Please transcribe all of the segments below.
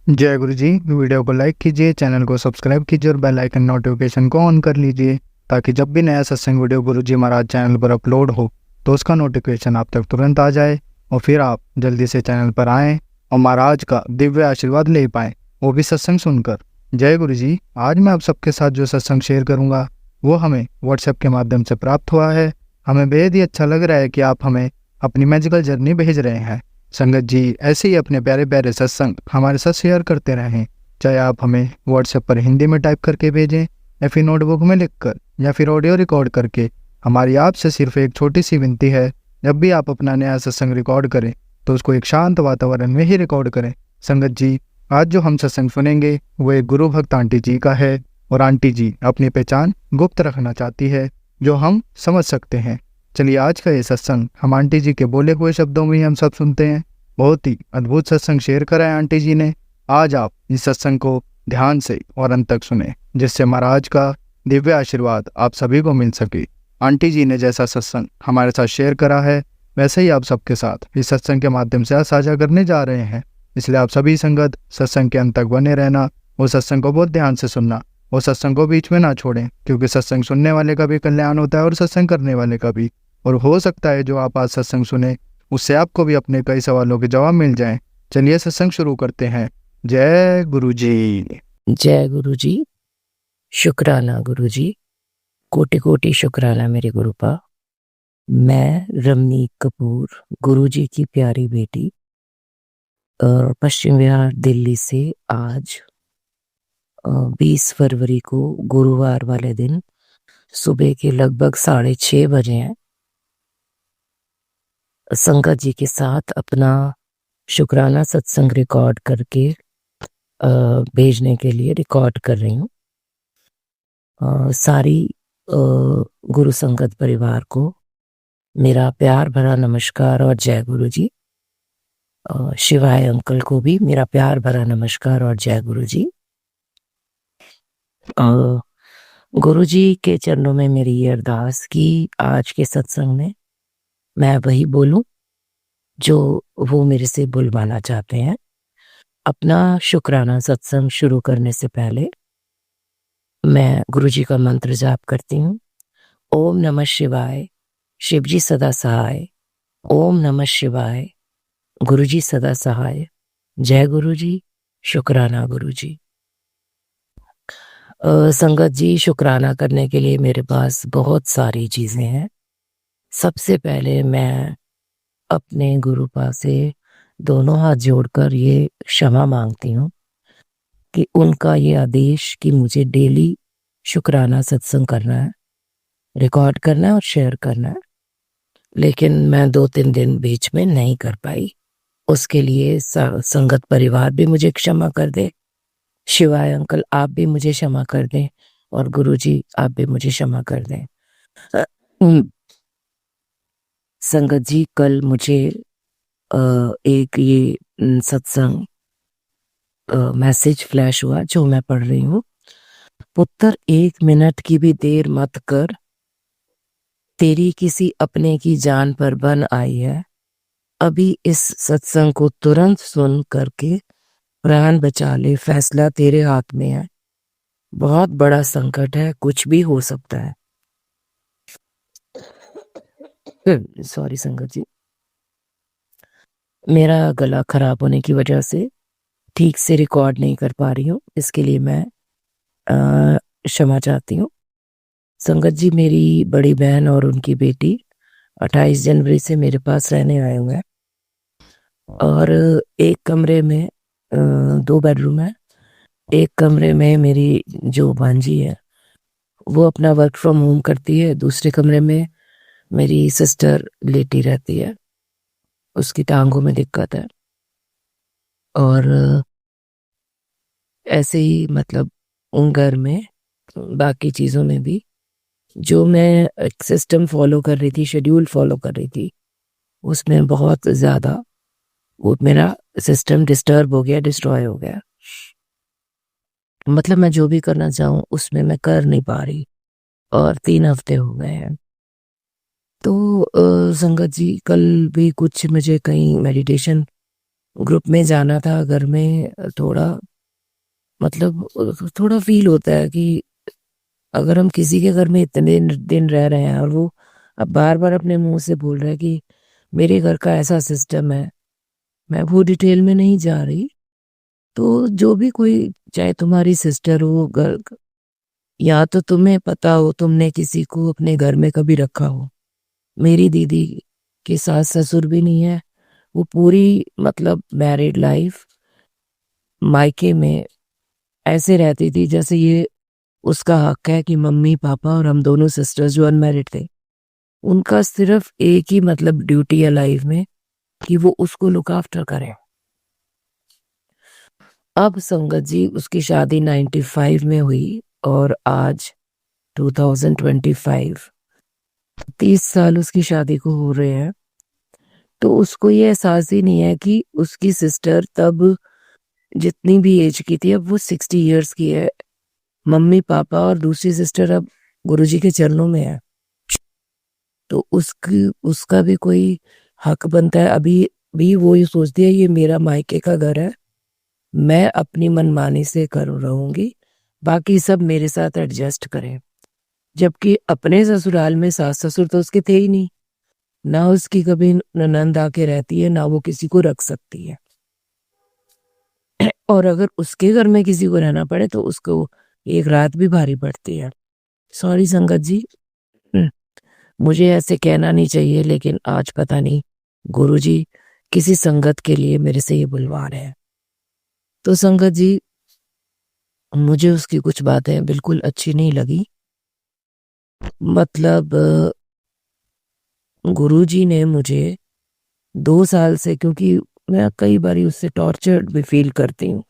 जय गुरु जी। वीडियो को लाइक कीजिए, चैनल को सब्सक्राइब कीजिए और बेल आइकन नोटिफिकेशन को ऑन कर लीजिए ताकि जब भी नया सत्संग वीडियो गुरु जी महाराज चैनल पर अपलोड हो तो उसका नोटिफिकेशन आप तक तुरंत आ जाए और फिर आप जल्दी से चैनल पर आएँ और महाराज का दिव्य आशीर्वाद ले पाएँ, वो भी सत्संग सुनकर। जय गुरु जी। आज मैं आप सबके साथ जो सत्संग शेयर करूँगा वो हमें व्हाट्सएप के माध्यम से प्राप्त हुआ है। हमें बेहद ही अच्छा लग रहा है कि आप हमें अपनी मैजिकल जर्नी भेज रहे हैं। संगत जी ऐसे ही अपने प्यारे प्यारे सत्संग हमारे साथ शेयर करते रहें, चाहे आप हमें व्हाट्सएप पर हिंदी में टाइप करके भेजें या फिर नोटबुक में लिखकर या फिर ऑडियो रिकॉर्ड करके। हमारी आपसे सिर्फ एक छोटी सी विनती है, जब भी आप अपना नया सत्संग रिकॉर्ड करें तो उसको एक शांत वातावरण में ही रिकॉर्ड करें। संगत जी आज जो हम सत्संग सुनेंगे वो एक गुरु भक्त आंटी जी का है और आंटी जी अपनी पहचान गुप्त रखना चाहती है, जो हम समझ सकते हैं। चलिए आज का ये सत्संग हम आंटी जी के बोले हुए शब्दों में ही हम सब सुनते हैं। बहुत ही अद्भुत सत्संग शेयर करा है आंटी जी ने। आज आप इस सत्संग को ध्यान से और अंत तक सुने, जिससे महाराज का दिव्य आशीर्वाद आप सभी को मिल सके। आंटी जी ने जैसा सत्संग हमारे साथ शेयर करा है वैसे ही आप सबके साथ इस सत्संग के माध्यम से आज साझा करने जा रहे हैं। इसलिए आप सभी संगत सत्संग के अंत तक बने रहना, वो सत्संग को बहुत ध्यान से सुनना, वो सत्संग को बीच में ना छोड़ें, क्योंकि सत्संग सुनने वाले का भी कल्याण होता है और सत्संग करने वाले का भी। और हो सकता है जो आप आज सत्संग सुने उससे आपको भी अपने कई सवालों के जवाब मिल जाएं। चलिए सत्संग शुरू करते हैं। जय गुरु जी। जय गुरु जी। शुक्राना गुरु जी, कोटि कोटि शुक्राना मेरे गुरुपा। मैं रमनीक कपूर, गुरु जी की प्यारी बेटी, पश्चिम विहार दिल्ली से आज 20 फरवरी को गुरुवार वाले दिन सुबह के लगभग 6:30 बजे हैं, संगत जी के साथ अपना शुक्राना सत्संग रिकॉर्ड करके भेजने के लिए रिकॉर्ड कर रही हूँ। सारी गुरु संगत परिवार को मेरा प्यार भरा नमस्कार और जय गुरु जी। शिवाय अंकल को भी मेरा प्यार भरा नमस्कार और जय गुरु जी। गुरु जी के चरणों में मेरी ये अरदास कि आज के सत्संग में मैं वही बोलूं जो वो मेरे से बुलवाना चाहते हैं। अपना शुक्राना सत्संग शुरू करने से पहले मैं गुरु जी का मंत्र जाप करती हूँ। ओम नमः शिवाय, शिव जी सदा सहाय। ओम नमः शिवाय, गुरु जी सदा सहाय। जय गुरु जी, शुक्राना गुरु जी। संगत जी, शुक्राना करने के लिए मेरे पास बहुत सारी चीजें हैं। सबसे पहले मैं अपने गुरुपा से दोनों हाथ जोड़कर ये क्षमा मांगती हूँ कि उनका ये आदेश कि मुझे डेली शुक्राना सत्संग करना है, रिकॉर्ड करना है और शेयर करना है, लेकिन मैं 2-3 दिन बीच में नहीं कर पाई। उसके लिए संगत परिवार भी मुझे क्षमा कर दे, शिवाय अंकल आप भी मुझे क्षमा कर दें और गुरुजी आप भी मुझे क्षमा कर दें। संगत जी, कल मुझे एक ये सत्संग मैसेज फ्लैश हुआ जो मैं पढ़ रही हूँ। पुत्र 1 मिनट की भी देर मत कर, तेरी किसी अपने की जान पर बन आई है। अभी इस सत्संग को तुरंत सुन करके प्राण बचा ले, फैसला तेरे हाथ में है। बहुत बड़ा संकट है, कुछ भी हो सकता है। सॉरी संगत जी, मेरा गला खराब होने की वजह से ठीक से रिकॉर्ड नहीं कर पा रही हूँ, इसके लिए मैं क्षमा चाहती हूँ। संगत जी, मेरी बड़ी बहन और उनकी बेटी 28 जनवरी से मेरे पास रहने आए हुए हैं और एक कमरे में 2 बेडरूम है। एक कमरे में मेरी जो भांजी है वो अपना वर्क फ्रॉम होम करती है, दूसरे कमरे में मेरी सिस्टर लेटी रहती है, उसकी टांगों में दिक्कत है। और ऐसे ही मतलब उन घर में बाकी चीज़ों में भी जो मैं एक सिस्टम फॉलो कर रही थी, शेड्यूल फॉलो कर रही थी, उसमें बहुत ज़्यादा वो मेरा सिस्टम डिस्टर्ब हो गया, डिस्ट्रॉय हो गया। मतलब मैं जो भी करना चाहूँ उसमें मैं कर नहीं पा रही और 3 हफ्ते हो गए हैं। तो संगत जी, कल भी कुछ मुझे कहीं मेडिटेशन ग्रुप में जाना था। घर में थोड़ा मतलब थोड़ा फील होता है कि अगर हम किसी के घर में इतने दिन रह रहे हैं और वो अब बार बार अपने मुंह से बोल रहा है कि मेरे घर का ऐसा सिस्टम है, मैं वो डिटेल में नहीं जा रही। तो जो भी कोई, चाहे तुम्हारी सिस्टर हो, घर, या तो तुम्हें पता हो तुमने किसी को अपने घर में कभी रखा हो। मेरी दीदी के सास ससुर भी नहीं है। वो पूरी मतलब मैरिड लाइफ मायके में ऐसे रहती थी जैसे ये उसका हक है कि मम्मी पापा और हम दोनों सिस्टर्स जो अनमैरिड थे, उनका सिर्फ एक ही मतलब ड्यूटी है लाइफ में कि वो उसको लुक आफ्टर करें। अब संगत जी उसकी शादी 95 में हुई और आज 2025, 30 साल उसकी शादी को हो रहे हैं। तो उसको ये एहसास ही नहीं है कि उसकी सिस्टर तब जितनी भी एज की थी अब वो 60 इयर्स की है। मम्मी पापा और दूसरी सिस्टर अब गुरुजी के चरणों में है। तो उसकी उसका भी कोई हक बनता है। अभी भी वो ये सोचती है ये मेरा मायके का घर है, मैं अपनी मनमानी से कर रहूंगी, बाकी सब मेरे साथ एडजस्ट करें। जबकि अपने ससुराल में सास ससुर तो उसके थे ही नहीं, ना उसकी कभी ननंद आके रहती है, ना वो किसी को रख सकती है। और अगर उसके घर में किसी को रहना पड़े तो उसको एक रात भी भारी पड़ती है। सॉरी संगत जी, हम्म, मुझे ऐसे कहना नहीं चाहिए, लेकिन आज पता नहीं गुरुजी किसी संगत के लिए मेरे से ये बुलवा रहे हैं। तो संगत जी, मुझे उसकी कुछ बातें बिल्कुल अच्छी नहीं लगी। मतलब गुरुजी ने मुझे 2 साल से, क्योंकि मैं कई बार उससे टॉर्चर्ड भी फील करती हूँ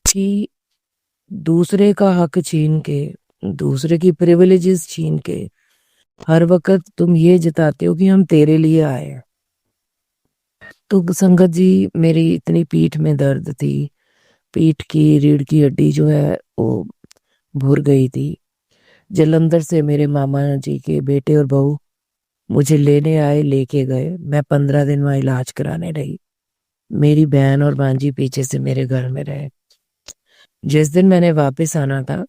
कि दूसरे का हक छीन के, दूसरे की प्रिविलेजेस छीन के हर वक्त तुम ये जताते हो कि हम तेरे लिए आए हैं। तो संगत जी, मेरी इतनी पीठ में दर्द थी, पीठ की रीढ़ की हड्डी जो है वो भुर गई थी। जालंधर से मेरे मामा जी के बेटे और बहू मुझे लेने आए, लेके गए। मैं 15 दिन वहाँ इलाज कराने रही। मेरी बहन और भांजी पीछे से मेरे घर में रहे। जिस दिन मैंने वापस आना था,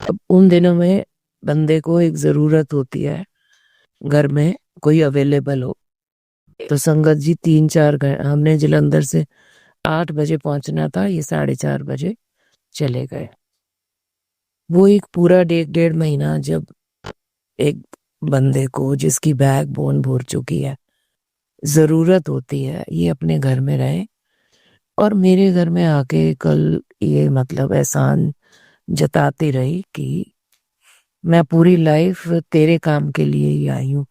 अब उन दिनों में बंदे को एक जरूरत होती है घर में कोई अवेलेबल हो। तो संगत जी 3-4 हमने जालंधर से 8 बजे पहुंचना था, ये 4:30 बजे चले गए। वो एक पूरा 1.5 महीना जब एक बंदे को जिसकी बैक बोन भूर चुकी है जरूरत होती है ये अपने घर में रहे, और मेरे घर में आके कल ये मतलब एहसान जताती रही कि मैं पूरी लाइफ तेरे काम के लिए ही आई हूँ,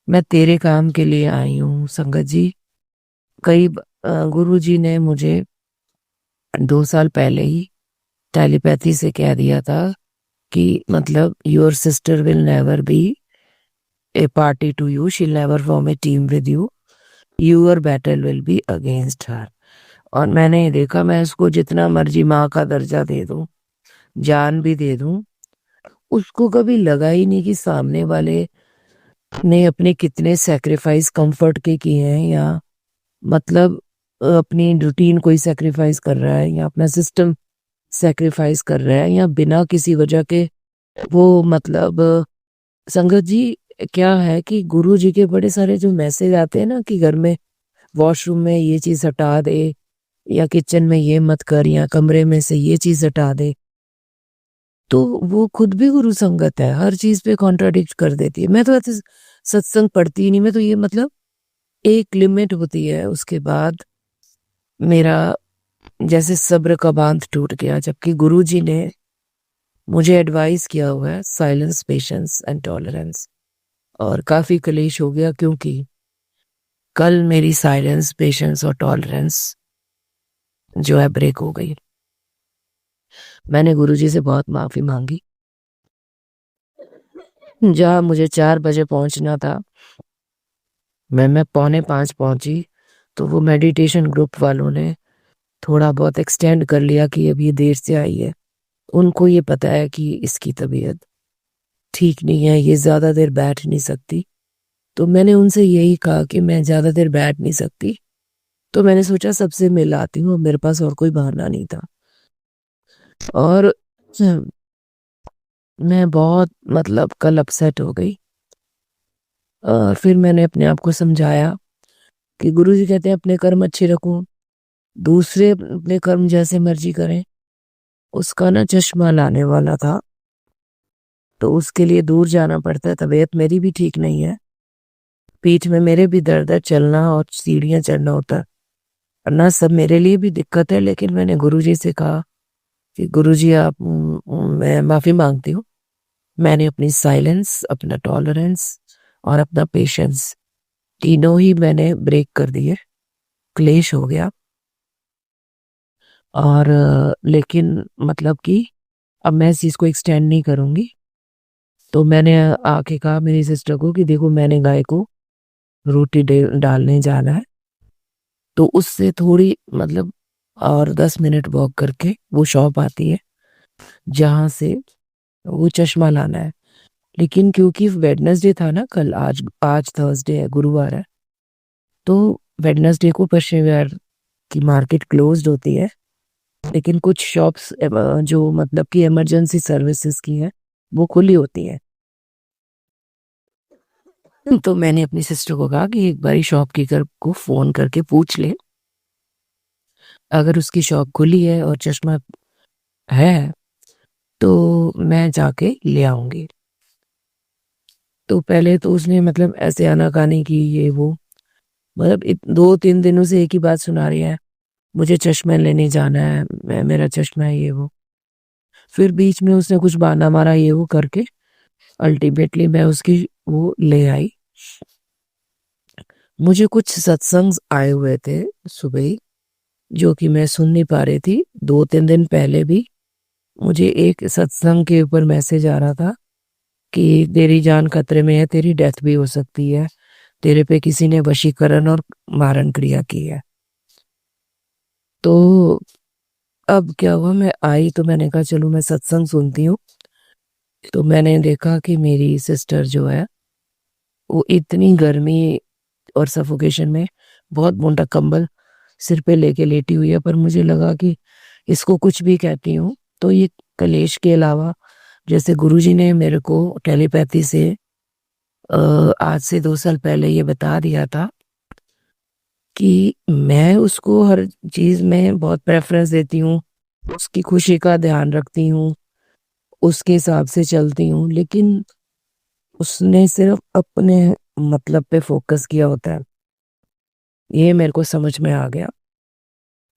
मैं तेरे काम के लिए आई हूँ। संगत जी, गुरु जी ने मुझे 2 साल पहले ही टेलीपैथी से कह दिया था कि मतलब your sister will never be a party to you, she'll never form a team with you, your battle will be against her. और मैंने देखा, मैं इसको जितना मर्जी माँ का दर्जा दे दूं, जान भी दे दूं, उसको कभी लगा ही नहीं कि सामने वाले ने अपने कितने सैक्रिफाइस कंफर्ट के किए हैं, या मतलब अपनी रूटीन कोई सैक्रिफाइस कर रहा है, या अपना सिस्टम सैक्रिफाइस कर रहा है, या बिना किसी वजह के वो मतलब संगत जी, क्या है कि गुरु जी के बड़े सारे जो मैसेज आते हैं ना कि घर में वॉशरूम में ये चीज हटा दे, या किचन में ये मत कर, या कमरे में से ये चीज हटा दे, तो वो खुद भी गुरु संगत है, हर चीज पे कॉन्ट्राडिक्ट कर देती है। मैं तो ऐसे सत्संग पढ़ती ही नहीं, मैं तो ये मतलब एक लिमिट होती है, उसके बाद मेरा जैसे सब्र का बांध टूट गया। जबकि गुरुजी ने मुझे एडवाइस किया हुआ है साइलेंस, पेशेंस एंड टॉलरेंस, और काफी कलेश हो गया क्योंकि कल मेरी साइलेंस, पेशेंस और टॉलरेंस जो है ब्रेक हो गई। मैंने गुरुजी से बहुत माफी मांगी। जहाँ मुझे 4 बजे पहुंचना था, मैं 4:45 पहुंची। तो वो मेडिटेशन ग्रुप वालों ने थोड़ा बहुत एक्सटेंड कर लिया कि अब ये देर से आई है। उनको ये पता है कि इसकी तबीयत ठीक नहीं है, ये ज्यादा देर बैठ नहीं सकती। तो मैंने उनसे यही कहा कि मैं ज्यादा देर बैठ नहीं सकती, तो मैंने सोचा सबसे मिल आती हूँ, मेरे पास और कोई बहाना नहीं था। और मैं बहुत मतलब कल अपसेट हो गई। और फिर मैंने अपने आप को समझाया कि गुरुजी कहते हैं अपने कर्म अच्छे रखो, दूसरे अपने कर्म जैसे मर्जी करें। उसका ना चश्मा लाने वाला था, तो उसके लिए दूर जाना पड़ता है, तबीयत मेरी भी ठीक नहीं है, पीठ में मेरे भी दर्द है, चलना और सीढ़ियाँ चढ़ना होता है। वरना सब मेरे लिए भी दिक्कत है, लेकिन मैंने गुरुजी से कहा कि गुरुजी आप मैं माफ़ी माँगती हूँ। मैंने अपनी साइलेंस, अपना टॉलरेंस और अपना पेशेंस तीनों ही मैंने ब्रेक कर दिए। क्लेश हो गया। और लेकिन मतलब कि अब मैं इस चीज़ को एक्सटेंड नहीं करूँगी। तो मैंने आके कहा मेरी सिस्टर को कि देखो मैंने गाय को रोटी डालने जाना है, तो उससे थोड़ी मतलब और 10 मिनट वॉक करके वो शॉप आती है जहाँ से वो चश्मा लाना है। लेकिन क्योंकि वेडनेसडे था ना कल, आज आज थर्सडे है, गुरुवार है, तो वेडनेसडे को पश्चिम विहार की मार्केट क्लोज्ड होती है, लेकिन कुछ शॉप्स जो मतलब कि इमरजेंसी सर्विसेज की है वो खुली होती है। तो मैंने अपनी सिस्टर को कहा कि एक बारी शॉपकीपर को फोन करके पूछ ले, अगर उसकी शॉप खुली है और चश्मा है तो मैं जाके ले आऊंगी। तो पहले तो उसने मतलब ऐसे आनाकानी की, ये वो, मतलब 2-3 दिनों से एक ही बात सुना रही है, मुझे चश्मा लेने जाना है, मेरा चश्मा है, ये वो। फिर बीच में उसने कुछ बहाना मारा, ये वो करके अल्टीमेटली मैं उसकी वो ले आई। मुझे कुछ सत्संग आए हुए थे सुबह ही, जो कि मैं सुन नहीं पा रही थी। 2-3 दिन पहले भी मुझे एक सत्संग के ऊपर मैसेज आ रहा था कि तेरी जान खतरे में है, तेरी डेथ भी हो सकती है, तेरे पे किसी ने वशीकरण और मारण क्रिया की है। तो अब क्या हुआ, मैं आई तो मैंने कहा चलो मैं सत्संग सुनती हूँ। तो मैंने देखा कि मेरी सिस्टर जो है वो इतनी गर्मी और सफोकेशन में बहुत मोटा कंबल सिर पे लेके लेटी हुई है, पर मुझे लगा कि इसको कुछ भी कहती हूँ तो ये कलेश के अलावा, जैसे गुरुजी ने मेरे को टेलीपैथी से आज से 2 साल पहले ये बता दिया था कि मैं उसको हर चीज में बहुत प्रेफरेंस देती हूँ, उसकी खुशी का ध्यान रखती हूँ, उसके हिसाब से चलती हूँ, लेकिन उसने सिर्फ अपने मतलब पे फोकस किया होता है। ये मेरे को समझ में आ गया।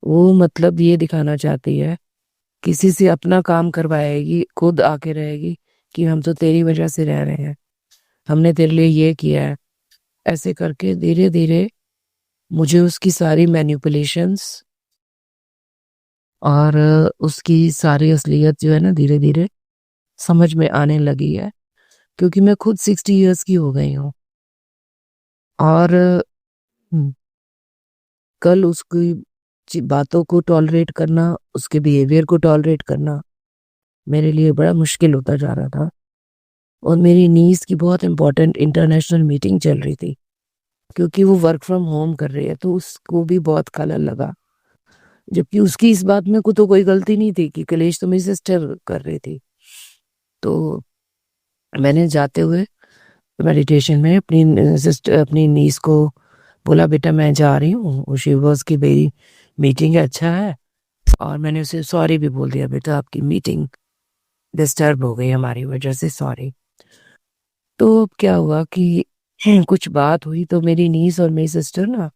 वो मतलब ये दिखाना चाहती है, किसी से अपना काम करवाएगी, खुद आके रहेगी कि हम तो तेरी वजह से रह रहे हैं, हमने तेरे लिए ये किया है। ऐसे करके धीरे धीरे मुझे उसकी सारी मैनिपुलेशंस और उसकी सारी असलियत जो है ना धीरे धीरे समझ में आने लगी है, क्योंकि मैं खुद 60 इयर्स की हो गई हूँ। और कल उसकी बातों को टॉलरेट करना, उसके बिहेवियर को टॉलरेट करना मेरे लिए बड़ा मुश्किल होता जा रहा था। और मेरी नीस की बहुत इंपॉर्टेंट इंटरनेशनल मीटिंग चल रही थी, क्योंकि वो वर्क फ्रॉम होम कर रही है, तो उसको भी बहुत खलल लगा, जबकि उसकी इस बात में को तो कोई गलती नहीं थी कि कलेश तो मेरी सिस्टर कर रही थी। तो मैंने जाते हुए मेडिटेशन में अपनी सिस्टर, अपनी नीस को बोला बेटा मैं जा रही हूँ, शिवर्स की मेरी मीटिंग है, अच्छा है। और मैंने उसे सॉरी भी बोल दिया, बेटा आपकी मीटिंग डिस्टर्ब हो गई हमारी वजह से, सॉरी। तो अब क्या हुआ कि कुछ बात हुई तो मेरी नीस और मेरी सिस्टर ना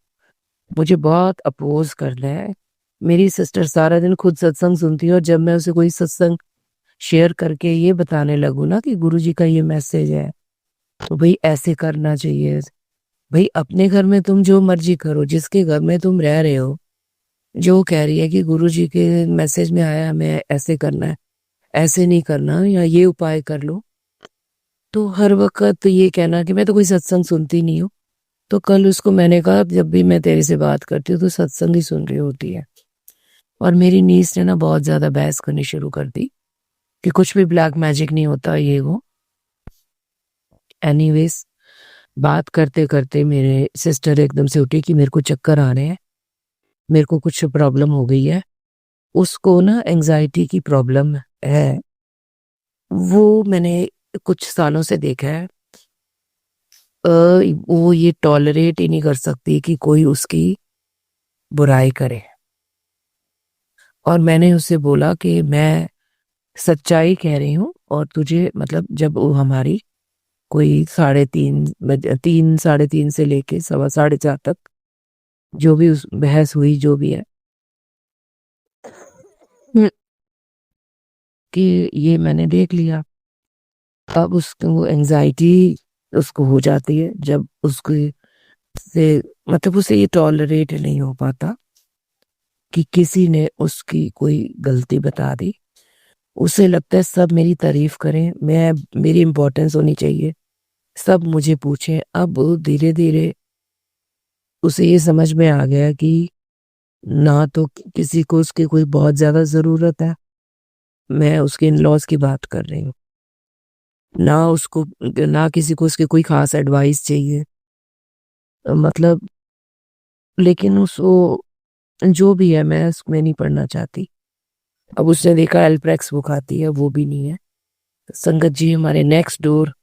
मुझे बहुत अपोज कर रहे हैं। मेरी सिस्टर सारा दिन खुद सत्संग सुनती है, और जब मैं उसे कोई सत्संग शेयर करके ये बताने लगूँ ना कि गुरुजी का ये मैसेज है, तो भाई ऐसे करना चाहिए। भाई अपने घर में तुम जो मर्जी करो, जिसके घर में तुम रह रहे हो, जो कह रही है कि गुरुजी के मैसेज में आया हमें ऐसे करना है, ऐसे नहीं करना, या ये उपाय कर लो, तो हर वक्त ये कहना कि मैं तो कोई सत्संग सुनती नहीं हूँ। तो कल उसको मैंने कहा जब भी मैं तेरे से बात करती हूँ तो सत्संग ही सुन रही होती है। और मेरी नीस ने ना बहुत ज्यादा बहस करनी शुरू कर दी कि कुछ भी ब्लैक मैजिक नहीं होता, ये वो। एनीवेज, बात करते करते मेरे सिस्टर एकदम से उठी कि मेरे को चक्कर आ रहे हैं, मेरे को कुछ प्रॉब्लम हो गई है, उसको ना एंजाइटी की प्रॉब्लम है। वो मैंने कुछ सालों से देखा है। वो ये टॉलरेट ही नहीं कर सकती कि कोई उसकी बुराई करे। और मैंने उससे बोला कि मैं सच्चाई कह रही हूँ, और तुझे मतलब जब वो हमारी कोई 3 साढ़े 3 से लेके 4:15 तक जो भी उस बहस हुई, जो भी है, हम्म, कि ये मैंने देख लिया। अब उसको एंजाइटी उसको हो जाती है जब उसके से मतलब उसे ये टॉलरेट नहीं हो पाता कि किसी ने उसकी कोई गलती बता दी। उसे लगता है सब मेरी तारीफ करें, मैं मेरी इम्पोर्टेंस होनी चाहिए, सब मुझे पूछें। अब धीरे धीरे उसे ये समझ में आ गया कि ना तो किसी को उसकी कोई बहुत ज्यादा जरूरत है, मैं उसके इन लॉज की बात कर रही हूँ, ना किसी को उसकी कोई खास एडवाइस चाहिए। मतलब लेकिन उसको जो भी है मैं उसमें नहीं पढ़ना चाहती। अब उसने देखा एल्प्रेक्स वो खाती है, वो भी नहीं है। संगत जी, हमारे नेक्स्ट डोर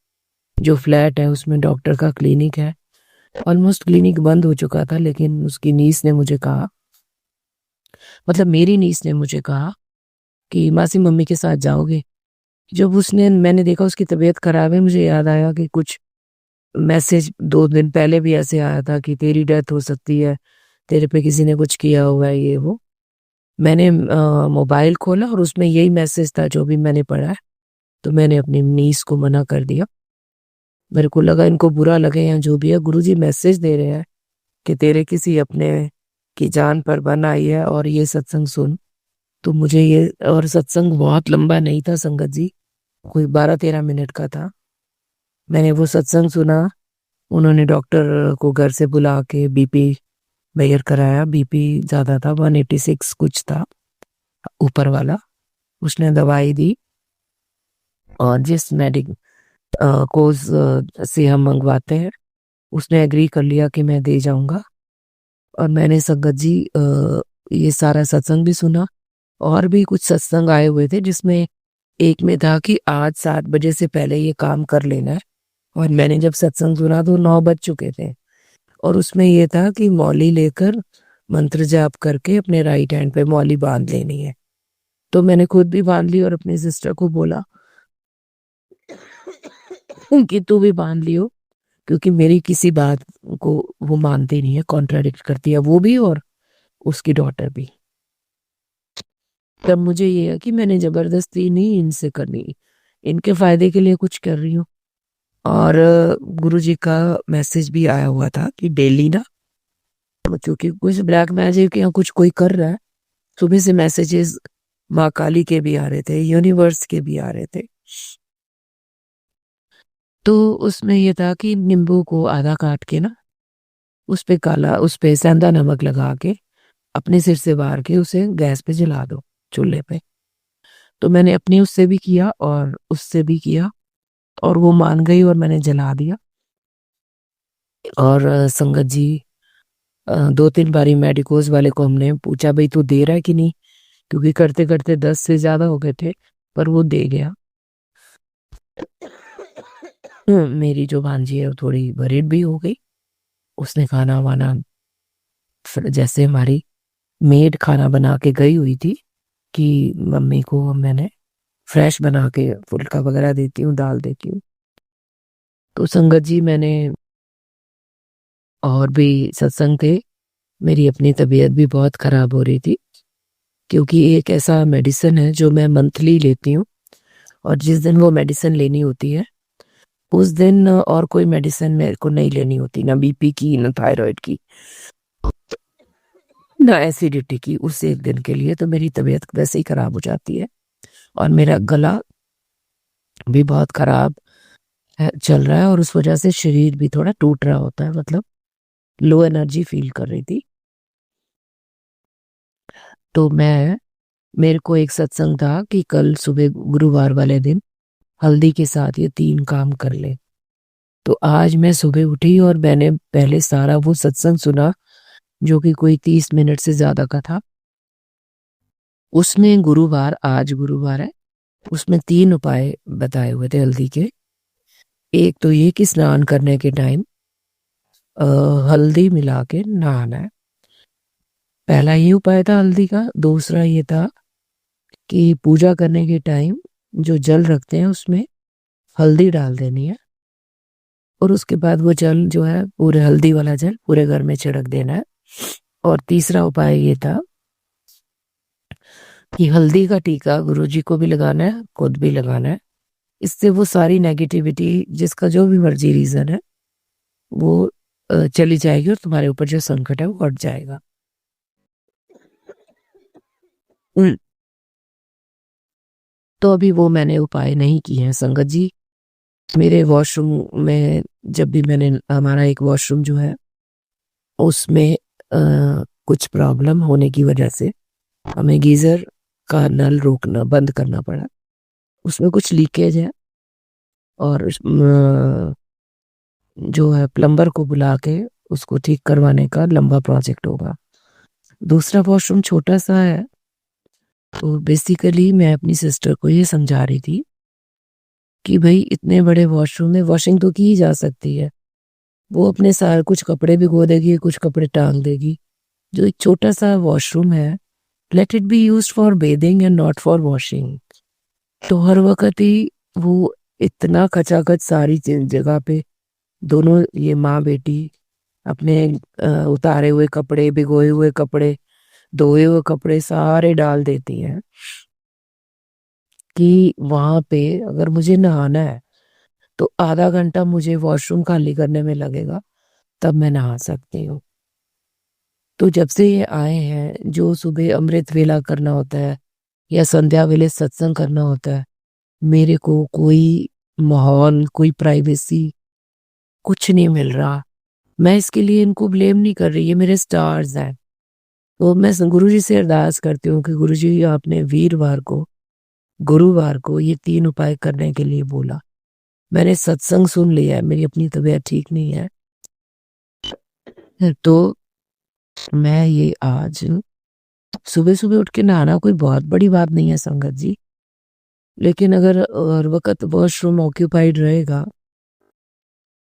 जो फ्लैट है उसमें डॉक्टर का क्लिनिक है। ऑलमोस्ट क्लिनिक बंद हो चुका था, लेकिन उसकी नीस ने मुझे कहा, मतलब मेरी नीस ने मुझे कहा कि मासी मम्मी के साथ जाओगे। जब उसने मैंने देखा उसकी तबीयत खराब है, मुझे याद आया कि कुछ मैसेज 2 दिन पहले भी ऐसे आया था कि तेरी डेथ हो सकती है, तेरे पे किसी ने कुछ किया हुआ है, ये वो। मैंने मोबाइल खोला और उसमें यही मैसेज था जो भी मैंने पढ़ा है। तो मैंने अपनी नीस को मना कर दिया। मेरे को लगा इनको बुरा लगे या जो भी है, गुरुजी मैसेज दे रहे हैं कि तेरे किसी अपने की जान पर बन आई है और ये सत्संग सुन। तो मुझे ये, और सत्संग बहुत लंबा नहीं था संगत जी, कोई 12-13 मिनट का था। मैंने वो सत्संग सुना। उन्होंने डॉक्टर को घर से बुला के बीपी मेजर कराया। बीपी ज्यादा था, 186 कुछ था ऊपर वाला। उसने दवाई दी, और जिस मेडिक कोर्स से हम मंगवाते हैं उसने एग्री कर लिया कि मैं दे जाऊंगा। और मैंने संगत जी ये सारा सत्संग भी सुना। और भी कुछ सत्संग आए हुए थे जिसमें एक में था कि आज 7 बजे से पहले ये काम कर लेना है। और मैंने जब सत्संग सुना तो 9 बज चुके थे। और उसमें ये था कि मौली लेकर मंत्र जाप करके अपने राइट हैंड पे मौली बांध लेनी है। तो मैंने खुद भी बांध ली और अपनी सिस्टर को बोला कि तू भी बांध लियो, क्योंकि मेरी किसी बात को वो मानती नहीं है, कॉन्ट्राडिक्ट करती है, वो भी और उसकी डॉटर भी। तब मुझे ये है कि मैंने जबरदस्ती नहीं इनसे करनी, इनके फायदे के लिए कुछ कर रही हूँ। और गुरुजी का मैसेज भी आया हुआ था कि डेली ना, क्योंकि कुछ ब्लैक मैजिक या कुछ कोई कर रहा है, सुबह से मैसेजेस माँ काली के भी आ रहे थे, यूनिवर्स के भी आ रहे थे। तो उसमें ये था कि नींबू को आधा काट के ना, उस पे सेंधा नमक लगा के अपने सिर से वार के उसे गैस पे जला दो, चूल्हे पे। तो मैंने अपनी उससे भी किया और उससे भी किया, और वो मान गई और मैंने जला दिया। और संगत जी, 2-3 बारी मेडिकोज वाले को हमने पूछा भाई तू दे रहा है कि नहीं, क्योंकि करते करते 10 से ज्यादा हो गए थे, पर वो दे गया। मेरी जो भांजी है वो थोड़ी वरीड भी हो गई। उसने खाना वाना, फिर जैसे हमारी मेड खाना बना के गई हुई थी कि मम्मी को मैंने फ्रेश बना के फुल्का वगैरह देती हूँ, दाल देती हूँ। तो संगत जी, मैंने और भी सत्संग थे। मेरी अपनी तबीयत भी बहुत खराब हो रही थी, क्योंकि एक ऐसा मेडिसिन है जो मैं मंथली लेती हूँ, और जिस दिन वो मेडिसिन लेनी होती है उस दिन और कोई मेडिसिन मेरे को नहीं लेनी होती, ना बीपी की, ना थायराइड की, ना एसिडिटी की। उस एक दिन के लिए तो मेरी तबीयत वैसे ही खराब हो जाती है। और मेरा गला भी बहुत खराब चल रहा है, और उस वजह से शरीर भी थोड़ा टूट रहा होता है, मतलब लो एनर्जी फील कर रही थी। तो मेरे को एक सत्संग था कि कल सुबह गुरुवार वाले दिन हल्दी के साथ ये 3 काम कर ले। तो आज मैं सुबह उठी और मैंने पहले सारा वो सत्संग सुना जो कि कोई 30 मिनट से ज़्यादा का था। उसमें गुरुवार, आज गुरुवार है, उसमें 3 उपाय बताए हुए थे हल्दी के। एक तो ये कि स्नान करने के टाइम हल्दी मिला के नहाना है। पहला ये उपाय था हल्दी का। दूसरा ये था कि पूजा करने के टाइम जो जल रखते हैं उसमें हल्दी डाल देनी है और उसके बाद वो जल जो है, पूरे हल्दी वाला जल पूरे घर में छिड़क देना है। और तीसरा उपाय ये था कि हल्दी का टीका गुरुजी को भी लगाना है, खुद भी लगाना है। इससे वो सारी नेगेटिविटी, जिसका जो भी मर्जी रीजन है, वो चली जाएगी और तुम्हारे ऊपर जो संकट है वो हट जाएगा। उम, तो अभी वो मैंने उपाय नहीं किए हैं संगत जी। मेरे वॉशरूम में जब भी मैंने, हमारा एक वॉशरूम जो है उसमें कुछ प्रॉब्लम होने की वजह से हमें गीजर का नल रोकना, बंद करना पड़ा। उसमें कुछ लीकेज है और जो है प्लम्बर को बुला के उसको ठीक करवाने का लंबा प्रोजेक्ट होगा। दूसरा वॉशरूम छोटा सा है, तो बेसिकली मैं अपनी सिस्टर को ये समझा रही थी कि भाई इतने बड़े वॉशरूम में वॉशिंग तो की ही जा सकती है। वो अपने सारे कुछ कपड़े भिगो देगी, कुछ कपड़े टांग देगी। जो एक छोटा सा वॉशरूम है, let it be used for bathing and not for washing. तो हर वक्त ही वो इतना खचाखच सारी जगह पे दोनों ये माँ बेटी अपने उतारे हुए कपड़े, भिगोए हुए कपड़े, धोए हुए कपड़े सारे डाल देती हैं कि वहां पे अगर मुझे नहाना है तो आधा घंटा मुझे वॉशरूम खाली करने में लगेगा, तब मैं नहा सकती हूँ। तो जब से ये आए हैं, जो सुबह अमृत वेला करना होता है या संध्या वेले सत्संग करना होता है, मेरे को कोई माहौल, कोई प्राइवेसी कुछ नहीं मिल रहा। मैं इसके लिए इनको ब्लेम नहीं कर रही, ये मेरे स्टार्स हैं। तो मैं गुरुजी से अरदास करती हूँ कि गुरुजी आपने वीरवार को, गुरुवार को ये 3 उपाय करने के लिए बोला। मैंने सत्संग सुन लिया है, मेरी अपनी तबीयत ठीक नहीं है, तो मैं ये आज सुबह सुबह उठ के नहाना कोई बहुत बड़ी बात नहीं है संगत जी। लेकिन अगर हर वक्त वॉशरूम ऑक्यूपाइड रहेगा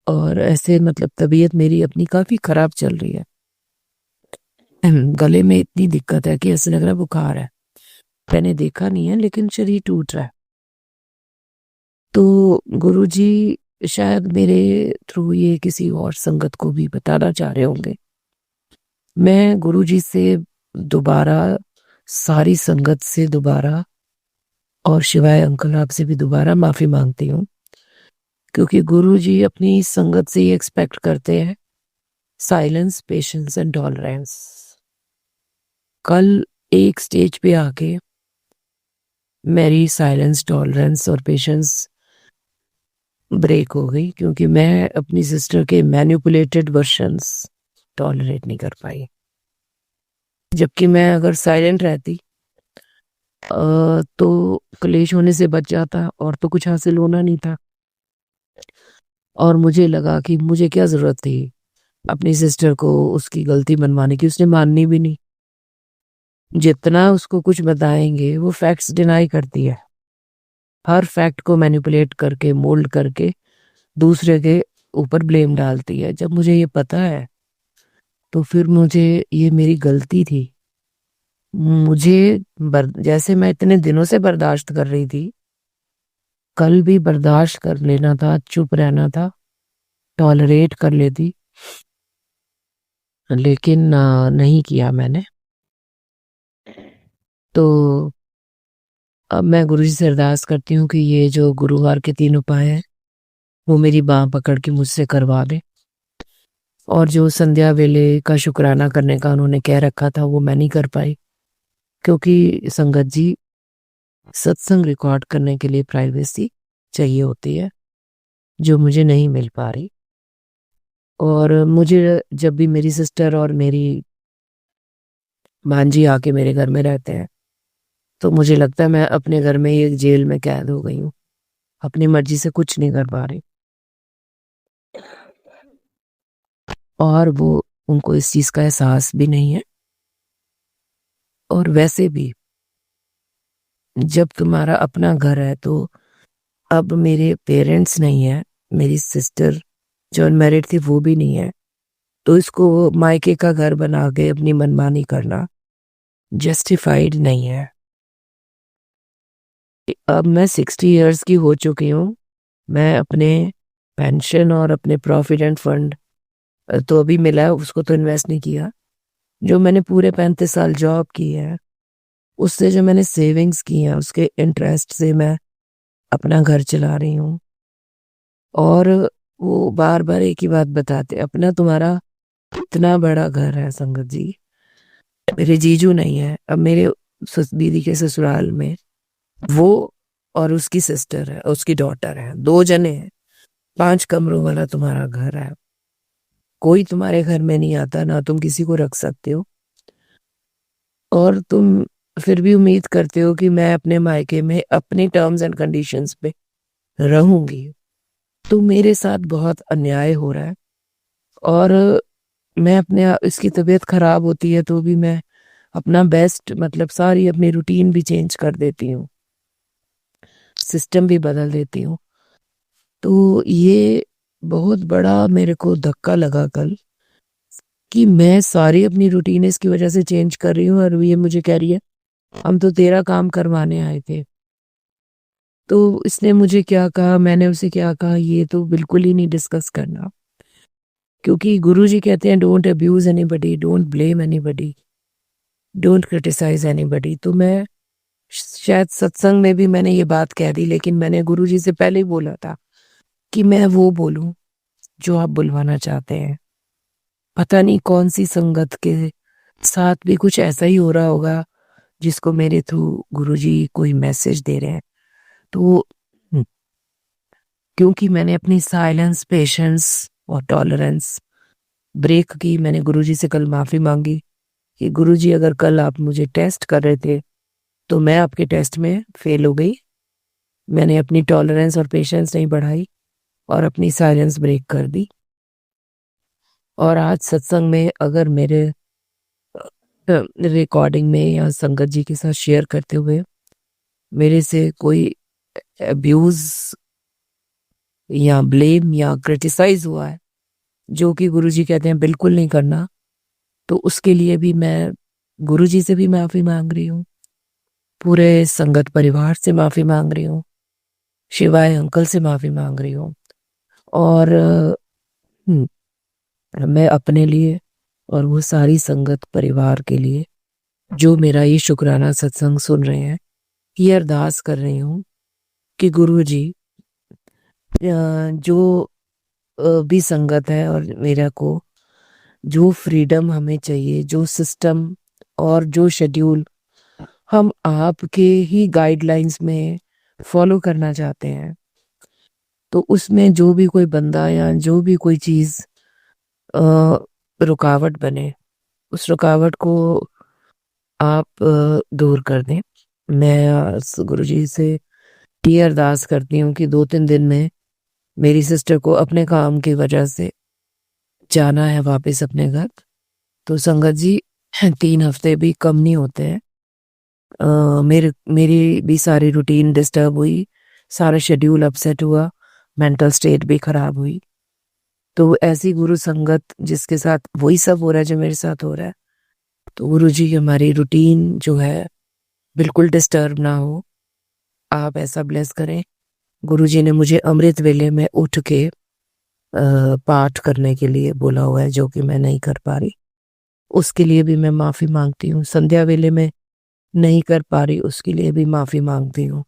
और ऐसे, मतलब तबीयत मेरी अपनी काफी खराब चल रही है। गले में इतनी दिक्कत है कि ऐसे लग रहा है बुखार है। मैंने देखा नहीं है लेकिन शरीर टूट रहा है। तो गुरुजी शायद मेरे थ्रू ये किसी और संगत को भी बताना चाह रहे होंगे। मैं गुरुजी से दोबारा, सारी संगत से दोबारा, और शिवाय अंकल आपसे भी दोबारा माफी मांगती हूँ, क्योंकि गुरुजी अपनी संगत से ये एक्सपेक्ट करते हैं साइलेंस, पेशेंस एंड टॉलरेंस। कल एक स्टेज पे आके मेरी साइलेंस, टॉलरेंस और पेशेंस ब्रेक हो गई, क्योंकि मैं अपनी सिस्टर के मैनिपुलेटेड वर्शंस टॉलरेट नहीं कर पाई। जबकि मैं अगर साइलेंट रहती तो क्लेश होने से बच जाता और तो कुछ हासिल होना नहीं था। और मुझे लगा कि मुझे क्या जरूरत थी अपनी सिस्टर को उसकी गलती मनवाने की, उसने माननी भी नहीं। जितना उसको कुछ बताएंगे वो फैक्ट्स डिनाई करती है, हर फैक्ट को मैनिपुलेट करके, मोल्ड करके दूसरे के ऊपर ब्लेम डालती है। जब मुझे ये पता है तो फिर मुझे, ये मेरी गलती थी। मुझे जैसे मैं इतने दिनों से बर्दाश्त कर रही थी, कल भी बर्दाश्त कर लेना था, चुप रहना था, टॉलरेट कर लेती, लेकिन नहीं किया मैंने। तो अब मैं गुरुजी से अरदास करती हूँ कि ये जो गुरुवार के 3 उपाय हैं वो मेरी बाह पकड़ के मुझसे करवा दे। और जो संध्या वेले का शुक्राना करने का उन्होंने कह रखा था वो मैं नहीं कर पाई, क्योंकि संगत जी, सत्संग रिकॉर्ड करने के लिए प्राइवेसी चाहिए होती है, जो मुझे नहीं मिल पा रही। और मुझे जब भी मेरी सिस्टर और मेरी भांजी आके मेरे घर में रहते हैं तो मुझे लगता है मैं अपने घर में ही एक जेल में कैद हो गई हूँ, अपनी मर्जी से कुछ नहीं कर पा रही। और वो उनको इस चीज़ का एहसास भी नहीं है। और वैसे भी जब तुम्हारा अपना घर है तो अब मेरे पेरेंट्स नहीं है, मेरी सिस्टर जो अनमैरिड थी वो भी नहीं है, तो इसको मायके का घर बना के अपनी मनमानी करना जस्टिफाइड नहीं है। अब मैं 60 इयर्स की हो चुकी हूँ। मैं अपने पेंशन और अपने प्रोविडेंट फंड तो अभी मिला है, उसको तो इन्वेस्ट नहीं किया। जो मैंने पूरे 35 साल जॉब की है, उससे जो मैंने सेविंग्स की हैं, उसके इंटरेस्ट से मैं अपना घर चला रही हूँ। और वो बार-बार एक ही बात बताते, अपना तुम्हारा इतना बड़ा घर है संगत जी, मेरे जीजू नहीं है, अब मेरे दीदी के ससुराल में वो और उसकी सिस्टर है, उसकी डॉटर है, 2 जने हैं, 5 कमरों वाला तुम्हारा घर है। कोई तुम्हारे घर में नहीं आता, ना तुम किसी को रख सकते हो, और तुम फिर भी उम्मीद करते हो कि मैं अपने मायके में अपनी टर्म्स एंड कंडीशंस पे रहूंगी। तो मेरे साथ बहुत अन्याय हो रहा है। और मैं इसकी तबीयत खराब होती है तो भी मैं अपना बेस्ट, मतलब सारी अपनी रूटीन भी चेंज कर देती हूँ, सिस्टम भी बदल देती हूँ। तो ये बहुत बड़ा मेरे को धक्का लगा कल, कि मैं सारी अपनी रूटीन इसकी वजह से चेंज कर रही हूँ और ये मुझे कह रही है हम तो तेरा काम करवाने आए थे। तो इसने मुझे क्या कहा, मैंने उसे क्या कहा, ये तो बिल्कुल ही नहीं डिस्कस करना, क्योंकि गुरुजी कहते हैं don't abuse anybody, don't blame anybody, don't criticise anybody. तो मैं शायद सत्संग में भी मैंने ये बात कह दी, लेकिन मैंने गुरुजी से पहले ही बोला था कि मैं वो बोलूं जो आप बुलवाना चाहते हैं। पता नहीं कौन सी संगत के साथ भी कुछ ऐसा ही हो रहा होगा, जिसको मेरे थ्रू गुरुजी कोई मैसेज दे रहे हैं। तो क्योंकि मैंने अपनी साइलेंस, पेशेंस और टॉलरेंस ब्रेक की, मैंने गुरुजी से कल माफ़ी मांगी कि गुरुजी अगर कल आप मुझे टेस्ट कर रहे थे तो मैं आपके टेस्ट में फेल हो गई। मैंने अपनी टॉलरेंस और पेशेंस नहीं बढ़ाई और अपनी साइलेंस ब्रेक कर दी। और आज सत्संग में अगर मेरे रिकॉर्डिंग में या संगत जी के साथ शेयर करते हुए मेरे से कोई अब्यूज या ब्लेम या क्रिटिसाइज हुआ है, जो कि गुरुजी कहते हैं बिल्कुल नहीं करना, तो उसके लिए भी मैं गुरुजी से भी माफ़ी मांग रही हूँ, पूरे संगत परिवार से माफ़ी मांग रही हूँ, शिवाय अंकल से माफ़ी मांग रही हूँ। और मैं अपने लिए और वो सारी संगत परिवार के लिए जो मेरा ये शुक्राना सत्संग सुन रहे हैं, ये अरदास कर रही हूँ कि गुरुजी जो भी संगत है और मेरा को जो फ्रीडम हमें चाहिए, जो सिस्टम और जो शेड्यूल हम आपके ही गाइडलाइंस में फॉलो करना चाहते हैं, तो उसमें जो भी कोई बंदा या जो भी कोई चीज़ रुकावट बने, उस रुकावट को आप दूर कर दें। मैं गुरुजी से ये अरदास करती हूँ कि 2-3 दिन में मेरी सिस्टर को अपने काम की वजह से जाना है वापस अपने घर। तो संगत जी 3 हफ्ते भी कम नहीं होते हैं। मेरी भी सारी रूटीन डिस्टर्ब हुई, सारा शेड्यूल अपसेट हुआ, मेंटल स्टेट भी खराब हुई। तो ऐसी गुरु संगत जिसके साथ वही सब हो रहा है जो मेरे साथ हो रहा है, तो गुरुजी हमारी रूटीन जो है बिल्कुल डिस्टर्ब ना हो, आप ऐसा ब्लेस करें। गुरुजी ने मुझे अमृत वेले में उठ के पाठ करने के लिए बोला हुआ है, जो कि मैं नहीं कर पा रही, उसके लिए भी मैं माफ़ी मांगती हूँ। संध्या वेले में नहीं कर पा रही, उसके लिए भी माफ़ी मांगती हूँ।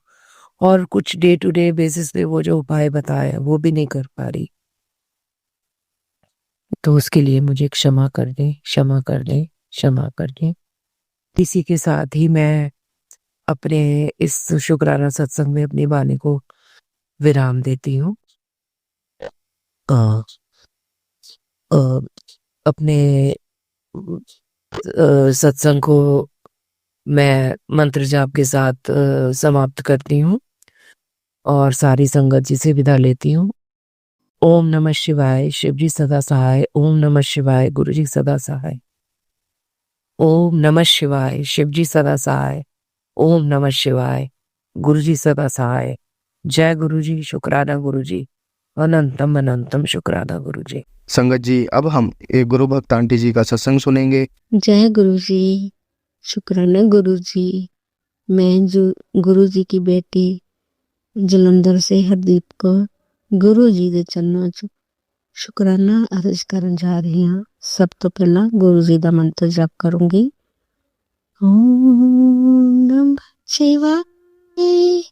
और कुछ डे टू डे बेसिस पे वो जो उपाय बताए हैं वो भी नहीं कर पा रही, तो उसके लिए मुझे क्षमा कर दें, क्षमा कर दें, क्षमा कर दें। इसी के साथ ही मैं अपने इस शुक्राना सत्संग में अपनी वाणी को विराम देती हूँ। अ, अ, अपने सत्संग को मैं मंत्र जाप के साथ समाप्त करती हूँ और सारी संगत जी से विदा लेती हूँ। ओम नमः शिवाय, शिव जी सदा सहाय। ओम नमः शिवाय, गुरु जी सदा सहाय। ओम नमः शिवाय, शिव जी सदा सहाय। ओम नमः शिवाय, गुरु जी सदा सहाय। जय गुरु जी, शुक्राना गुरु जी, अनंतम अनंतम शुक्राना गुरु जी। संगत जी, अब हम एक गुरु भक्त आंटी जी का सत्संग सुनेंगे। जय गुरु जी, शुक्राना गुरु जी। मैं जो गुरु जी की बेटी जलंधर से हरदीप कौर गुरु जी ਦੇ ਚਰਨਾਂ 'ਚ ਸ਼ੁਕਰਾਨਾ ਅਰਜ਼ ਕਰਨ ਜਾ ਰਹੀ ਹਾਂ। ਸਭ ਤੋਂ ਪਹਿਲਾਂ ਗੁਰੂ ਜੀ ਦਾ ਮੰਤਰ ਜਪ ਕਰੂੰਗੀ। ਓਮ ਨਮः शिवाय,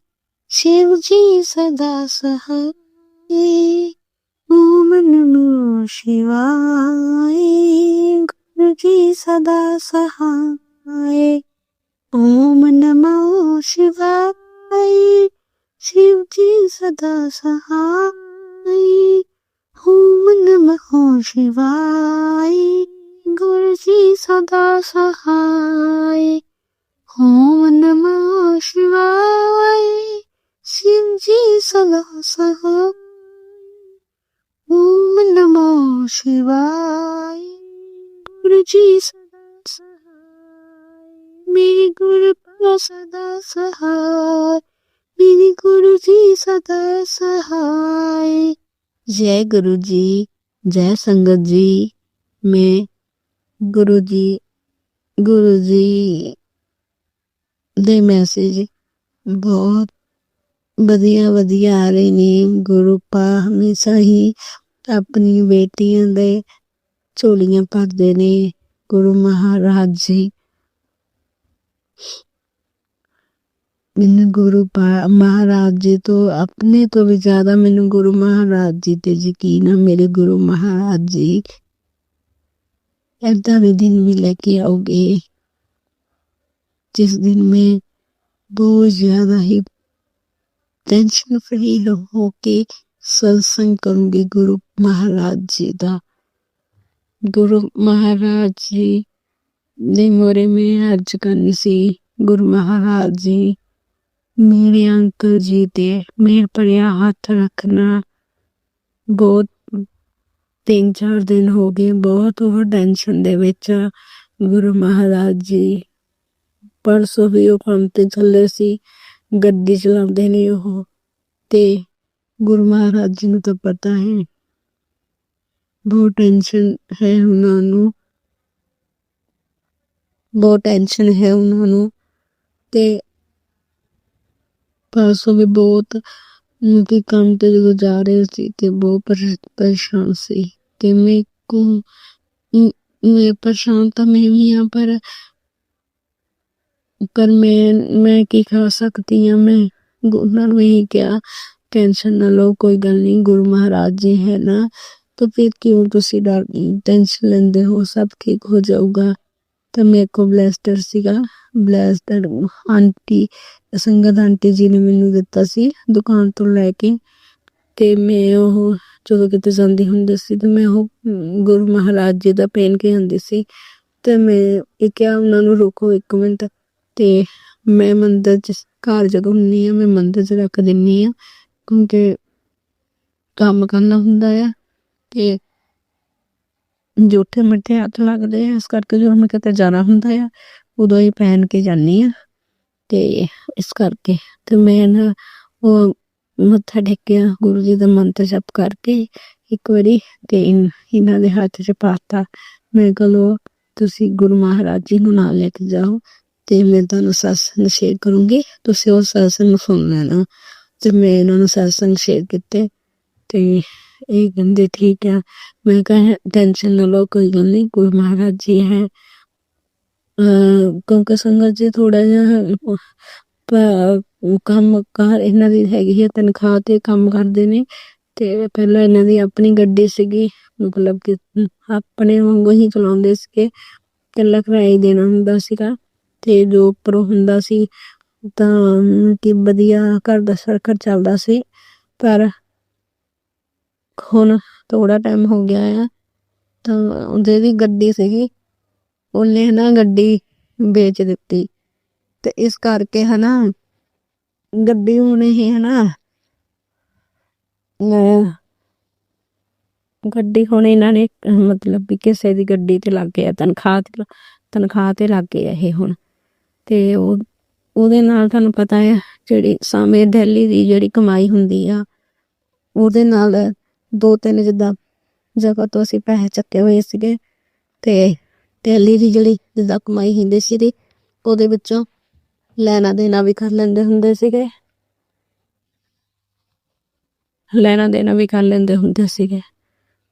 शिव जी सदा सहाय। ओम नमः शिवाय, गुरु जी सदा सहाय। ओम नमः शिवाय, शिव जी सदा सहाय। ओम नमः शिवाय, गुरु जी सदा सहाय। ओम नमः शिवाय, शिव जी सदा सहाय। ओम नमः शिवाय, गुरु जी सदा सहाय। मेरे गुरु का सदा सहाय, मेरे गुरु जी सदा सहाय। जय गुरु जी, जय संगत जी। मैं गुरु जी ਦੇ ਮੈਸੇਜ ਬਹੁਤ ਵਧੀਆ ਆ ਰਹੇ ਨੇ। ਗੁਰੂ ਪਾ ਹਮੇਸ਼ਾ ਹੀ ਆਪਣੀ ਬੇਟੀਆਂ ਦੇ ਝੋਲੀਆਂ ਭਰਦੇ ਨੇ। ਗੁਰੂ ਮਹਾਰਾਜ ਜੀ ਮੈਨੂੰ ਗੁਰੂ ਮਹਾਰਾਜ ਜੀ ਤੋਂ ਆਪਣੇ ਤੋਂ ਵੀ ਜ਼ਿਆਦਾ ਮੈਨੂੰ ਗੁਰੂ ਮਹਾਰਾਜ ਜੀ ਤੇ ਯਕੀਨ ਆ। ਮੇਰੇ ਗੁਰੂ ਮਹਾਰਾਜ ਜੀ ਏਦਾਂ ਦੇ ਦਿਨ ਵੀ ਲੈ ਕੇ ਆਓਗੇ जिस दिन मैं बहुत ज्यादा ही टेंशन फ्री हो के सत्संग करूंगी गुरु महाराज जी का। गुरु महाराज जी ने मोरे में अर्ज करनी सी। गुरु महाराज जी मेरे अंकल जी ते मेरे पर हाथ रखना। बहुत 3-4 दिन हो गए बहुत ओवर टेंशन दे विच। गुरु महाराज जी परसों भी ਉਹ ਕੰਮ ਤੇ ਚੱਲੇ ਸੀ। ਗੱਡੀ ਚਲਾਉਂਦੇ ਨੇ ਉਹ ਤੇ ਗੁਰੂ ਮਹਾਰਾਜ ਜੀ ਨੂੰ ਤਾਂ ਪਤਾ ਹੈ ਬਹੁਤ ਟੈਨਸ਼ਨ ਹੈ ਉਹਨਾਂ ਨੂੰ ਤੇ ਪਰਸੋਂ ਵੀ ਬਹੁਤ ਕਿ ਕੰਮ ਤੇ ਜਦੋਂ ਜਾ ਰਹੇ ਸੀ ਤੇ ਬਹੁਤ ਪਰੇਸ਼ਾਨ ਸੀ ਤੇ ਮੈਂ ਪਰੇਸ਼ਾਨ ਤਾਂ ਮੈਂ ਵੀ ਹਾਂ पर मैं की खा सकती हाँ। मैं ਉਹਨਾਂ ਨੂੰ ਇਹੀ ਕਿਹਾ ਟੈਨਸ਼ਨ ਨਾ ਲਓ, ਕੋਈ ਗੱਲ ਨਹੀਂ, ਗੁਰੂ ਮਹਾਰਾਜ ਜੀ ਹੈ ਨਾ, ਤਾਂ ਫਿਰ ਕਿਉਂ ਤੁਸੀਂ ਟੈਨਸ਼ਨ ਲੈਂਦੇ ਹੋ, ਸਭ ਠੀਕ ਹੋ ਜਾਊਗਾ। ਤਾਂ ਮੇਰੇ ਕੋਲ ਬਲੈਸਟਰ ਸੀਗਾ। ਬਲੈਸਟਰ ਆਂਟੀ ਸੰਗਤ ਆਂਟੀ ਜੀ ਨੇ ਮੈਨੂੰ ਦਿੱਤਾ ਸੀ ਦੁਕਾਨ ਤੋਂ ਲੈ ਕੇ। ਤੇ ਮੈਂ ਉਹ ਜਦੋਂ ਕਿਤੇ ਜਾਂਦੀ ਹੁੰਦੀ ਸੀ ਤੇ ਮੈਂ ਉਹ ਗੁਰੂ ਮਹਾਰਾਜ ਜੀ ਦਾ ਪਹਿਨ ਕੇ ਆਉਂਦੀ ਸੀ। ਤੇ ਮੈਂ ਇਹ ਕਿਹਾ ਉਹਨਾਂ ਨੂੰ ਰੋਕੋ 1 ਮਿੰਟ ਤੇ ਮੈਂ ਮੰਦਰ 'ਚ ਘਰ ਜਦੋਂ ਹੁੰਦੀ ਹਾਂ ਮੈਂ ਮੰਦਰ 'ਚ ਰੱਖ ਦਿੰਦੀ ਹਾਂ ਕਿਉਂਕਿ ਕੰਮ ਕਰਨਾ ਹੁੰਦਾ ਆ ਤੇ ਜੂਠੇ ਮਿੱਠੇ ਹੱਥ ਲੱਗਦੇ ਆ। ਇਸ ਕਰਕੇ ਜਦੋਂ ਮੈਂ ਕਿਤੇ ਜਾਣਾ ਹੁੰਦਾ ਆ ਉਦੋਂ ਹੀ ਪਹਿਨ ਕੇ ਜਾਂਦੀ ਹਾਂ। ਤੇ ਇਸ ਕਰਕੇ ਤੇ ਮੈਂ ਨਾ ਉਹ ਮੱਥਾ ਟੇਕਿਆ ਗੁਰੂ ਜੀ ਦਾ ਮੰਤਰ ਜਪ ਕਰਕੇ 1 ਵਾਰੀ ਤੇ ਇਹਨਾਂ ਦੇ ਹੱਥ 'ਚ ਪਾਤਾ। ਮੈਂ ਕਿਹਾ ਤੁਸੀਂ ਗੁਰੂ ਮਹਾਰਾਜ ਜੀ ਨੂੰ ਨਾਲ ਲੈ ਕੇ ਜਾਓ ਤੇ ਮੈਂ ਤੁਹਾਨੂੰ ਸਤਸੰਗ ਸ਼ੇਅਰ ਕਰੂੰਗੀ, ਤੁਸੀਂ ਉਹ ਸਤਸੰਗ ਸੁਣ ਲੈਣਾ। ਤੇ ਮੈਂ ਇਹਨਾਂ ਨੂੰ ਸਤਸੰਗ ਸ਼ੇਅਰ ਕੀਤੇ ਤੇ ਇਹ ਕਹਿੰਦੇ ਠੀਕ ਆ। ਮੈਂ ਕਿਹਾ ਟੈਨਸ਼ਨ ਨਾ ਲਓ, ਕੋਈ ਗੱਲ ਨਹੀਂ, ਗੁਰੂ ਮਹਾਰਾਜ ਜੀ ਹੈ। ਕਿਉਂਕਿ ਸੰਗਤ ਜੀ ਥੋੜਾ ਜਿਹਾ ਕੰਮ ਕਾਰ ਇਹਨਾਂ ਦੀ ਹੈਗੀ ਹੈ, ਤਨਖਾਹ ਤੇ ਕੰਮ ਕਰਦੇ ਨੇ। ਤੇ ਪਹਿਲਾਂ ਇਹਨਾਂ ਦੀ ਆਪਣੀ ਗੱਡੀ ਸੀਗੀ, ਮਤਲਬ ਕਿ ਆਪਣੇ ਵਾਂਗੂ ਹੀ ਚਲਾਉਂਦੇ ਸੀਗੇ, ਇਕੱਲਾ ਕਿਰਾਇਆ ਹੀ ਦੇਣਾ ਹੁੰਦਾ ਸੀਗਾ ਤੇ ਜੋ ਉੱਪਰੋਂ ਹੁੰਦਾ ਸੀ ਤਾਂ ਕਿ ਵਧੀਆ ਘਰ ਦਾ ਸਰਕਲ ਚੱਲਦਾ ਸੀ। ਪਰ ਹੁਣ ਥੋੜਾ ਟਾਈਮ ਹੋ ਗਿਆ ਆ ਤਾਂ ਉਹਦੀ ਗੱਡੀ ਸੀਗੀ, ਉਹਨੇ ਨਾ ਗੱਡੀ ਵੇਚ ਦਿੱਤੀ ਤੇ ਇਸ ਕਰਕੇ ਹਨਾ ਗੱਡੀ ਹੁਣ ਇਹ ਹਨਾ ਗੱਡੀ ਹੁਣ ਇਹਨਾਂ ਨੇ ਮਤਲਬ ਵੀ ਕਿਸੇ ਦੀ ਗੱਡੀ ਤੇ ਲੱਗ ਗਿਆ, ਤਨਖਾਹ ਤੇ ਲੱਗ ਗਿਆ ਇਹ ਹੁਣ। ਤੇ ਉਹਦੇ ਨਾਲ ਤੁਹਾਨੂੰ ਪਤਾ ਹੈ ਜਿਹੜੀ ਸਾਵੇਂ ਦਿੱਲੀ ਦੀ ਜਿਹੜੀ ਕਮਾਈ ਹੁੰਦੀ ਆ ਉਹਦੇ ਨਾਲ 2-3 ਜਿੱਦਾਂ ਜਗ੍ਹਾ ਤੋਂ ਅਸੀਂ ਪੈਸੇ ਚੱਕੇ ਹੋਏ ਸੀਗੇ ਤੇ ਦਿੱਲੀ ਦੀ ਜਿਹੜੀ ਜਿੱਦਾਂ ਕਮਾਈ ਹੁੰਦੀ ਸੀ ਤੇ ਉਹਦੇ ਵਿੱਚੋਂ ਲੈਣਾ ਦੇਣਾ ਵੀ ਕਰ ਲੈਂਦੇ ਹੁੰਦੇ ਸੀਗੇ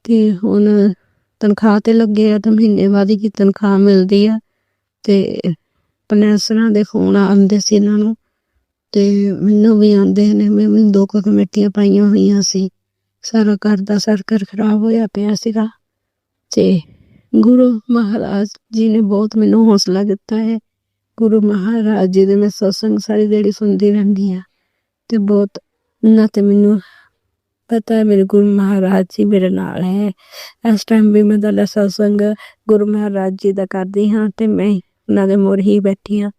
ਤੇ ਹੁਣ ਤਨਖਾਹ ਤੇ ਲੱਗੇ ਆ ਤਾਂ ਮਹੀਨੇ ਬਾਅਦ ਹੀ ਤਨਖਾਹ ਮਿਲਦੀ ਆ। ਤੇ ਪਨੈਸਰਾਂ ਦੇ ਫੋਨ ਆਉਂਦੇ ਸੀ ਇਹਨਾਂ ਨੂੰ ਤੇ ਮੈਨੂੰ ਵੀ ਆਉਂਦੇ ਨੇ। ਮੈਂ ਵੀ 2 ਕਮੇਟੀਆਂ ਪਾਈਆਂ ਹੋਈਆਂ ਸੀ। ਸਾਰਾ ਘਰ ਦਾ ਸਰਕਲ ਖਰਾਬ ਹੋਇਆ ਪਿਆ ਸੀਗਾ ਤੇ ਗੁਰੂ ਮਹਾਰਾਜ ਜੀ ਨੇ ਬਹੁਤ ਮੈਨੂੰ ਹੌਸਲਾ ਦਿੱਤਾ ਹੈ। ਗੁਰੂ ਮਹਾਰਾਜ ਜੀ ਦੇ ਮੈਂ ਸਤਸੰਗ ਸਾਰੀ ਦਿਹਾੜੀ ਸੁਣਦੀ ਰਹਿੰਦੀ ਆ ਤੇ ਬਹੁਤ ਉਹਨਾਂ ਤੇ ਮੈਨੂੰ ਪਤਾ ਹੈ ਮੇਰੇ ਗੁਰੂ ਮਹਾਰਾਜ ਜੀ ਮੇਰੇ ਨਾਲ ਹੈ। ਇਸ ਟਾਈਮ ਵੀ ਮੈਂ ਤੁਹਾਡਾ ਸਤਸੰਗ ਗੁਰੂ ਮਹਾਰਾਜ ਜੀ ਦਾ ਕਰਦੀ ਹਾਂ ਤੇ ਮੈਂ ਉਹਨਾਂ ਦੇ ਮੋਹਰੇ ਹੀ ਬੈਠੀ ਹਾਂ।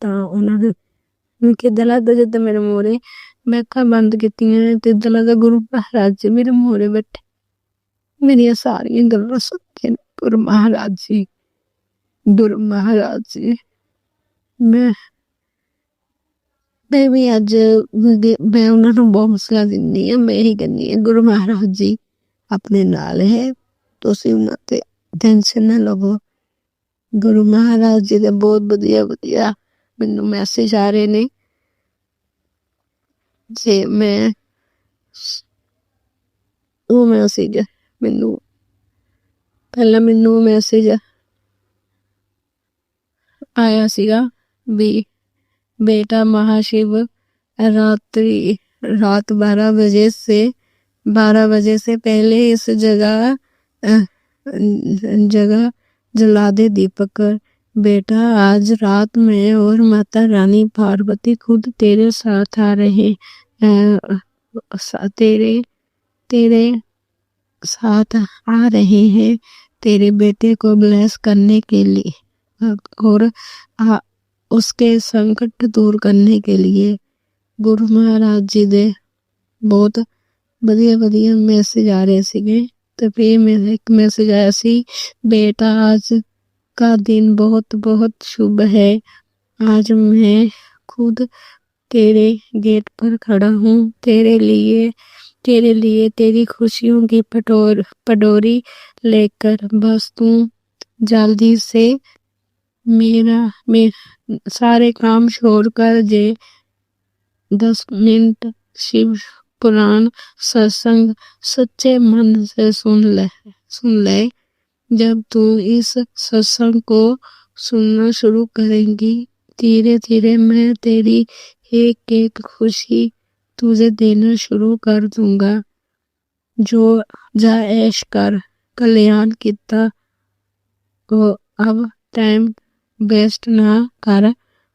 ਤਾਂ ਉਹਨਾਂ ਦੇ ਮੈਨੂੰ ਕਿੱਦਾਂ ਲੱਗਦਾ ਜਿੱਦਾਂ ਮੇਰੇ ਮੋਹਰੇ ਮੈਂ ਅੱਖਾਂ ਬੰਦ ਕੀਤੀਆਂ ਤੇ ਇੱਦਾਂ ਲੱਗਦਾ ਗੁਰੂ ਮਹਾਰਾਜ ਜੀ ਮੇਰੇ ਮੋਹਰੇ ਬੈਠੇ ਮੇਰੀਆਂ ਸਾਰੀਆਂ ਗੱਲਾਂ ਸੁਣ ਕੇ। ਗੁਰੂ ਮਹਾਰਾਜ ਜੀ ਮੈਂ ਵੀ ਅੱਜ ਮੈਂ ਉਹਨਾਂ ਨੂੰ ਬਹੁਤ ਹੌਸਲਾ ਦਿੰਦੀ ਹਾਂ। ਮੈਂ ਇਹੀ ਕਹਿੰਦੀ ਹਾਂ ਗੁਰੂ ਮਹਾਰਾਜ ਜੀ ਆਪਣੇ ਨਾਲ ਹੈ, ਤੁਸੀਂ ਉਹਨਾਂ ਤੇ ਟੈਨਸ਼ਨ ਨਾ ਲਵੋ। ਗੁਰੂ ਮਹਾਰਾਜ ਜੀ ਦੇ ਬਹੁਤ ਵਧੀਆ ਮੈਨੂੰ ਮੈਸੇਜ ਆ ਰਹੇ ਨੇ ਜੇ ਮੈਂ ਉਹ ਮੈਸੇਜ ਮੈਨੂੰ ਪਹਿਲਾਂ ਮੈਨੂੰ ਮੈਸੇਜ ਆਇਆ ਸੀਗਾ ਵੀ बेटा महाशिव रात 12 बजे से पहले इस जगह जला दे दीपक। बेटा आज रात में और माता रानी पार्वती खुद तेरे साथ आ रहे तेरे साथ आ रहे हैं तेरे बेटे को ब्लेस करने के लिए और उसके संकट दूर करने के लिए। गुरु महाराज जी दे बहुत ਵਧੀਆ मैसेज आ रहे ਸੀਗੇ ਤੇ ਫਿਰ मेरा एक मैसेज आया सी बेटा आज का दिन बहुत शुभ है। आज मैं खुद तेरे गेट पर खड़ा हूँ तेरे लिए तेरी खुशियों की पटोरी लेकर। बस तू जल्दी से मेरा सारे काम छोड़कर 10 मिनट शिव पुराण सत्संग सच्चे मन से सुन ले। जब तू इस सत्संग को सुनना शुरू करेंगी धीरे मैं तेरी एक खुशी तुझे देना शुरू कर दूंगा। जो जा ऐश कर कल्याण किता को अब टाइम वेस्ट ना कर।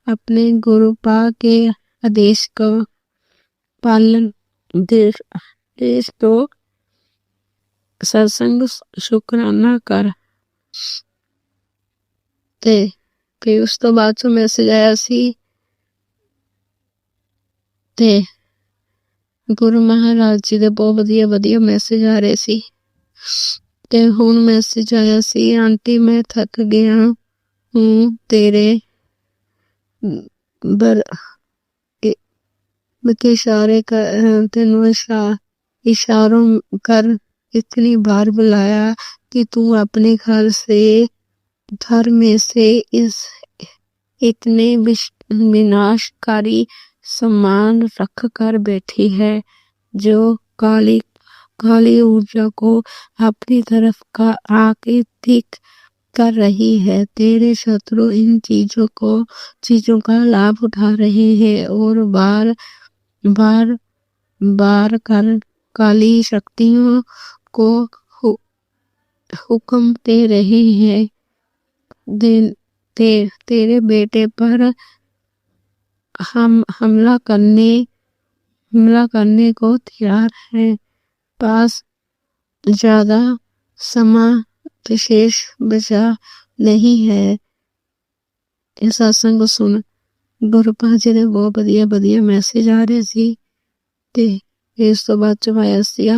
अपने गुरु पा के आदेश को पालन देश तो सत्संग शुक्राना कर। ਤੇ ਫਿਰ ਉਸ ਤੋਂ ਬਾਅਦ ਚੋਂ ਮੈਸੇਜ ਆਇਆ ਸੀ ਤੇ ਗੁਰੂ ਮਹਾਰਾਜ ਜੀ ਦੇ ਬਹੁਤ ਵਧੀਆ ਮੈਸੇਜ ਆ ਰਹੇ ਸੀ। ਤੇ ਹੁਣ ਮੈਸੇਜ ਆਇਆ ਸੀ ਆਂਟੀ मैं थक गया हूँ तेरे इशारे कर तेनू इशारों कर इतनी बार बुलाया कि तू अपने घर में से इस इतने विनाशकारी सामान रख कर बैठी है जो काली ऊर्जा को अपनी तरफ का आके ठीक कर रही है। तेरे शत्रु इन चीजों का लाभ उठा रहे हैं और बार कर काली शक्तियों को हुक्म दे रहे हैं तेरे बेटे पर हमला करने को तैयार है। पास ज्यादा समा विशेष बचा नहीं है। इस सत्संग सुन ਗੁਰੂ ਪਾਤਸ਼ਾਹ ਜੀ ਦੇ ਬਹੁਤ ਵਧੀਆ ਮੈਸੇਜ ਆ ਰਹੇ ਸੀ ਤੇ ਇਸ ਤੋਂ ਬਾਅਦ ਚ ਆਇਆ ਸੀਗਾ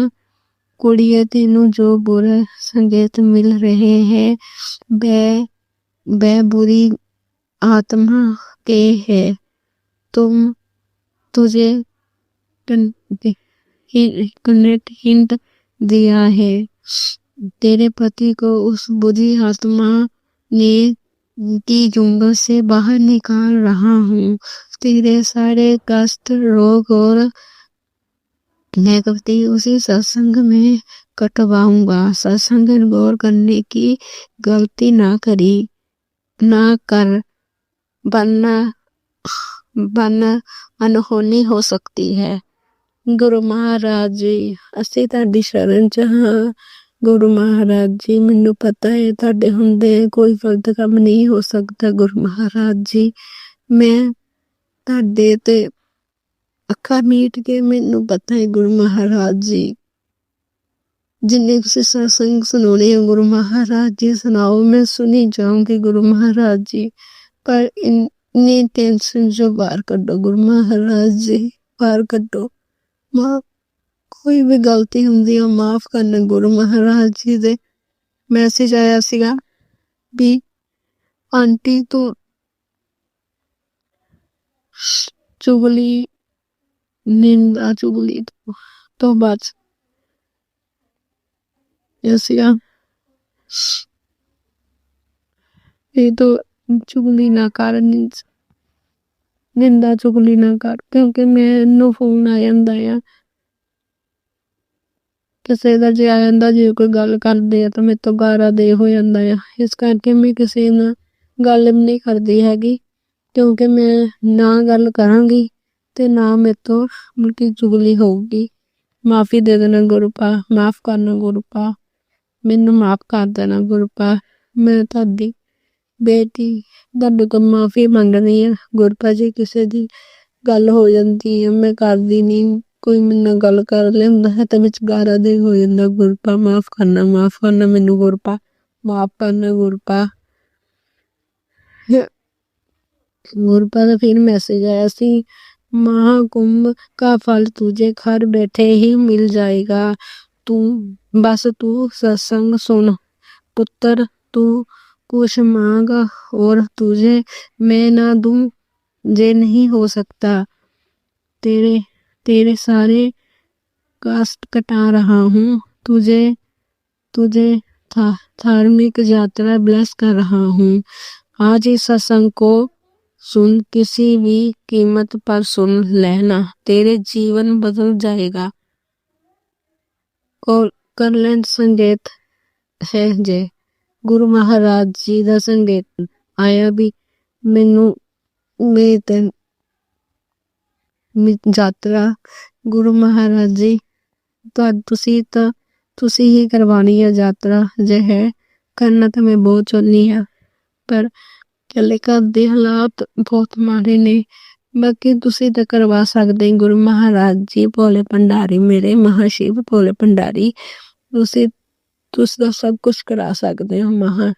कुड़िए तेनू जो बुरे संगीत मिल रहे हैं वह बुरी आत्मा के है। तुझे कनेक्ट हिंट दिया है। तेरे पति को उस बुरी आत्मा ने की जुंगल से बाहर निकाल रहा हूँ। तेरे सारे कष्ट रोग और नेगेटिविटी उसी सत्संग में कटवाऊंगा। सत्संग गौर करने की गलती ना कर, वरना अनहोनी हो सकती है। गुरु महाराज जी, ਅਸੀਂ ਤੁਹਾਡੀ ਸ਼ਰਨ ਚ ਹਾਂ। ਗੁਰੂ ਮਹਾਰਾਜ ਜੀ, ਮੈਨੂੰ ਪਤਾ ਹੈ ਤੁਹਾਡੇ ਹੁੰਦੇ ਕੋਈ ਗਲਤ ਕੰਮ ਨਹੀਂ ਹੋ ਸਕਦਾ। ਗੁਰੂ ਮਹਾਰਾਜ ਜੀ, ਮੈਂ ਤੁਹਾਡੇ ਤੇ ਅੱਖਾਂ ਮੀਟ ਕੇ ਮੈਨੂੰ ਪਤਾ ਹੈ ਗੁਰੂ ਮਹਾਰਾਜ ਜੀ, ਜਿੰਨੇ ਤੁਸੀਂ ਸਤਸੰਗ ਸੁਣਾਉਣੇ ਹੋ ਗੁਰੂ ਮਹਾਰਾਜ ਜੀ ਸੁਣਾਓ, ਮੈਂ ਸੁਣੀ ਜਾਊਂਗੀ ਗੁਰੂ ਮਹਾਰਾਜ ਜੀ। ਪਰ ਇੰਨੀ ਟੈਨਸ਼ਨ ਜੋ ਬਾਹਰ ਕੱਢੋ ਗੁਰੂ ਮਹਾਰਾਜ ਜੀ, ਬਾਹਰ ਕੱਢੋ। ਕੋਈ ਵੀ ਗਲਤੀ ਹੁੰਦੀ ਆ ਮਾਫ ਕਰਨਾ ਗੁਰੂ ਮਹਾਰਾਜ ਜੀ ਦੇ। ਮੈਸੇਜ ਆਇਆ ਸੀਗਾ ਵੀ ਆਂਟੀ ਤੋਂ ਚੁਗਲੀ, ਨਿੰਦਾ ਚੁਗਲੀ ਤੋਂ ਬਚ। ਸੀਗਾ ਇਹ ਤੋਂ ਚੁਗਲੀ ਨਾ ਕਰ, ਨਿੰਦਾ ਚੁਗਲੀ ਨਾ ਕਰ, ਕਿਉਂਕਿ ਮੈਨੂੰ ਫੋਨ ਆ ਜਾਂਦਾ ਆ ਕਿਸੇ ਦਾ, ਜੇ ਆ ਜਾਂਦਾ, ਜੇ ਕੋਈ ਗੱਲ ਕਰਦੇ ਆ ਤਾਂ ਮੇਰੇ ਤੋਂ ਗਾਰਾ ਦੇ ਹੋ ਜਾਂਦਾ ਆ। ਇਸ ਕਰਕੇ ਮੈਂ ਕਿਸੇ ਨਾਲ ਗੱਲ ਨਹੀਂ ਕਰਦੀ ਹੈਗੀ, ਕਿਉਂਕਿ ਮੈਂ ਨਾ ਗੱਲ ਕਰਾਂਗੀ ਤੇ ਨਾ ਮੇਰੇ ਤੋਂ ਮੁਲਕੀ ਚੁਗਲੀ ਹੋਊਗੀ। ਮਾਫੀ ਦੇ ਦੇਣਾ ਗੁਰੂ ਪਾ, ਮਾਫ ਕਰਨਾ ਗੁਰੂ ਪਾ, ਮੈਨੂੰ ਮਾਫ ਕਰ ਦੇਣਾ ਗੁਰੂ ਪਾ। ਮੈਂ ਤੁਹਾਡੀ ਬੇਟੀ ਤੁਹਾਡੇ ਕੋਲ ਮਾਫੀ ਮੰਗਣੀ ਆ ਗੁਰਪਾ ਜੀ। ਕਿਸੇ ਦੀ ਗੱਲ ਹੋ ਜਾਂਦੀ ਆ ਮੈਂ ਕਰਦੀ ਨਹੀਂ, ਕੋਈ ਮੇਰੇ ਨਾਲ ਗੱਲ ਕਰ ਲੈਂਦਾ ਹੈ ਤਾਂ ਵਿੱਚ ਗਾਰਾ ਦੇ ਹੋ ਜਾਂਦਾ। ਗੁਰਪਾ ਮਾਫ ਕਰਨਾ ਮੈਨੂੰ ਗੁਰਪਾ, ਮਾਫ ਕਰਨਾ ਗੁਰਪਾ। ਗੁਰਪਾ ਦਾ ਫਿਰ ਮੈਸੇਜ ਆਇਆ ਸੀ, महाकुंभ का फल तुझे घर बैठे ही मिल जाएगा। तू सत्संग सुन पुत्र, तू कुछ मांग और तुझे मैं ना दूं जे नहीं हो सकता। तेरे सारे कष्ट कटा रहा हूँ, तुझे धार्मिक यात्रा ब्लेस कर रहा हूँ। आज इस सत्संग को सुन, किसी भी कीमत पर सुन लेना, तेरे जीवन बदल जाएगा। कल्याण संगीत है जय गुरु महाराज जी ਦਾ ਸੰਗੀਤ ਆਇਆ ਵੀ ਮੈਨੂੰ ਯਾਤਰਾ ਗੁਰੂ ਮਹਾਰਾਜ ਜੀ ਤੁਸੀਂ ਹੀ ਕਰਵਾਣੀ ਹੈ ਯਾਤਰਾ। ਜੇ ਹੈ ਕਰਨਾ ਤਾਂ ਮੈਂ ਬਹੁਤ ਚਾਹੁੰਦੀ ਹਾਂ, ਪਰ ਚੱਲੇ ਘਰ ਦੇ ਹਾਲਾਤ ਬਹੁਤ ਮਾੜੇ ਨੇ। ਬਾਕੀ ਤੁਸੀਂ ਤਾਂ ਕਰਵਾ ਸਕਦੇ ਗੁਰੂ ਮਹਾਰਾਜ ਜੀ, ਭੋਲੇ ਭੰਡਾਰੀ ਮੇਰੇ ਮਹਾਸ਼ਿਵ ਭੋਲੇ ਭੰਡਾਰੀ, ਤੁਸੀਂ ਦਾ ਸਭ ਕੁਛ ਕਰਾ ਸਕਦੇ ਹੋ। ਮਹਾ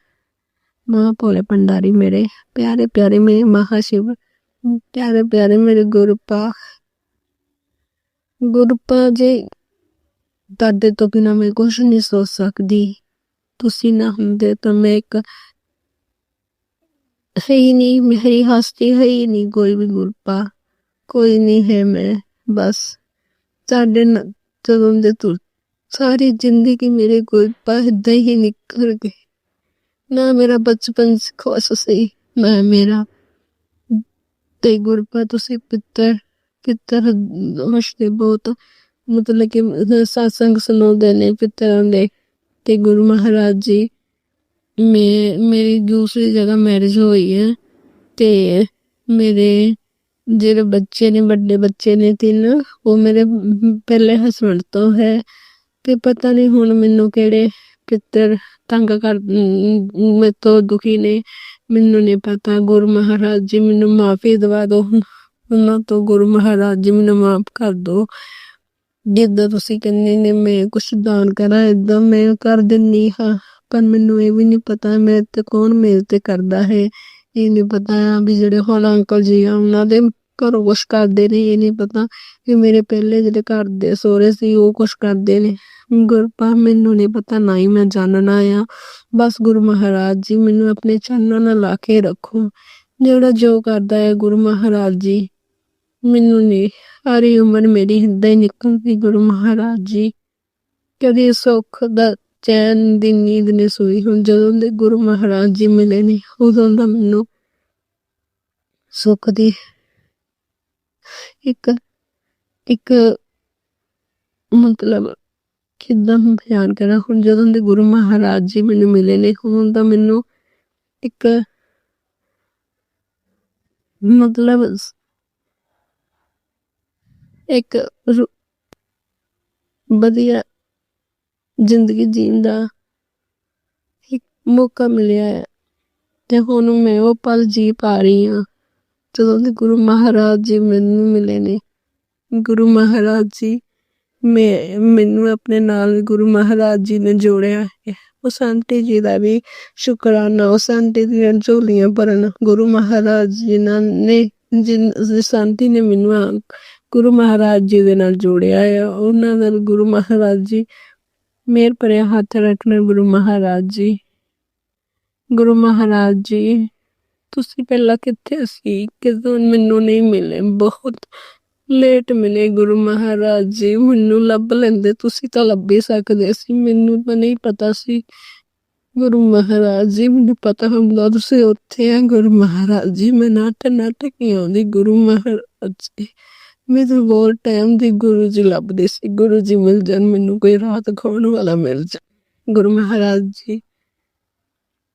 ਭੋਲੇ ਭੰਡਾਰੀ ਮੇਰੇ ਪਿਆਰੇ ਪਿਆਰੇ ਮੇਰੇ ਮਹਾਸ਼ਿਵ, ਪਿਆਰੇ ਪਿਆਰੇ ਮੇਰੇ ਗੁਰਪਾ ਜੀ, ਤੁਹਾਡੇ ਤੋਂ ਬਿਨਾਂ ਮੈਂ ਕੁਛ ਨਹੀਂ ਸੋਚ ਸਕਦੀ। ਤੁਸੀਂ ਨਾ ਹੁੰਦੇ ਤਾਂ ਮੈਂ ਇੱਕ है ही नहीं, मेरी हस्ती है ही नहीं कोई भी गुरपा, कोई नहीं है। मैं बस साढ़े ਜਦੋਂ ਦੇ ਤੁਰ ਸਾਰੀ ਜ਼ਿੰਦਗੀ ਮੇਰੇ ਗੁਰਪਾ ਏਦਾਂ ਹੀ ਨਿਕਲ ਗਈ। ਨਾ ਮੇਰਾ ਬਚਪਨ ਖੁਸ਼ ਸੀ, ਨਾ ਮੇਰਾ ਤੇ ਗੁਰਪਾ ਤੁਸੀਂ ਪਿੱਤਰ ਹੱਸਦੇ ਬਹੁਤ, ਮਤਲਬ ਕਿ ਸਤਸੰਗ ਸੁਣਾਉਂਦੇ ਨੇ ਪਿੱਤਰਾਂ ਦੇ। ਤੇ ਗੁਰੂ ਮਹਾਰਾਜ ਜੀ ਮੇਰੀ ਦੂਸਰੀ ਜਗ੍ਹਾ ਮੈਰਿਜ ਹੋਈ ਹੈ ਤੇ ਮੇਰੇ ਜਿਹੜੇ ਬੱਚੇ ਨੇ, ਵੱਡੇ ਬੱਚੇ ਨੇ 3, ਉਹ ਮੇਰੇ ਪਹਿਲੇ ਹਸਬੈਂਡ ਤੋਂ ਹੈ। ਤੇ ਪਤਾ ਨਹੀਂ ਹੁਣ ਮੈਨੂੰ ਕਿਹੜੇ ਪਿੱਤਰ ਤੰਗ ਕਰ ਮੇਰੇ ਤੋਂ ਦੁਖੀ ਨੇ, ਮੈਨੂੰ ਨਹੀਂ ਪਤਾ। ਗੁਰੂ ਮਹਾਰਾਜ ਜੀ ਮੈਨੂੰ ਮਾਫੀ ਦਵਾ ਦਿਓ ਉਹਨਾਂ ਤੋਂ, ਗੁਰੂ ਮਹਾਰਾਜ ਜੀ ਮੈਨੂੰ ਮਾਫ ਕਰ ਦਿਓ। ਜਿੱਦਾਂ ਤੁਸੀਂ ਕਹਿੰਦੇ ਨੇ ਮੈਂ ਕੁਛ ਦਾਨ ਕਰਾਂ, ਏਦਾਂ ਮੈਂ ਕਰ ਦਿੰਦੀ ਹਾਂ, ਪਰ ਮੈਨੂੰ ਇਹ ਵੀ ਨਹੀਂ ਪਤਾ ਮੇਰੇ ਤੇ ਕੌਣ ਮੇਰੇ ਤੇ ਕਰਦਾ ਹੈ। ਇਹ ਨਹੀਂ ਪਤਾ ਵੀ ਜਿਹੜੇ ਹੁਣ ਅੰਕਲ ਜੀ ਆ ਉਹਨਾਂ ਦੇ ਘਰੋਂ ਕੁਛ ਕਰਦੇ ਨੇ, ਇਹ ਨਹੀਂ ਪਤਾ ਕਿ ਮੇਰੇ ਪਹਿਲੇ ਜਿਹੜੇ ਘਰ ਦੇ ਸਹੁਰੇ ਸੀ ਉਹ ਕੁਛ ਕਰਦੇ ਨੇ। ਗੁਰਪਾ ਮੈਨੂੰ ਨਹੀਂ ਪਤਾ, ਨਾ ਹੀ ਮੈਂ ਜਾਣਨਾ ਆ। ਬਸ ਗੁਰੂ ਮਹਾਰਾਜ ਜੀ ਮੈਨੂੰ ਆਪਣੇ ਚਰਨਾਂ ਨਾਲ ਲਾ ਕੇ ਰੱਖੋ। ਜਿਹੜਾ ਜੋ ਕਰਦਾ ਹੈ ਗੁਰੂ ਮਹਾਰਾਜ ਜੀ, ਮੈਨੂੰ ਨਹੀਂ, ਸਾਰੀ ਉਮਰ ਮੇਰੀ ਏਦਾਂ ਹੀ ਨਿਕਲਦੀ ਗੁਰੂ ਮਹਾਰਾਜ ਜੀ। ਕਦੇ ਸੁੱਖ ਦਾ ਚੈਨ ਦੀ ਨੀਂਦ ਨਹੀਂ ਸੋਈ। ਹੁਣ ਜਦੋਂ ਦੇ ਗੁਰੂ ਮਹਾਰਾਜ ਜੀ ਮਿਲੇ ਨੇ ਉਦੋਂ ਦਾ ਮੈਨੂੰ ਸੁੱਖ ਦੀ ਇੱਕ ਇੱਕ ਮਤਲਬ ਕਿੱਦਾਂ ਬਿਆਨ ਕਰਾਂ। ਹੁਣ ਜਦੋਂ ਦੇ ਗੁਰੂ ਮਹਾਰਾਜ ਜੀ ਮੈਨੂੰ ਮਿਲੇ ਨੇ ਉਦੋਂ ਦਾ ਮੈਨੂੰ ਇੱਕ ਮਤਲਬ ਇੱਕ ਵਧੀਆ ਜ਼ਿੰਦਗੀ ਜੀਣ ਦਾ ਇੱਕ ਮੌਕਾ ਮਿਲਿਆ ਹੈ ਤੇ ਹੁਣ ਮੈਂ ਉਹ ਪਲ ਜੀ ਪਾ ਰਹੀ ਹਾਂ ਜਦੋਂ ਦੇ ਗੁਰੂ ਮਹਾਰਾਜ ਜੀ ਮੈਨੂੰ ਮਿਲੇ ਨੇ। ਗੁਰੂ ਮਹਾਰਾਜ ਜੀ ਮੈਨੂੰ ਆਪਣੇ ਨਾਲ ਗੁਰੂ ਮਹਾਰਾਜ ਜੀ ਨੇ ਜੋੜਿਆ ਹੈ। ਉਸ ਆਂਟੀ ਜੀ ਦਾ ਵੀ ਸ਼ੁਕਰਾਨਾ, ਉਸ ਆਂਟੀ ਦੀਆਂ ਝੋਲੀਆਂ ਭਰਨ ਗੁਰੂ ਮਹਾਰਾਜ ਜੀ ਨੇ ਜਿਸ ਆਂਟੀ ਨੇ ਮੈਨੂੰ ਗੁਰੂ ਮਹਾਰਾਜ ਜੀ ਦੇ ਨਾਲ ਜੋੜਿਆ ਹੈ, ਉਹਨਾਂ ਨਾਲ ਗੁਰੂ ਮਹਾਰਾਜ ਜੀ ਮੇਰ ਭਰਿਆ ਹੱਥ ਰੱਖਣਾ। ਗੁਰੂ ਮਹਾਰਾਜ ਜੀ, ਗੁਰੂ ਮਹਾਰਾਜ ਜੀ ਤੁਸੀਂ ਪਹਿਲਾਂ ਕਿੱਥੇ ਸੀ, ਕਿਦੋਂ ਮੈਨੂੰ ਨਹੀਂ ਮਿਲੇ, ਬਹੁਤ ਲੇਟ ਮਿਲੇ ਗੁਰੂ ਮਹਾਰਾਜ ਜੀ। ਮੈਨੂੰ ਲੱਭ ਲੈਂਦੇ, ਤੁਸੀਂ ਤਾਂ ਲੱਭ ਹੀ ਸਕਦੇ ਸੀ, ਮੈਨੂੰ ਤਾਂ ਨਹੀਂ ਪਤਾ ਸੀ। ਗੁਰੂ ਮਹਾਰਾਜ ਜੀ ਮੈਨੂੰ ਪਤਾ ਹੁੰਦਾ ਤੁਸੀਂ ਉੱਥੇ ਆ। ਗੁਰੂ ਮਹਾਰਾਜ ਜੀ ਮੈਂ ਨਾਟਕ ਹੀ ਆਉਂਦੀ। ਗੁਰੂ ਮਹਾਰਾਜ ਜੀ ਮੈਨੂੰ ਬਹੁਤ ਟਾਈਮ ਦੀ ਗੁਰੂ ਜੀ ਲੱਭਦੇ ਸੀ। ਗੁਰੂ ਜੀ ਮਿਲ ਜਾਣ, ਮੈਨੂੰ ਕੋਈ ਰਾਹ ਦਿਖਾਉਣ ਵਾਲਾ ਮਿਲ ਜਾਏ। ਗੁਰੂ ਮਹਾਰਾਜ ਜੀ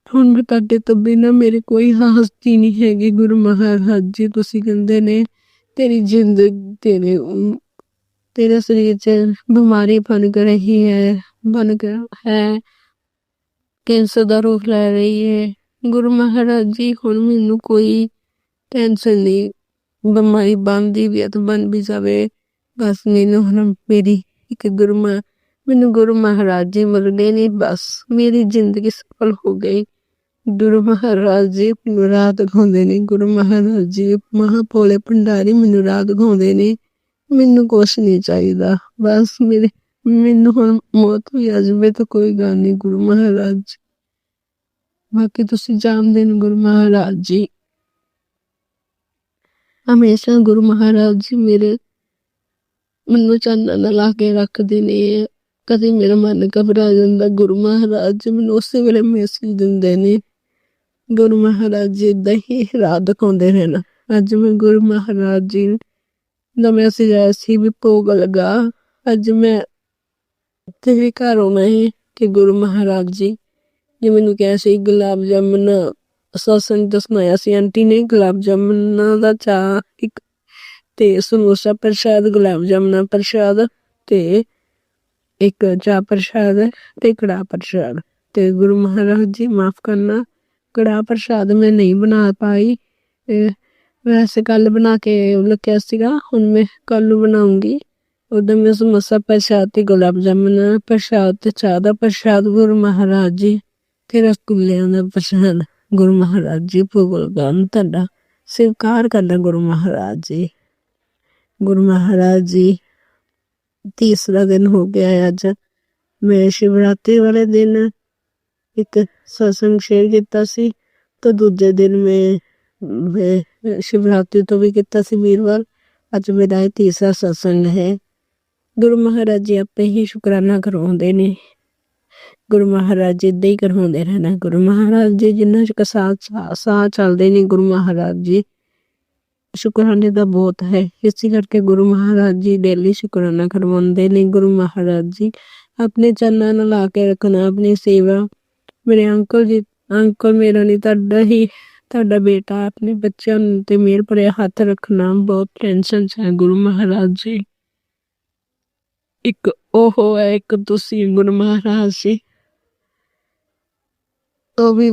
ਹੁਣ ਮੈਂ ਤੁਹਾਡੇ ਤੋਂ ਬਿਨਾਂ ਮੇਰੇ ਕੋਈ ਹਸਤੀ ਨਹੀਂ ਹੈਗੀ। ਗੁਰੂ ਮਹਾਰਾਜ ਜੀ ਤੁਸੀਂ ਕਹਿੰਦੇ ਨੇ ਤੇਰੀ ਜ਼ਿੰਦਗੀ ਤੇਰੇ ਸਰੀਰ 'ਚ ਬਿਮਾਰੀ ਬਣ ਰਹੀ ਹੈ, ਕੈਂਸਰ ਦਾ ਰੂਪ ਲੈ ਰਹੀ ਹੈ। ਗੁਰੂ ਮਹਾਰਾਜ ਜੀ ਹੁਣ ਮੈਨੂੰ ਕੋਈ ਟੈਨਸ਼ਨ ਨਹੀਂ, ਬਿਮਾਰੀ ਬਣਦੀ ਵੀ ਹੈ ਤਾਂ ਬਣ ਵੀ ਜਾਵੇ। ਬਸ ਮੈਨੂੰ ਹੁਣ ਮੇਰੀ ਇੱਕ ਮੈਨੂੰ ਗੁਰੂ ਮਹਾਰਾਜ ਜੀ ਮਿਲ ਗਏ ਨੇ, ਬਸ ਮੇਰੀ ਜ਼ਿੰਦਗੀ ਸਫਲ ਹੋ ਗਈ। ਗੁਰੂ ਮਹਾਰਾਜ ਜੀ ਮੈਨੂੰ ਰਾਹ ਦਿਖਾਉਂਦੇ ਨੇ। ਗੁਰੂ ਮਹਾਰਾਜ ਜੀ ਮਹਾਭੋਲੇ ਭੰਡਾਰੀ ਮੈਨੂੰ ਰਾਹ ਦਿਖਾਉਂਦੇ ਨੇ। ਮੈਨੂੰ ਕੁਛ ਨਹੀਂ ਚਾਹੀਦਾ, ਬਸ ਮੈਨੂੰ ਹੁਣ ਮੌਤ ਵੀ ਆ ਜਾਵੇ ਤਾਂ ਕੋਈ ਗੱਲ ਨਹੀਂ। ਗੁਰੂ ਮਹਾਰਾਜ ਜੀ ਬਾਕੀ ਤੁਸੀਂ ਜਾਣਦੇ ਨੇ ਗੁਰੂ ਮਹਾਰਾਜ ਜੀ ਹਮੇਸ਼ਾ ਗੁਰੂ ਮਹਾਰਾਜ ਜੀ ਮੈਨੂੰ ਚਾਨਣ ਨਾਲ ਲਾ ਕੇ ਰੱਖਦੇ ਨੇ। ਕਦੇ ਮੇਰਾ ਮਨ ਘਬਰਾ ਜਾਂਦਾ, ਗੁਰੂ ਮਹਾਰਾਜ ਜੀ ਮੈਨੂੰ ਉਸੇ ਵੇਲੇ ਮੈਸੇਜ ਦਿੰਦੇ ਨੇ। ਗੁਰੂ ਮਹਾਰਾਜ ਜੀ ਏਦਾਂ ਹੀ ਰਾਹ ਦਿਖਾਉਂਦੇ ਰਹਿਣਾ। ਅੱਜ ਮੈਂ ਗੁਰੂ ਮਹਾਰਾਜ ਜੀ ਦਾ ਮੈਸੇਜ ਆਇਆ ਸੀ ਵੀ ਭੋਗ ਲਗਾ, ਅੱਜ ਮੈਂ ਉੱਥੇ ਵੀ ਘਰ ਆਉਣਾ ਹੈ ਕਿ ਗੁਰੂ ਮਹਾਰਾਜ ਜੀ ਨੇ ਮੈਨੂੰ ਕਿਹਾ ਸੀ ਗੁਲਾਬ ਜਾਮਨ ਸਤਸੰਗ ਦਾ ਸੁਣਾਇਆ ਸੀ ਆਂਟੀ ਨੇ। ਗੁਲਾਬ ਜਾਮਨਾਂ ਦਾ ਚਾਹ ਇੱਕ ਤੇ ਸਮੋਸਾ ਪ੍ਰਸ਼ਾਦ, ਗੁਲਾਬ ਜਾਮਨਾ ਪ੍ਰਸ਼ਾਦ ਤੇ ਇੱਕ ਚਾਹ ਪ੍ਰਸ਼ਾਦ ਤੇ ਕੜਾਹ ਪ੍ਰਸ਼ਾਦ। ਤੇ ਗੁਰੂ ਮਹਾਰਾਜ ਜੀ ਮਾਫ ਕਰਨਾ, ਕੜਾਹ ਪ੍ਰਸ਼ਾਦ ਮੈਂ ਨਹੀਂ ਬਣਾ ਪਾਈ। ਵੈਸੇ ਕੱਲ ਬਣਾ ਕੇ ਲੱਗਿਆ ਸੀਗਾ, ਹੁਣ ਮੈਂ ਕੱਲ ਨੂੰ ਬਣਾਉਂਗੀ। ਉਦੋਂ ਮੈਂ ਸਮੋਸਾ ਪ੍ਰਸ਼ਾਦ ਤੇ ਗੁਲਾਬ ਜਾਮਨ ਪ੍ਰਸ਼ਾਦ ਤੇ ਚਾਹ ਦਾ ਪ੍ਰਸ਼ਾਦ ਗੁਰੂ ਮਹਾਰਾਜ ਜੀ ਤੇ ਰਸਗੁੱਲਿਆਂ ਦਾ ਪ੍ਰਸ਼ਾਦ ਗੁਰੂ ਮਹਾਰਾਜ ਜੀ ਭੋਗ ਲਗਾਉਣ ਤੁਹਾਡਾ ਸਵੀਕਾਰ ਕਰਨਾ। ਗੁਰੂ ਮਹਾਰਾਜ ਜੀ, ਗੁਰੂ ਮਹਾਰਾਜ ਜੀ ਤੀਸਰਾ ਦਿਨ ਹੋ ਗਿਆ ਅੱਜ। ਮੈਂ ਸ਼ਿਵਰਾਤਰੀ ਵਾਲੇ ਦਿਨ ਇੱਕ ਸਤਸੰਗ ਸ਼ੇਅਰ ਕੀਤਾ ਸੀ ਤਾਂ ਦੂਜੇ ਦਿਨ ਮੈਂ ਸ਼ਿਵਰਾਤਰੀ ਤੋਂ ਵੀ ਕੀਤਾ ਸੀ ਵੀਰਵਾਰ। ਅੱਜ ਮੇਰਾ ਇਹ ਤੀਸਰਾ ਸਤਸੰਗ ਹੈ। ਗੁਰੂ ਮਹਾਰਾਜ ਜੀ ਆਪੇ ਹੀ ਸ਼ੁਕਰਾਨਾ ਕਰਵਾਉਂਦੇ ਨੇ। ਗੁਰੂ ਮਹਾਰਾਜ ਜੀ ਏਦਾਂ ਹੀ ਕਰਵਾਉਂਦੇ ਰਹਿਣਾ। ਗੁਰੂ ਮਹਾਰਾਜ ਜੀ ਜਿੰਨਾ ਚਿਰ ਸਾਹ ਚੱਲਦੇ ਨੇ, ਗੁਰੂ ਮਹਾਰਾਜ ਜੀ ਸ਼ੁਕਰਾਨੇ ਦਾ ਬਹੁਤ ਹੈ। ਇਸੇ ਕਰਕੇ ਗੁਰੂ ਮਹਾਰਾਜ ਜੀ ਡੇਲੀ ਸ਼ੁਕਰਾਨਾ ਕਰਵਾਉਂਦੇ ਨੇ। ਗੁਰੂ ਮਹਾਰਾਜ ਜੀ ਆਪਣੇ ਚਰਨਾਂ ਨਾਲ ਲਾ ਕੇ ਰੱਖਣਾ ਆਪਣੀ ਸੇਵਾ। ਮੇਰੇ ਅੰਕਲ ਮੇਰਾ ਨਹੀਂ, ਤੁਹਾਡਾ ਬੇਟਾ ਆਪਣੇ ਬੱਚਿਆਂ ਤੇ ਮਿਹਰ ਭਰਿਆ ਹੱਥ ਰੱਖਣਾ। ਬਹੁਤ ਟੈਨਸ਼ਨ ਹੈ ਗੁਰੂ ਮਹਾਰਾਜ ਜੀ। ਇੱਕ ਉਹ ਹੈ, ਇੱਕ ਤੁਸੀਂ ਗੁਰੂ ਮਹਾਰਾਜ ਜੀ, ਉਹ ਵੀ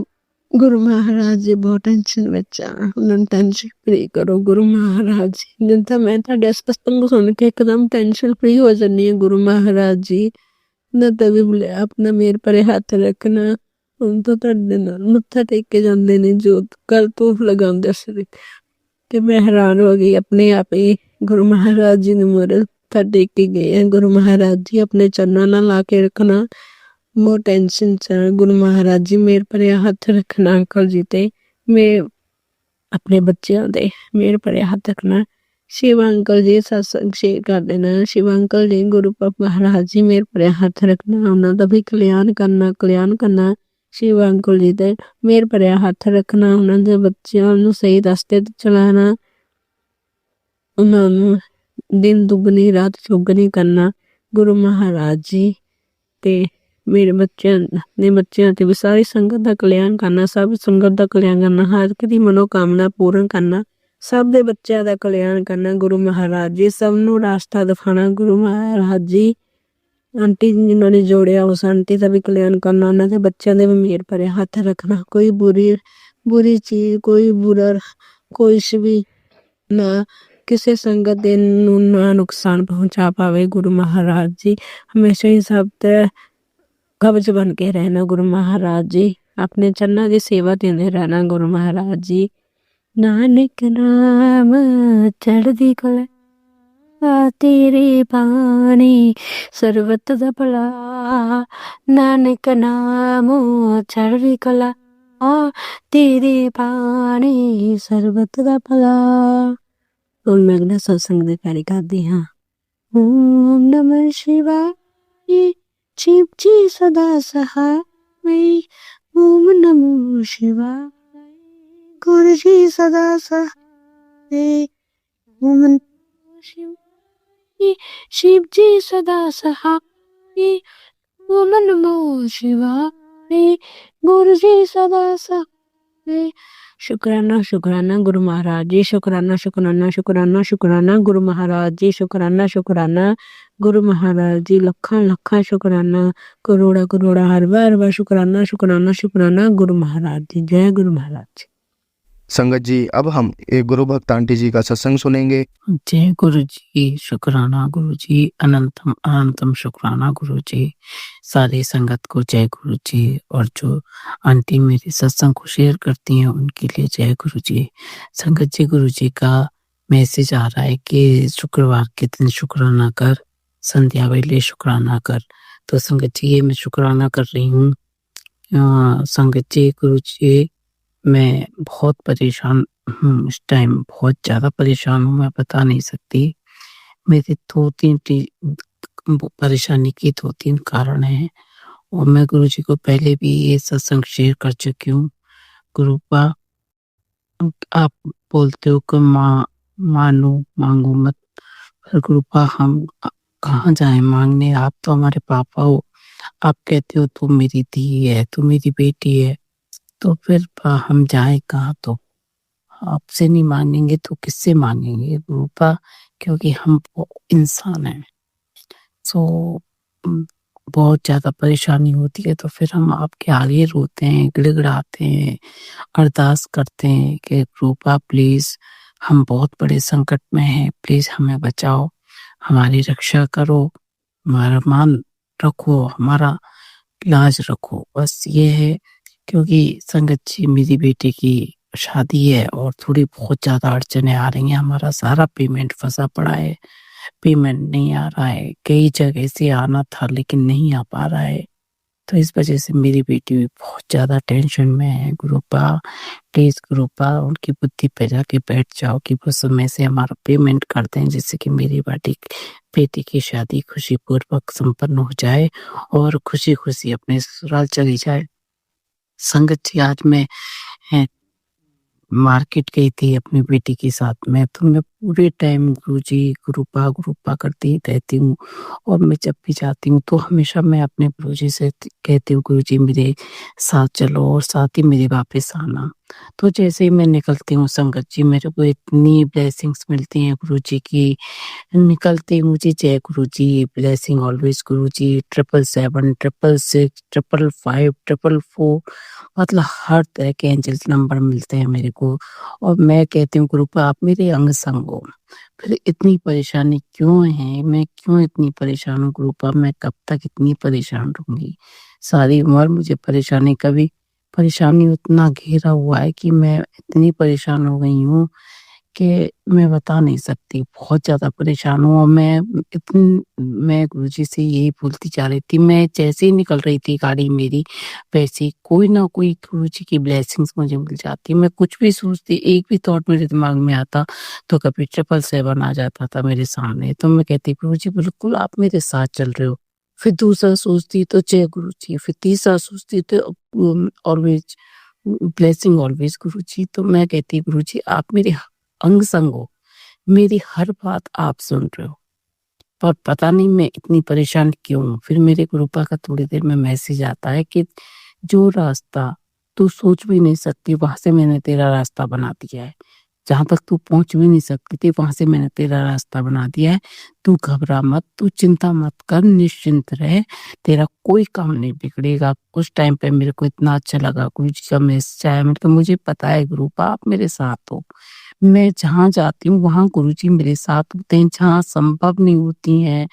ਗੁਰੂ ਮਹਾਰਾਜ ਜੀ ਬਹੁਤ ਟੈਨਸ਼ਨ ਵਿੱਚ ਆ। ਉਹਨਾਂ ਨੂੰ ਟੈਨਸ਼ਨ ਫਰੀ ਕਰੋ ਗੁਰੂ ਮਹਾਰਾਜ ਜੀ। ਨਹੀਂ ਤਾਂ ਮੈਂ ਤੁਹਾਡੇ ਸਤਸੰਗ ਸੁਣ ਕੇ ਇੱਕਦਮ ਟੈਨਸ਼ਨ ਫਰੀ ਹੋ ਜਾਂਦੀ ਹਾਂ। ਗੁਰੂ ਮਹਾਰਾਜ ਜੀ ਨਾ ਤਾਂ ਵੀ ਆਪਣਾ ਮਿਹਰ ਭਰੇ ਹੱਥ ਰੱਖਣਾ। ਹੁਣ ਤਾਂ ਤੁਹਾਡੇ ਨਾਲ ਮੱਥਾ ਟੇਕ ਕੇ ਜਾਂਦੇ ਨੇ, ਜੋਤ ਕਰ ਧੂਫ ਲਗਾਉਂਦੇ ਸੀ। कि मैं हैरान हो गई। अपने आप ही गुरु महाराज जी ने मत्था टेक के गए हैं। गुरु महाराज जी अपने चरणों ਨਾਲ ਲਾ ਕੇ ਰੱਖਣਾ, ਬਹੁਤ ਟੈਨਸ਼ਨ ਚ ਆ। ਗੁਰੂ ਮਹਾਰਾਜ ਜੀ ਮੇਰੇ ਪਰ ਹੱਥ ਰੱਖਣਾ ਅੰਕਲ ਜੀ ਤੇ, ਮੈਂ ਆਪਣੇ ਬੱਚਿਆਂ ਦੇ ਮੇਰੇ ਪਰ ਹੱਥ ਰੱਖਣਾ। शिव अंकल जी सत्संग शेयर कर देना। शिव अंकल जी गुरु महाराज जी मेरे पर हथ रखना, उन्होंने का भी कल्याण करना। शिव अंकल जी ते मेरे पर हथ रखना, उन्होंने बच्चों ਨੂੰ सही रास्ते ते चलाना, उन्होंने दिन दुगनी रात चौगनी करना। गुरु महाराज जी ते मेरे बच्चों ते भी सारी संगत का कल्याण करना, सब संगत का कल्याण करना, हर की मनोकामना पूर्ण करना, सब ਦੇ ਬੱਚਿਆਂ ਦਾ ਕਲਿਆਣ ਕਰਨਾ। ਗੁਰੂ ਮਹਾਰਾਜ ਜੀ ਸਭ ਨੂੰ ਰਾਸਤਾ ਦਿਖਾਣਾ। ਗੁਰੂ ਮਹਾਰਾਜ ਜੀ ਆਂਟੀ ਜਿਨ੍ਹਾਂ ਨੇ ਜੋੜਿਆ ਉਸ ਆਂਟੀ ਦਾ ਵੀ ਕਲਿਆਣ ਕਰਨਾ, ਉਹਨਾਂ ਦੇ ਬੱਚਿਆਂ ਦੇ ਵੀ ਮੇਰ ਭਰੇ ਹੱਥ ਰੱਖਣਾ। ਕੋਈ ਬੁਰੀ ਚੀਜ਼, ਕੋਈ ਬੁਰਾ ਕੁਛ ਵੀ ਨਾ ਕਿਸੇ ਸੰਗਤ ਦੇ ਨੂੰ ਨਾ ਨੁਕਸਾਨ ਪਹੁੰਚਾ ਪਾਵੇ। ਗੁਰੂ ਮਹਾਰਾਜ ਜੀ ਹਮੇਸ਼ਾ ਹੀ ਸਭ ਤੇ ਕਵਚ ਬਣ ਕੇ ਰਹਿਣਾ। ਗੁਰੂ ਮਹਾਰਾਜ ਜੀ ਆਪਣੇ ਚਰਨਾਂ ਦੀ ਸੇਵਾ ਦਿੰਦੇ ਰਹਿਣਾ। ਗੁਰੂ ਮਹਾਰਾਜ ਜੀ ਨਾਨਕ ਨਾਮ ਚੜ੍ਹਦੀ ਕਲਾ, ਤੇਰੇ ਬਾਣੀ ਸਰਬਤ ਦਾ ਭਲਾ। ਨਾਨਕ ਨਾਮ ਚੜ੍ਹਦੀ ਕਲਾ, ਤੇਰੇ ਬਾਣੀ ਸਰਬਤ ਦਾ ਭਲਾ। ਹੁਣ ਮੈਂ ਅਗਲਾ ਸਤਸੰਗ ਦੇ ਪਿਆਰੀ ਕਰਦੀ ਹਾਂ। ਓਮ ਨਮः शिवाय, शिव जी सदा सहाय। ओम नमः शिवाय, गुरु जी सदा सहाय। ओम नमः शिवाय, शिव जी सदा सहाय। ओम नमः शिवाय, गुरु जी सदा सहाय। शुक्राना शुक्राना गुरु महाराज जी, शुक्राना शुक्राना शुक्राना शुक्राना गुरु महाराज जी, शुक्राना शुक्राना गुरु महाराज जी, लखा लखा शुक्राना, करोड़ा करोड़ा हर बार शुक्राना शुक्राना शुक्राना गुरु महाराज जी। जय गुरु महाराज जी। संगत जी, अब हम एक गुरु भक्त आंटी जी का सत्संग सुनेंगे। जय गुरु जी, शुक्राना गुरु जी, अनंतम अनंतम शुक्राना गुरु जी। सारी संगत को जय गुरु जी, और जो आंटी मेरे सत्संग को शेयर करती हैं उनके लिए जय गुरु जी। संगत जी, गुरु जी का मैसेज आ रहा है कि शुक्रवार के दिन शुक्राना कर, संध्या वेले शुक्राना कर। तो संगत जी, ये मैं शुक्राना कर रही हूँ। संगत जी, गुरु जी, मैं बहुत परेशान हूँ इस टाइम, बहुत ज़्यादा परेशान हूँ, मैं बता नहीं सकती। मेरे 2-3 परेशानी के 2-3 कारण हैं, और मैं गुरुजी को पहले भी ये सत्संग शेयर कर चुकी हूँ। गुरुपा, आप बोलते हो कि मानो मांगो मत, पर गुरुपा हम कहाँ जाएं मांगने? आप तो हमारे पापा हो, आप कहते हो तू मेरी धी है, तू मेरी बेटी है, तो फिर हम जाए कहाँ? तो आपसे नहीं मांगेंगे तो किससे मांगेंगे रूपा? क्योंकि हम इंसान हैं। सो बहुत ज़्यादा परेशानी होती है तो फिर हम आपके आगे रोते हैं, गिड़गिड़ाते हैं, अरदास करते हैं कि रूपा प्लीज़, हम बहुत बड़े संकट में हैं, प्लीज़ हमें बचाओ, हमारी रक्षा करो, हमारा मान रखो, हमारा लाज रखो। बस ये है। क्योंकि संगत जी, मेरी बेटी की शादी है और थोड़ी बहुत ज़्यादा अड़चनें आ रही हैं। हमारा सारा पेमेंट फंसा पड़ा है, पेमेंट नहीं आ रहा है। कई जगह से आना था लेकिन नहीं आ पा रहा है, तो इस वजह से मेरी बेटी भी बहुत ज़्यादा टेंशन में है। गुरुपा प्लीज़, गुरुपा उनकी बुद्धि पे जाके बैठ जाओ कि वो समय से हमारा पेमेंट कर दें, जिससे कि मेरी बेटी की शादी खुशीपूर्वक संपन्न हो जाए और खुशी खुशी अपने ससुराल चली जाए। संगत जी, आज मैं मार्केट गई थी अपनी बेटी के साथ में, तो मैं पूरे टाइम गुरुजी गुरुपा करती ही रहती हूँ, और मैं जब भी जाती हूँ तो हमेशा मैं अपने गुरुजी से कहती हूँ गुरुजी मेरे साथ चलो और साथ ही मेरे वापस आना। तो जैसे ही मैं निकलती हूँ संगत जी, मेरे को इतनी ब्लेसिंग्स मिलती हैं गुरुजी की। निकलती हूँ जी, जय गुरुजी, ब्लेसिंग ऑलवेज गुरुजी, 777 666 555 444, मतलब हर तरह के एंजल्स नंबर मिलते हैं मेरे को। और मैं कहती हूँ गुरुपा आप मेरे अंग संग हो। फिर इतनी परेशानी क्यों है? मैं क्यों इतनी परेशान हूँ गुरुपा? मैं कब तक इतनी परेशान रहूंगी? सारी उम्र मुझे परेशानी उतना घेरा हुआ है कि मैं इतनी परेशान हो गई हूँ कि मैं बता नहीं सकती, बहुत ज़्यादा परेशान हूँ और मैं गुरुजी से यही बोलती जा रही थी, मैं जैसे ही निकल रही थी गाड़ी मेरी, वैसे ही कोई ना कोई गुरुजी की ब्लेसिंग्स मुझे मिल जाती। मैं कुछ भी सोचती, एक भी थॉट मेरे दिमाग में आता, तो कभी 777 आ जाता था मेरे सामने, तो मैं कहती गुरुजी बिल्कुल आप मेरे साथ चल रहे हो। फिर दूसरा सोचती तो जय गुरुजी, फिर तीसरा सोचती तो ऑलवेज ब्लेसिंग ऑलवेज गुरुजी। तो मैं कहती गुरुजी आप मेरे अंग संग हो, मेरी हर बात आप सुन रहे हो, पर पता नहीं मैं इतनी परेशान क्यों हूँ। फिर मेरे गुरुपा का थोड़ी देर में मैसेज आता है कि जो रास्ता तू सोच भी नहीं सकती वहां से मैंने तेरा रास्ता बना दिया है, जहां तक तू पहुंच भी नहीं सकती थी वहां से मैंने तेरा रास्ता बना दिया है। तू घबरा मत, तू चिंता मत कर, निश्चिंत रह, तेरा कोई काम नहीं बिगड़ेगा। उस टाइम पे मेरे को इतना अच्छा लगा गुरु जी का मैसेज आया, मतलब मुझे पता है गुरुपा आप मेरे साथ हो, मैं जहाँ जाती हूँ वहाँ गुरुजी मेरे साथ होते हैं, जहाँ संभव नहीं होती है,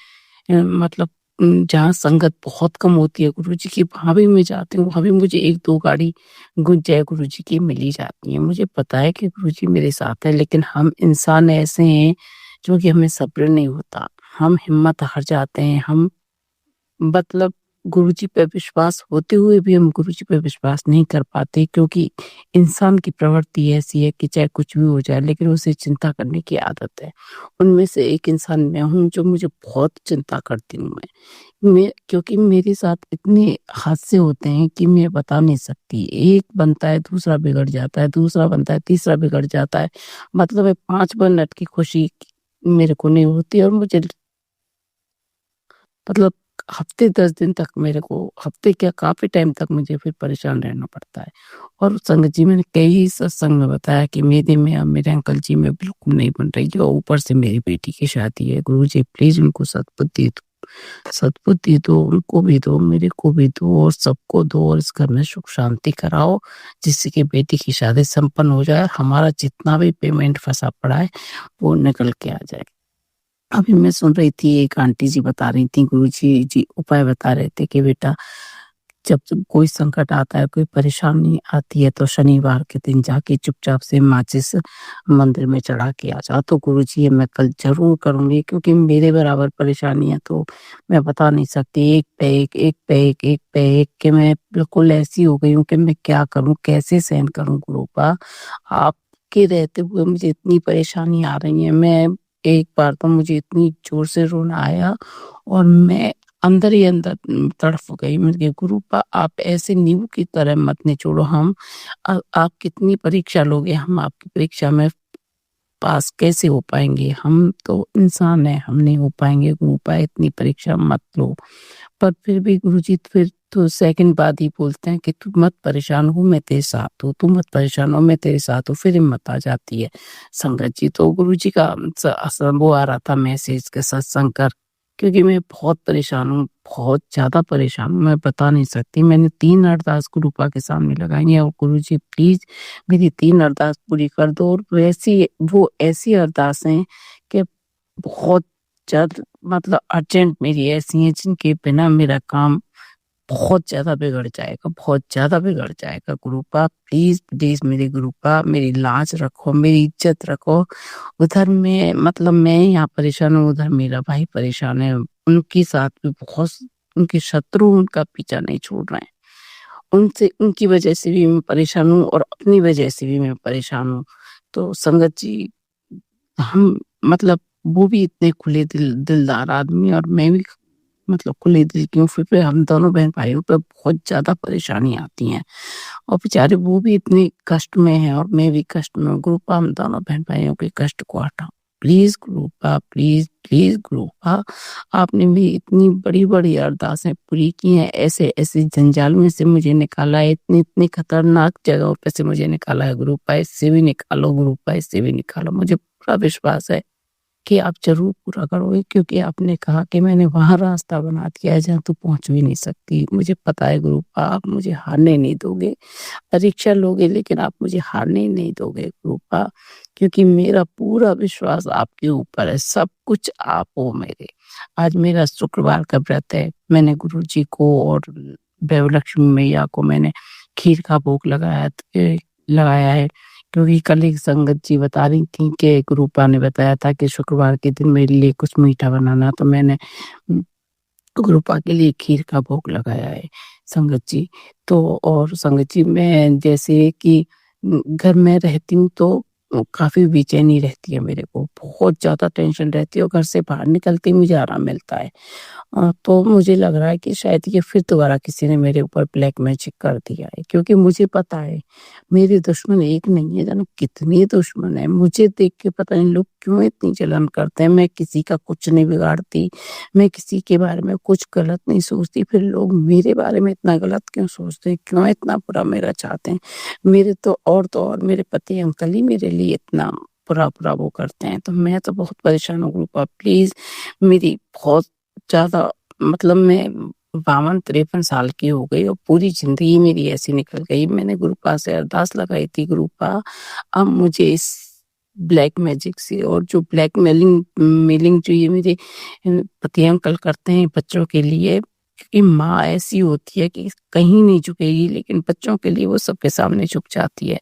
मतलब जहाँ संगत बहुत कम होती है गुरुजी की, वहाँ भी मैं जाती हूँ, वहाँ भी मुझे 1-2 गाड़ी जय गुरुजी की मिल ही जाती है। मुझे पता है कि गुरुजी मेरे साथ है, लेकिन हम इंसान ऐसे हैं जो कि हमें सब्र नहीं होता, हम हिम्मत हार जाते हैं, हम मतलब गुरुजी पे विश्वास होते हुए भी हम गुरुजी पे विश्वास नहीं कर पाते, क्योंकि इंसान की प्रवृत्ति ऐसी है कि चाहे कुछ भी हो जाए लेकिन उसे चिंता करने की आदत है। उनमें से एक इंसान मैं हूँ जो मुझे बहुत चिंता करती हूँ मैं क्योंकि मेरे साथ इतने हादसे होते हैं कि मैं बता नहीं सकती। एक बनता है दूसरा बिगड़ जाता है, दूसरा बनता है तीसरा बिगड़ जाता है। मतलब है 5 मिनट की खुशी मेरे को नहीं होती और मुझे मतलब हफ्ते 10 दिन तक मेरे को, हफ्ते क्या काफ़ी टाइम तक मुझे फिर परेशान रहना पड़ता है। और संगत जी मैंने कई सत्संग में बताया कि मेरे में और मेरे अंकल जी में बिल्कुल नहीं बन रही है और ऊपर से मेरी बेटी की शादी है। गुरुजी प्लीज़ उनको सद्बुद्धि दो, सद्बुद्धि दो, उनको भी दो, मेरे को भी दो और सबको दो और इस घर में सुख शांति कराओ, जिससे कि बेटी की शादी संपन्न हो जाए, हमारा जितना भी पेमेंट फँसा पड़ा है वो निकल के आ जाए। अभी मैं सुन रही थी एक आंटी जी बता रही थी, गुरुजी जी उपाय बता रहे थे कि बेटा जब जब कोई संकट आता है, कोई परेशानी आती है, तो शनिवार के दिन जाके चुपचाप से माचिस मंदिर में चढ़ा के आ जाओ। तो गुरुजी ये मैं कल ज़रूर करूँगी, क्योंकि मेरे बराबर परेशानी है तो मैं बता नहीं सकती, एक पे एक, एक पे एक, एक पे एक, कि मैं बिल्कुल ऐसी हो गई हूँ कि मैं क्या करूँ, कैसे सहन करूँ गुरुपा? आपके रहते हुए मुझे इतनी परेशानी आ रही है। मैं एक बार तो मुझे इतनी ज़ोर से रोना आया और मैं अंदर ही अंदर तड़प गई। मैंने कहा गुरुपा आप ऐसे नींबू की तरह मत निचोड़ो, हम आप कितनी परीक्षा लोगे, हम आपकी परीक्षा में पास कैसे हो पाएँगे? हम तो इंसान हैं, हम नहीं हो पाएँगे गुरुपा, इतनी परीक्षा मत लो। पर फिर भी गुरुजी फिर तो सेकंड बात ही बोलते हैं कि तू मत परेशान हो, मैं तेरे साथ हूँ, तू मत परेशान हो, मैं तेरे साथ हूँ, फिर हिम्मत आ जाती है। संगत जी तो गुरुजी का वो आ रहा था मैसेज के सत्संग कर, क्योंकि मैं बहुत परेशान हूँ, बहुत ज़्यादा परेशान हूँ, मैं बता नहीं सकती। मैंने 3 अरदास गुरुपा के सामने लगाई है और गुरुजी प्लीज़ मेरी 3 अरदास पूरी कर दो। और वो ऐसी अरदास हैं कि बहुत जल्द, मतलब अर्जेंट मेरी ऐसी हैं जिनके बिना मेरा काम बहुत ज़्यादा बिगड़ जाएगा, बहुत ज़्यादा बिगड़ जाएगा। गुरुपा प्लीज़, प्लीज़ मेरे गुरुपा मेरी लाज रखो, मेरी इज़्ज़त रखो। उधर मैं, मतलब मैं यहाँ परेशान हूँ, उधर मेरा भाई परेशान है। उनके साथ भी बहुत, उनके शत्रु उनका पीछा नहीं छोड़ रहे हैं। उनसे, उनकी वजह से भी मैं परेशान हूँ और अपनी वजह से भी मैं परेशान हूँ। तो संगत जी हम, मतलब वो भी इतने खुले दिलदार आदमी और मैं भी मतलब खुले दिल की हूँ, फिर भी हम दोनों बहन भाइयों पे बहुत ज़्यादा परेशानी आती हैं और बेचारे वो भी इतने कष्ट में हैं और मैं भी कष्ट में हूँ। गुरुपा हम दोनों बहन भाइयों के कष्ट को हटाओ प्लीज़ गुरुपा, प्लीज़, प्लीज़ गुरुपा। आपने भी इतनी बड़ी-बड़ी अरदासें पूरी की हैं, ऐसे-ऐसे जंजाल में से मुझे निकाला है, इतनी-इतनी खतरनाक जगहों पे से मुझे निकाला है गुरुपा, इससे भी निकालो गुरुपा, इससे भी निकालो। मुझे पूरा विश्वास है कि आप ज़रूर पूरा करोगे, क्योंकि आपने कहा कि मैंने वहाँ रास्ता बना दिया है जहाँ तू पहुँच भी नहीं सकती। मुझे पता है गुरुपा आप मुझे हारने नहीं दोगे, परीक्षा लोगे लेकिन आप मुझे हारने नहीं दोगे गुरुपा, क्योंकि मेरा पूरा विश्वास आपके ऊपर है, सब कुछ आप हो मेरे। आज मेरा शुक्रवार का व्रत है, मैंने गुरुजी को और वैभव लक्ष्मी मैया को मैंने खीर का भोग लगाया है, क्योंकि कल एक संगत जी बता रही थी कि गुरुपा ने बताया था कि शुक्रवार के दिन मेरे लिए कुछ मीठा बनाना, तो मैंने गुरुपा के लिए खीर का भोग लगाया है संगत जी। तो और संगत जी मैं जैसे कि घर में रहती हूँ तो काफ़ी बेचैनी रहती है मेरे को, बहुत ज़्यादा टेंशन रहती है और घर से बाहर निकलते ही मुझे आराम मिलता है। तो मुझे लग रहा है कि शायद ये फिर दोबारा किसी ने मेरे ऊपर ब्लैक मैजिक कर दिया है, क्योंकि मुझे पता है मेरे दुश्मन एक नहीं है, जानो कितने दुश्मन हैं। मुझे देख के पता नहीं लोग क्यों इतनी जलन करते हैं। मैं किसी का कुछ नहीं बिगाड़ती, मैं किसी के बारे में कुछ गलत नहीं सोचती, फिर लोग मेरे बारे में इतना गलत क्यों सोचते हैं, क्यों इतना बुरा मेरा चाहते हैं। मेरे तो और मेरे पति अंकल ही मेरे लिए इतना बुरा वो करते हैं, तो मैं तो बहुत परेशान हूँ। गुरुपा प्लीज मेरी बहुत ज़्यादा मतलब मैं 52-53 साल की हो गई और पूरी ज़िंदगी मेरी ऐसी निकल गई। मैंने गुरुपा से अरदास लगाई थी, गुरुपा अब मुझे इस ब्लैक मैजिक से और जो मेलिंग जो ये मेरे पति अंकल करते हैं बच्चों के लिए, क्योंकि माँ ऐसी होती है कि कहीं नहीं झुकेगी, लेकिन बच्चों के लिए वो सबके सामने झुक जाती है।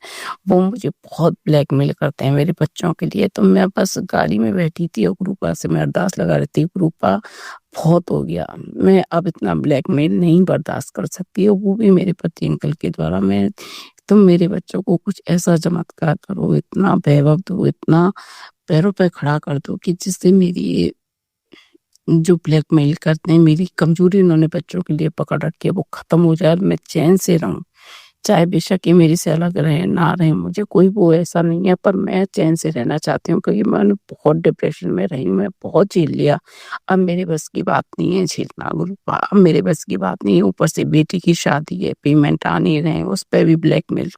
वो मुझे बहुत ब्लैकमेल करते हैं मेरे बच्चों के लिए। तो मैं बस गाड़ी में बैठी थी और गुरुपा से मैं अरदास लगा रही थी, गुरुपा बहुत हो गया, मैं अब इतना ब्लैकमेल नहीं बर्दाश्त कर सकती, और वो भी मेरे पति अंकल के द्वारा। मैं तुम मेरे बच्चों को कुछ ऐसा चमत्कार करो, इतना वैभव दो, इतना पैरों पे खड़ा कर दो कि जिससे मेरी ये जो ब्लैकमेल करते हैं, मेरी कमजोरी उन्होंने बच्चों के लिए पकड़ रखी है, वो खत्म हो जाए, मैं चैन से रहूं। चाहे बेशक ये मेरे से अलग रहे ना रहे, मुझे कोई वो ऐसा नहीं है, पर मैं चैन से रहना चाहती हूँ, क्योंकि मैं बहुत डिप्रेशन में रही हूँ, मैं बहुत झेल लिया। अब मेरे बस की बात नहीं है झेलना गुरुपा, अब मेरे बस की बात नहीं है। ऊपर से बेटी की शादी है, पेमेंट आ नहीं रहे, उस पर भी ब्लैकमेल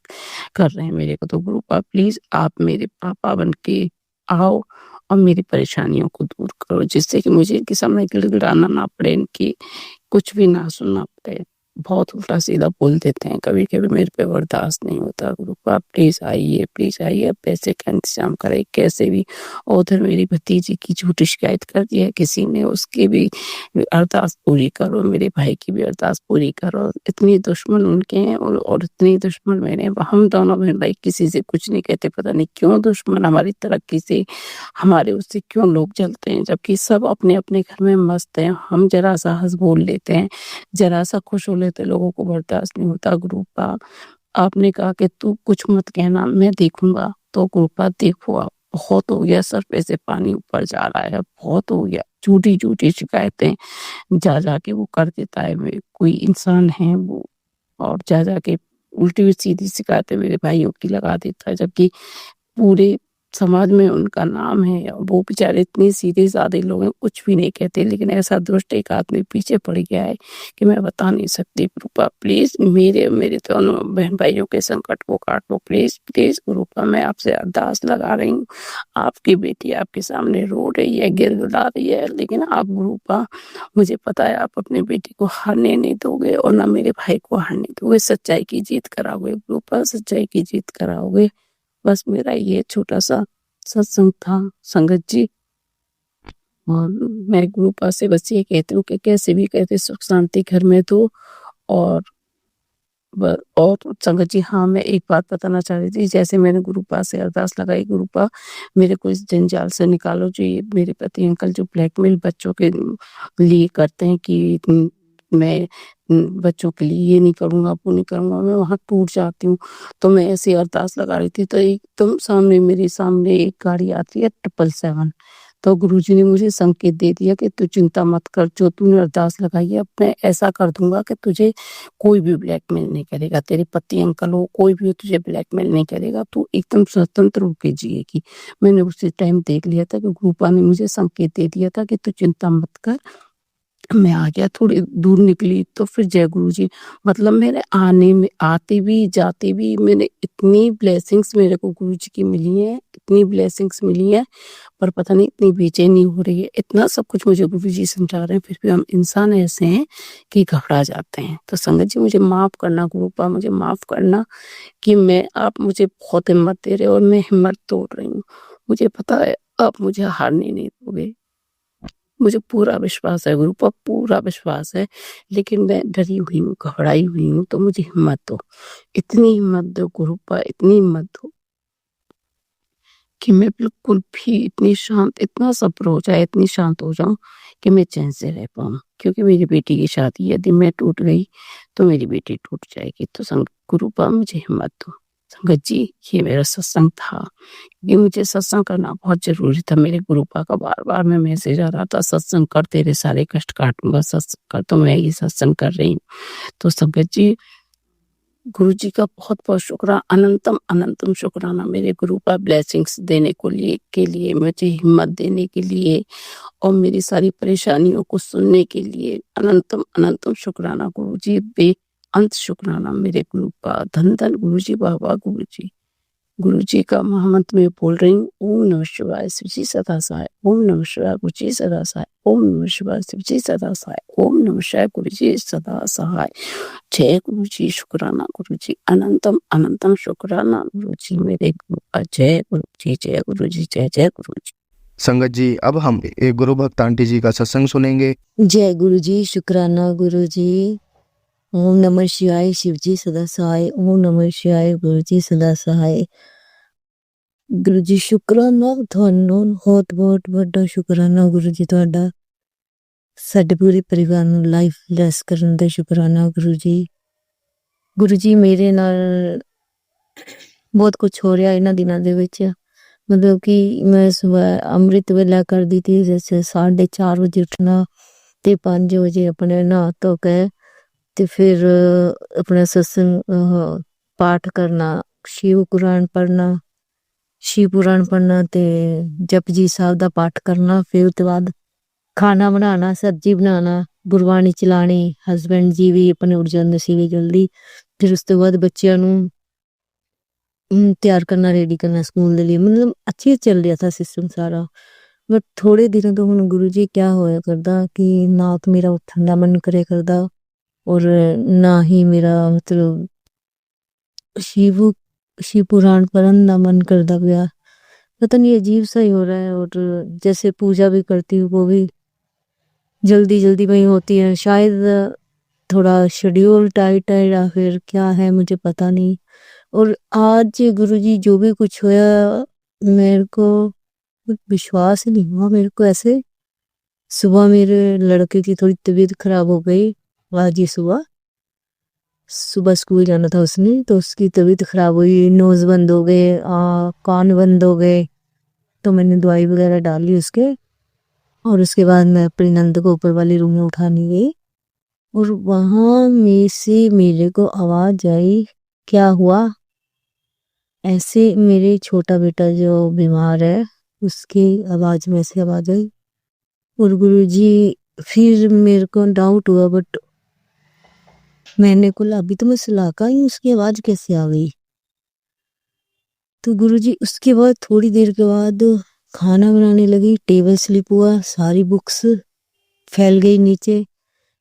कर रहे हैं मेरे को। तो गुरुपा प्लीज आप मेरे पापा बन के आओ और मेरी परेशानियों को दूर करो, जिससे कि मुझे इनके सामने गिड़गिड़ाना ना पड़े, इनकी कुछ भी ना सुनना पड़े। बहुत उल्टा सीधा बोल देते हैं कभी कभी, मेरे पे बर्दाश्त नहीं होता। गुरुपा प्लीज आइए, पैसे का इंतजाम करें कैसे भी। और उधर मेरी भतीजी की झूठी शिकायत कर दी है किसी ने, उसकी भी अरदास पूरी करो, मेरे भाई की भी अरदास पूरी करो। इतनी दुश्मन उनके हैं और इतनी दुश्मन मेरे, हम दोनों बहन भाई किसी से कुछ नहीं कहते, पता नहीं क्यों दुश्मन हमारी तरक्की से, हमारे उससे क्यों लोग जलते हैं, जबकि सब अपने अपने घर में मस्त हैं। हम जरा सा हंस बोल लेते हैं, जरा सा खुश हो लेते, लोगों को बर्दाश्त नहीं होता। गुरुपा आपने कहा कि तू कुछ मत कहना, मैं देखूंगा, तो गुरुपा देखो आप, बहुत हो गया, सर पे से पानी ऊपर जा रहा है, बहुत हो गया। झूठी शिकायतें जा जाके वो कर देता है, कोई इंसान है वो, और जा जाके उल्टी सीधी शिकायतें मेरे भाइयों की लगा देता है, जबकि पूरे समाज में उनका नाम है। वो बेचारे इतने सीधे साधे लोग हैं, कुछ भी नहीं कहते, लेकिन ऐसा दुष्ट एक आदमी पीछे पड़ गया है कि मैं बता नहीं सकती। गुरुपा प्लीज मेरे दोनों बहन भाइयों के संकट को काट लो, प्लीज प्लीज गुरुपा, मैं आपसे अरदास लगा रही हूँ। आपकी बेटी आपके सामने रो रही है, गिड़गिड़ा रही है, लेकिन आप गुरुपा, मुझे पता है आप अपनी बेटी को हारने नहीं दोगे और ना मेरे भाई को हारने दोगे। सच्चाई की जीत कराओगे गुरुपा, सच्चाई की जीत कराओगे। बस मेरा ये छोटा सा सत्संग था संगत जी, और मैं गुरुपा से बस ये कहती हूँ कि कैसे भी कहते सुख शांति घर में दो। और और संगत जी, हाँ मैं एक बात बताना चाह रही थी, जैसे मैंने गुरुपा से अरदास लगाई, गुरुपा मेरे को इस जंजाल से निकालो, जो ये मेरे पति अंकल जो ब्लैकमेल बच्चों के लिए करते हैं कि मैं बच्चों के लिए ये नहीं करूँगा, वो नहीं करूँगा, मैं वहाँ टूट जाती हूँ। तो मैं ऐसी अरदास लगा रही थी, तो एकदम मेरे सामने एक गाड़ी आती है 777। तो गुरुजी ने मुझे संकेत दे दिया कि तू चिंता मत कर, जो तूने अरदास लगाई है, अब मैं ऐसा कर दूंगा कि तुझे कोई भी ब्लैकमेल नहीं करेगा, तेरे पति अंकल हो कोई भी हो, तुझे ब्लैकमेल नहीं करेगा, तू एकदम स्वतंत्र होकर जिएगी। मैंने उसी टाइम देख लिया था कि गुरुपा ने मुझे संकेत दे दिया था कि तू चिंता मत कर। मैं आ गया, थोड़ी दूर निकली तो फिर जय गुरु जी, मतलब मेरे आते भी जाते भी मैंने इतनी ब्लेसिंग्स मेरे को गुरु जी की मिली है, इतनी ब्लेसिंग्स मिली है, पर पता नहीं इतनी बेचैनी हो रही है। इतना सब कुछ मुझे गुरु जी समझा रहे हैं, फिर भी हम इंसान ऐसे हैं कि घबरा जाते हैं। तो संगत जी मुझे माफ करना, गुरुपा मुझे माफ करना कि आप मुझे बहुत हिम्मत दे रहे हो और मैं हिम्मत तोड़ रही हूँ। मुझे पता है आप मुझे हारने नहीं दोगे, मुझे पूरा विश्वास है गुरुपा, पूरा विश्वास है, लेकिन मैं डरी हुई हूँ, घबराई हुई हूँ। तो मुझे हिम्मत दो, इतनी हिम्मत दो गुरुपा, इतनी हिम्मत दो कि मैं बिल्कुल भी इतनी शांत, इतना सब्र हो जाए, इतनी शांत हो जाऊँ कि मैं चैन से रह पाऊँ। क्योंकि मेरी बेटी की शादी यदि मैं टूट गई तो मेरी बेटी टूट जाएगी। तो संगत गुरुपा मुझे हिम्मत दो। संगत जी, ये मेरा सत्संग था। ये मुझे सत्संग करना बहुत ज़रूरी था। मेरे गुरुपा का बार-बार में मैसेज आ रहा था, सत्संग कर, तेरे सारे कष्ट काटूँगा, सत्संग कर। तो मैं ये सत्संग कर रही हूँ। तो संगत जी, गुरुजी का बहुत-बहुत शुक्राना, अनंतम अनंतम शुक्राना मेरे गुरुपा ब्लेसिंग्स देने के लिए, मुझे हिम्मत देने के लिए और मेरी सारी परेशानियों को सुनने के लिए अनंतम अनंतम शुक्राना गुरुजी, बेअंत शुक्राना मेरे गुरुपा। धन धन गुरुजी, बाबा गुरुजी। गुरुजी का महामंत्र मैं बोल रही हूँ, ओम नमः शिवाय, शिवजी सदा सहाय। ओम नमः शिवाय, गुरुजी सदा सहाय। ओम नमः शिवाय, शिवजी सदा सहाय। ओम नमः शिवाय, गुरुजी सदा सहाय। जय गुरुजी, शुक्राना गुरुजी, अनंतम अनंतम शुक्राना गुरुजी मेरे गुरुपा। जय गुरुजी, जय गुरुजी, जय जय गुरुजी। संगत जी, अब हम एक गुरु भक्त आंटी जी का सत्संग सुनेंगे। जय गुरु जी, शुक्राना गुरु जी। ओम नमः शिवाय, शिवजी सदा सहाय। ओम नमः शिवाय, गुरु जी सदा सहाय। गुरु जी शुक्राना ਤੁਹਾਨੂੰ ਬਹੁਤ ਬਹੁਤ ਵੱਡਾ ਸ਼ੁਕਰਾਨਾ ਗੁਰੂ ਜੀ ਤੁਹਾਡਾ। ਸਾਡੇ ਪੂਰੇ ਪਰਿਵਾਰ ਨੂੰ ਲਾਈਫ ਲੈਸ ਕਰਨ ਦਾ ਸ਼ੁਕਰਾਨਾ ਗੁਰੂ ਜੀ। ਗੁਰੂ ਜੀ ਮੇਰੇ ਨਾਲ ਬਹੁਤ ਕੁਝ ਹੋ ਰਿਹਾ ਇਹਨਾਂ ਦਿਨਾਂ ਦੇ ਵਿੱਚ। मतलब कि मैं सुबह अमृत वेला करती थी, जैसे 4:30 बजे उठना ते 5 बजे अपने नहा धो के ते फिर अपना सत्संग पाठ करना, शिव पुराण पढ़ना ते जपजी साहब दा पाठ करना। फिर उसके बाद खाना बनाना, सब्जी बनाना, गुरबाणी चलानी, हस्बैंड जी भी अपने उठ जाते सी जल्दी। फिर उस तो बाद बच्चों नूं तैयार करना, रेडी करना स्कूल के लिए। मतलब अच्छे चल रहा था सिस्टम सारा। बट थोड़े दिनों तो हुण गुरु जी क्या होया करदा कि ना तो मेरा उठन दा मन करे करदा और ना ही मेरा मतलब शिव पुराण पढ़न दा मन करदा पिया। पता नहीं अजीब सा ही हो रहा है। और जैसे पूजा भी करती हूँ वो भी जल्दी जल्दी में ही होती है। शायद थोड़ा शेड्यूल टाइट है या फिर क्या है, मुझे पता नहीं। और आज गुरुजी जो भी कुछ होया, मेरे को विश्वास ही नहीं हुआ। मेरे को ऐसे सुबह मेरे लड़के की थोड़ी तबीयत खराब हो गई। आज ये सुबह स्कूल जाना था उसने, तो उसकी तबीयत खराब हुई, नोज बंद हो गए, कान बंद हो गए। तो मैंने दवाई वगैरह डाली उसके और उसके बाद मैं अपनी नंद को ऊपर वाले रूम में उठाने गई और वहां में से मेरे को आवाज आई, क्या हुआ? ऐसे मेरे छोटा बेटा जो बीमार है उसकी आवाज में से आवाज आई। और गुरुजी फिर मेरे को डाउट हुआ, बट मैंने बोला अभी तो मैं सुलाका ही, उसकी आवाज कैसे आ गई? तो गुरुजी उसके बाद थोड़ी देर के बाद खाना बनाने लगी, टेबल स्लिप हुआ, सारी बुक्स फैल गई नीचे।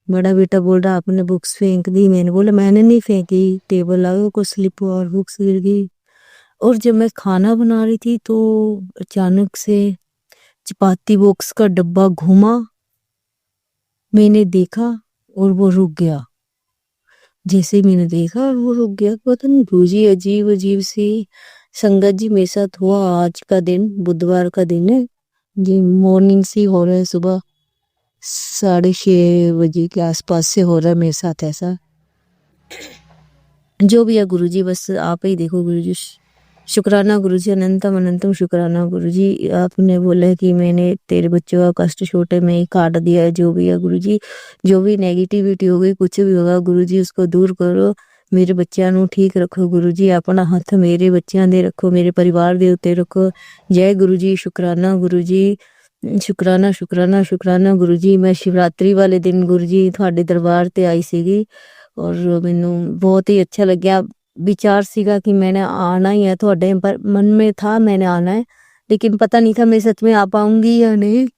बड़ा बेटा बोल रहा आपने बुक्स फेंक दी। मैंने बोला मैंने नहीं फेंकी, टेबल आगे को स्लिप हुआ और बुक्स गिर गई। और जब मैं खाना बना रही थी तो अचानक से चपाती बॉक्स का डब्बा घूमा, मैंने देखा और वो रुक गया। जैसे ही मैंने देखा वो रुक गया, पता नहीं गुरुजी अजीब अजीब सी संगत जी मेरे साथ हुआ। आज का दिन बुधवार का दिन है जी, मॉर्निंग से हो रहा है, सुबह 6:30 बजे के आसपास से हो रहा है मेरे साथ ऐसा। जो भी है गुरुजी बस आप ही देखो गुरुजी। शुक्राना गुरुजी, अनंतम अनंतम शुक्राना गुरुजी। आपने बोला कि मैंने तेरे बच्चों का कष्ट छोटे में ही काट दिया है। जो भी है गुरुजी, जो भी नेगेटिविटी हो गई, कुछ भी होगा गुरुजी उसको दूर करो। मेरे बच्चों ਨੂੰ ठीक रखो गुरुजी, अपना हाथ मेरे बच्चों दे रखो, मेरे परिवार दे उत्ते रखो। जय गुरुजी, शुक्राना गुरुजी, शुक्राना शुक्राना शुक्राना गुरुजी। मैं शिवरात्रि वाले दिन गुरुजी ਤੁਹਾਡੇ दरबार ते आई सीगी और मैनू बहुत ही अच्छा लग्या। विचार सीगा कि मैंने आना ही है थोड़े, पर मन में था मैंने आना है, लेकिन पता नहीं था मैं सच में आ पाऊंगी या नहीं,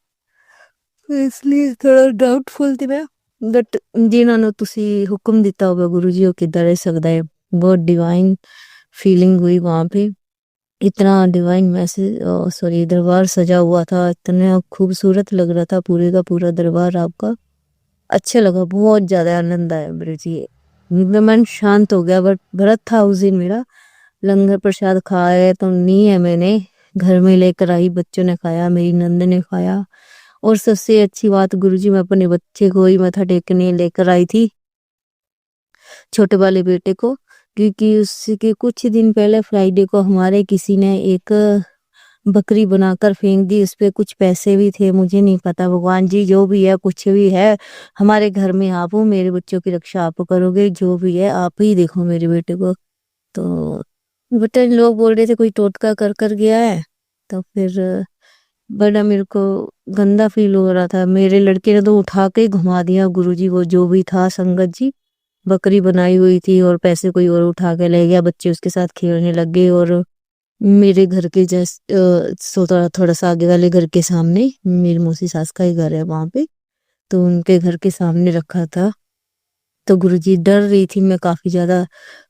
इसलिए थोड़ा डाउटफुल थी मैं। बट जिन्होंने तुसी हुक्म दिता होगा गुरु जी, वो किधर रह सकता है। बहुत डिवाइन फीलिंग हुई वहां पे। इतना डिवाइन मैसेज, सॉरी, दरबार सजा हुआ था, इतना खूबसूरत लग रहा था पूरे का पूरा दरबार आपका। अच्छा लगा, बहुत ज्यादा आनंद आया गुरु जी। मन शांत हो गया। बट व्रत था उस दिन मेरा, लंगर प्रसाद खाया तो नहीं है मैंने, घर में लेकर आई, बच्चों ने खाया, मेरी नंद ने खाया। और सबसे अच्छी बात गुरुजी, मैं अपने बच्चे को ही मत्था टेकने लेकर आई थी, छोटे वाले बेटे को, क्योंकि उसके कुछ दिन पहले फ्राइडे को हमारे किसी ने एक बकरी बनाकर फेंक दी, उस पे कुछ पैसे भी थे, मुझे नहीं पता। भगवान जी जो भी है, कुछ भी है, हमारे घर में आप हो, मेरे बच्चों की रक्षा आप करोगे, जो भी है आप ही देखो मेरे बेटे को। तो बेटे लोग बोल रहे थे कोई टोटका कर कर गया है, तो फिर बड़ा मेरे को गंदा फील हो रहा था। मेरे लड़के ने तो उठा के ही घुमा दिया गुरुजी, वो जो भी था संगत जी, बकरी बनाई हुई थी और पैसे कोई और उठा के ले गया, बच्चे उसके साथ खेलने लग गए। और मेरे घर के थोड़ा सा आगे वाले घर के सामने मेरी मौसी सास का ही घर है वहां पे, तो उनके घर के सामने रखा था। तो गुरुजी डर रही थी मैं काफी ज्यादा।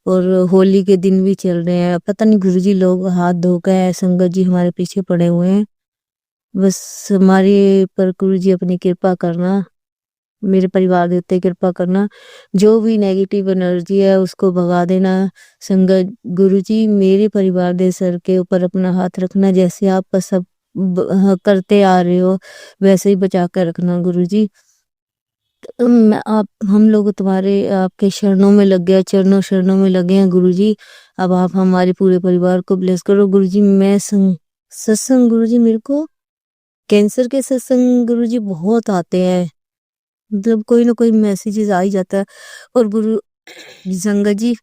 और होली के दिन भी चल रहे हैं, पता नहीं गुरुजी लोग हाथ धो गए, संगत जी हमारे पीछे पड़े हुए हैं। बस हमारे पर गुरुजी अपनी कृपा करना, मेरे परिवार के उत्ते कृपा करना, जो भी नेगेटिव एनर्जी है उसको भगा देना। संगत गुरुजी मेरे परिवार दे सर के ऊपर अपना हाथ रखना, जैसे आप सब करते आ रहे हो वैसे ही बचा कर रखना गुरुजी। आप हम लोग तुम्हारे आपके शरणों में लग गए, चरणों शरणों में लगे हैं गुरुजी। अब आप हमारे पूरे परिवार को ब्लेस करो गुरुजी। मैं सत्संग गुरुजी, मेरे को कैंसर के सत्संग गुरुजी बहुत आते हैं, मतलब कोई ना कोई मैसेजेस आ ही जाता है। और गुरु संगत जी,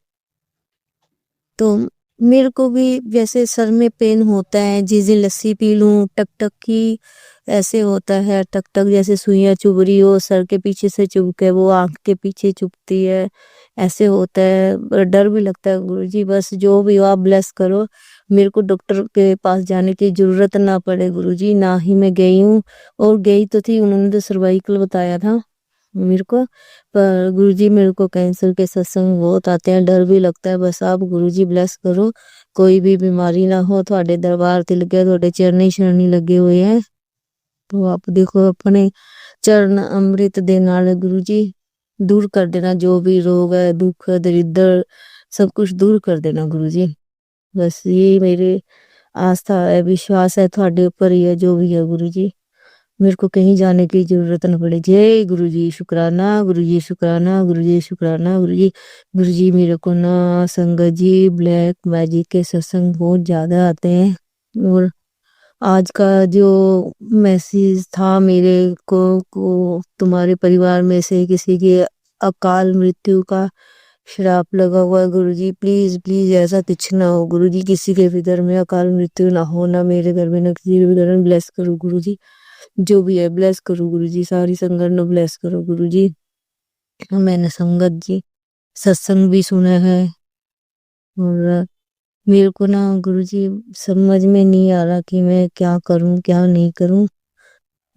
तो मेरे को भी जैसे सर में पेन होता है, जिस दिन लस्सी पी लूं टक टक की ऐसे होता है, टक टक जैसे सुइयां चुभ रही हो, सर के पीछे से चुभ के वो आंख के पीछे चुभती है, ऐसे होता है। डर भी लगता है गुरुजी। बस जो भी हो आप ब्लेस करो, मेरे को डॉक्टर के पास जाने की जरूरत ना पड़े गुरुजी, ना ही मैं गई हूँ। और गई तो थी, उन्होंने तो सर्वाइकल बताया था मेरे को, पर गुरुजी मेरे को कैंसर के सत्संग बहुत आते हैं, डर भी लगता है। बस आप गुरुजी ब्लेस करो, कोई भी बीमारी ना हो, थोड़े दरबार ते लगे, थोड़े चरनी शरणी लगे हुए हैं, तो आप देखो अपने चरण अमृत दे नाल गुरुजी दूर कर देना, जो भी रोग है, दुख दरिद्र सब कुछ दूर कर देना गुरुजी। बस ये मेरे आस्था है, विश्वास है थोड़े ऊपर ही है, जो भी है गुरुजी। मेरे को कहीं जाने की जरूरत न पड़े। जय गुरु जी, शुक्राना गुरु जी, शुक्राना गुरु जी, शुक्राना गुरु जी। गुरु जी मेरे को ना संगत जी ब्लैक मैजिक के सत्संग बहुत ज्यादा आते हैं। और आज का जो मैसेज था मेरे को तुम्हारे परिवार में से किसी की अकाल मृत्यु का श्राप लगा हुआ है गुरुजी, प्लीज प्लीज ऐसा कुछ ना हो गुरुजी, किसी के भी घर में अकाल मृत्यु ना हो, ना मेरे घर में, ना किसी के भी घर में। ब्लेस करो गुरुजी, जो भी है ब्लेस करो गुरुजी, सारी संगत ने ब्लेस करो गुरुजी। मैंने संगत जी सत्संग भी सुना है, और मेरे को ना गुरुजी समझ में नहीं आ रहा कि मैं क्या करूं क्या नहीं करूं।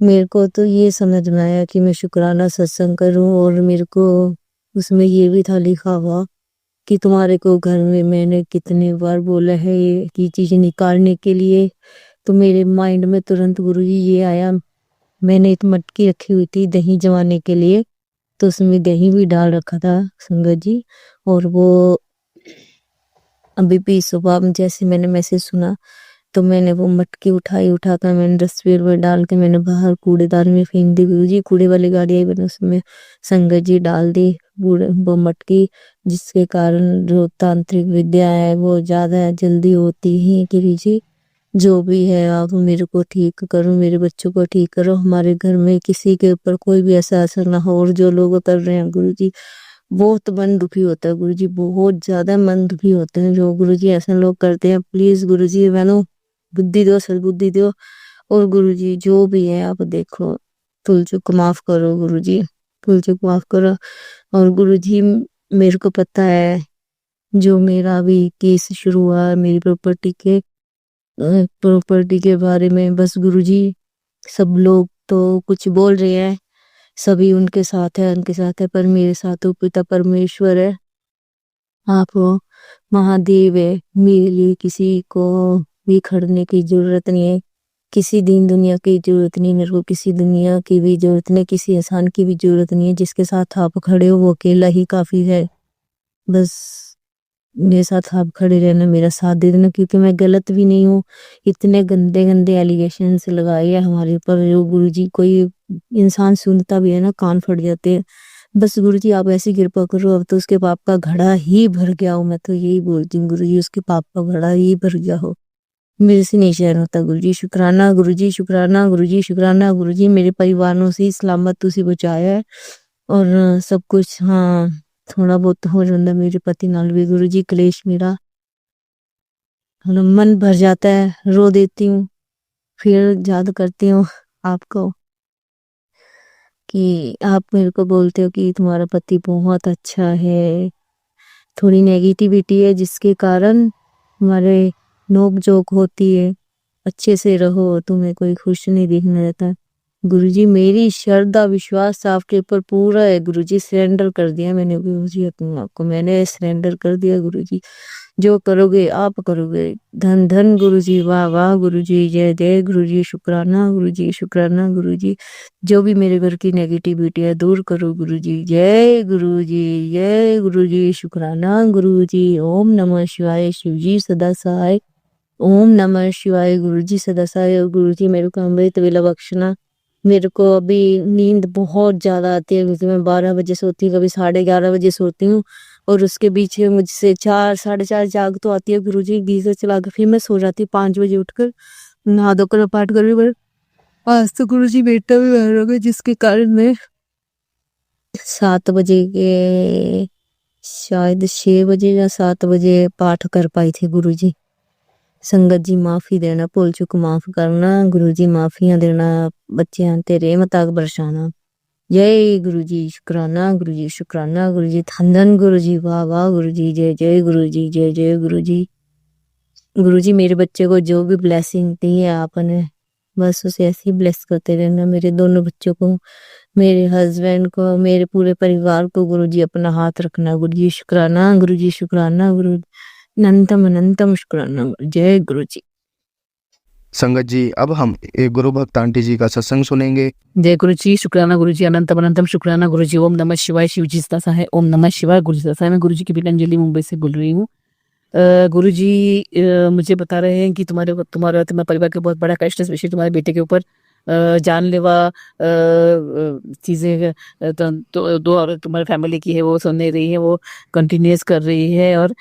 मेरे को तो ये समझ में आया कि मैं शुक्राना सत्संग करूं, और मेरे को उसमें ये भी था लिखा हुआ कि तुम्हारे को घर में मैंने कितनी बार बोला है ये चीज निकालने के लिए, तो मेरे माइंड में तुरंत गुरुजी ये आया। मैंने एक मटकी रखी हुई थी दही जमाने के लिए, तो उसमें दही भी डाल रखा था संगत जी। और वो अभी भी सुबह में जैसे मैंने मैसेज सुना, तो मैंने वो मटकी उठाकर मैंने डस्टबिन में डाल के मैंने बाहर कूड़ेदान में फेंक दी गुरुजी। कूड़े वाली गाड़ी आई, मैंने उसमें संगत जी डाल दी वो मटकी, जिसके कारण जो तांत्रिक विद्या है वो ज्यादा जल्दी होती है गुरुजी। जो भी है आप मेरे को ठीक करो, मेरे बच्चों को ठीक करो, हमारे घर में किसी के ऊपर कोई भी ऐसा असर ना हो। और जो लोग कर रहे हैं गुरुजी, बहुत मन दुखी होता है गुरुजी, बहुत ज्यादा मन दुखी होते हैं जो गुरुजी ऐसे लोग करते हैं। प्लीज गुरुजी मैंने बुद्धि दो, सद्बुद्धि दो। और गुरुजी जो भी है आप देखो, भूल चूक माफ करो गुरुजी, भूल चूक माफ करो। और गुरुजी मेरे को पता है जो मेरा अभी केस शुरू हुआ मेरी प्रॉपर्टी के बारे में, बस गुरुजी सब लोग तो कुछ बोल रहे हैं, सभी उनके साथ है, पर मेरे साथ तो पिता परमेश्वर है, आप हो, महादेव है। मेरे लिए किसी को भी खड़ने की जरूरत नहीं है, किसी दीन दुनिया की जरूरत नहीं, मेरे को किसी दुनिया की भी जरूरत नहीं, किसी इंसान की भी जरूरत नहीं है। जिसके साथ आप खड़े हो वो अकेला ही काफी है। बस मेरे साथ आप खड़े रहना, मेरा साथ दे देना, क्योंकि मैं गलत भी नहीं हूँ। इतने गंदे-गंदे एलिगेशंस लगाए हैं हमारे ऊपर, जो गुरुजी कोई इंसान सुनता भी है ना, कान फट जाते हैं। बस गुरुजी आप ऐसी कृपा करो, अब तो उसके पाप का घड़ा ही भर गया हो, मैं तो यही बोलती हूँ गुरुजी, उसके पाप का घड़ा ही भर गया हो। मेरे से नहीं सहन होता गुरुजी, शुक्राना गुरुजी, शुक्राना गुरुजी, शुक्राना गुरुजी, मेरे परिवार ਨੂੰ ਸਹੀ ਸਲਾਮਤ ਤੁਸੀਂ ਬਚਾਇਆ ਹੈ। ਔਰ सब कुछ हाँ, थोड़ा बहुत हो ਜਾਂਦਾ मेरे पति नाल भी गुरुजी, कलेश मेरा मन भर जाता है, रो देती हूँ, फिर याद करती हूँ आपको कि आप मेरे को बोलते हो कि तुम्हारा पति बहुत अच्छा है। थोड़ी नेगेटिविटी है जिसके कारण हमारे नोक जोक होती है। अच्छे से रहो, तुम्हें कोई खुश नहीं दिखने देता। गुरुजी मेरी श्रद्धा विश्वास आपके ऊपर पूरा है गुरुजी, सरेंडर कर दिया मैंने गुरुजी, अपने आप को मैंने सरेंडर कर दिया गुरुजी। जो करोगे आप करोगे, धन धन गुरुजी, वाह वाह गुरुजी, जय जय गुरुजी, शुक्राना गुरुजी, शुक्राना गुरुजी। जो भी मेरे घर की नेगेटिविटी है दूर करो गुरुजी, जय गुरुजी, जय गुरुजी, शुक्राना गुरुजी। ओम नमः शिवाय, शिवजी सदा सहाय। ओम नमः शिवाय, गुरुजी सदा सहाय। गुरुजी मेरे को अमृत वेला बख्शना। मेरे को अभी नींद बहुत ज़्यादा आती है, क्योंकि मैं 12 बजे सोती हूँ, कभी 11:30 बजे सोती हूँ, और उसके बीच में मुझसे 4 साढ़े 4 जाग तो आती है गुरुजी, गीज़र चला के फिर मैं सो जाती हूँ 5 बजे उठकर, नहा धोकर पाठ कर भी। आज तो गुरुजी बेटा भी बाहर हो गया, जिसके कारण मैं 7 बजे के शायद 6 बजे या 7 बजे पाठ कर पाई थी गुरुजी। संगत जी माफ़ी देना, भूल चुक माफ़ करना गुरुजी, माफ़ियाँ देना, बच्चे तेरे मताक बरसाना। जय गुरुजी, शुक्राना गुरुजी, शुक्राना गुरुजी, धन धन गुरुजी, वाह वाह गुरुजी, जय जय गुरुजी, जय जय गुरुजी। गुरुजी मेरे बच्चे को जो भी ब्लेसिंग दी है आपने, बस उसे ऐसे ही ब्लेस करते रहना। मेरे दोनों बच्चों को, मेरे हस्बैंड को, मेरे पूरे परिवार को गुरुजी अपना हाथ रखना गुरुजी, शुक्राना गुरुजी, शुक्राना गुरु, अनंतम अनंतम शुक्राना, जय गुरुजी। संगत जी अब हम एक गुरु भक्त आंटी जी का सत्संग सुनेंगे। जय गुरुजी, शुक्राना गुरुजी, अनंतम अनंतम शुक्राना गुरुजी। ओम नमः शिवाय, शिवजी सदा सहाय। ओम नमः शिवाय, गुरुजी सदा सहाय। मैं गुरुजी की बेटी अंजलि मुंबई से बोल रही हूँ। गुरुजी मुझे बता रहे हैं कि तुम्हारा परिवार के बहुत बड़ा कष्ट है, स्पेशली तुम्हारे बेटे के ऊपर जानलेवा चीज़ें तो दो औरत तुम्हारे फैमिली की है, वो सुन नहीं रही है, वो कंटिन्यूस कर रही है, और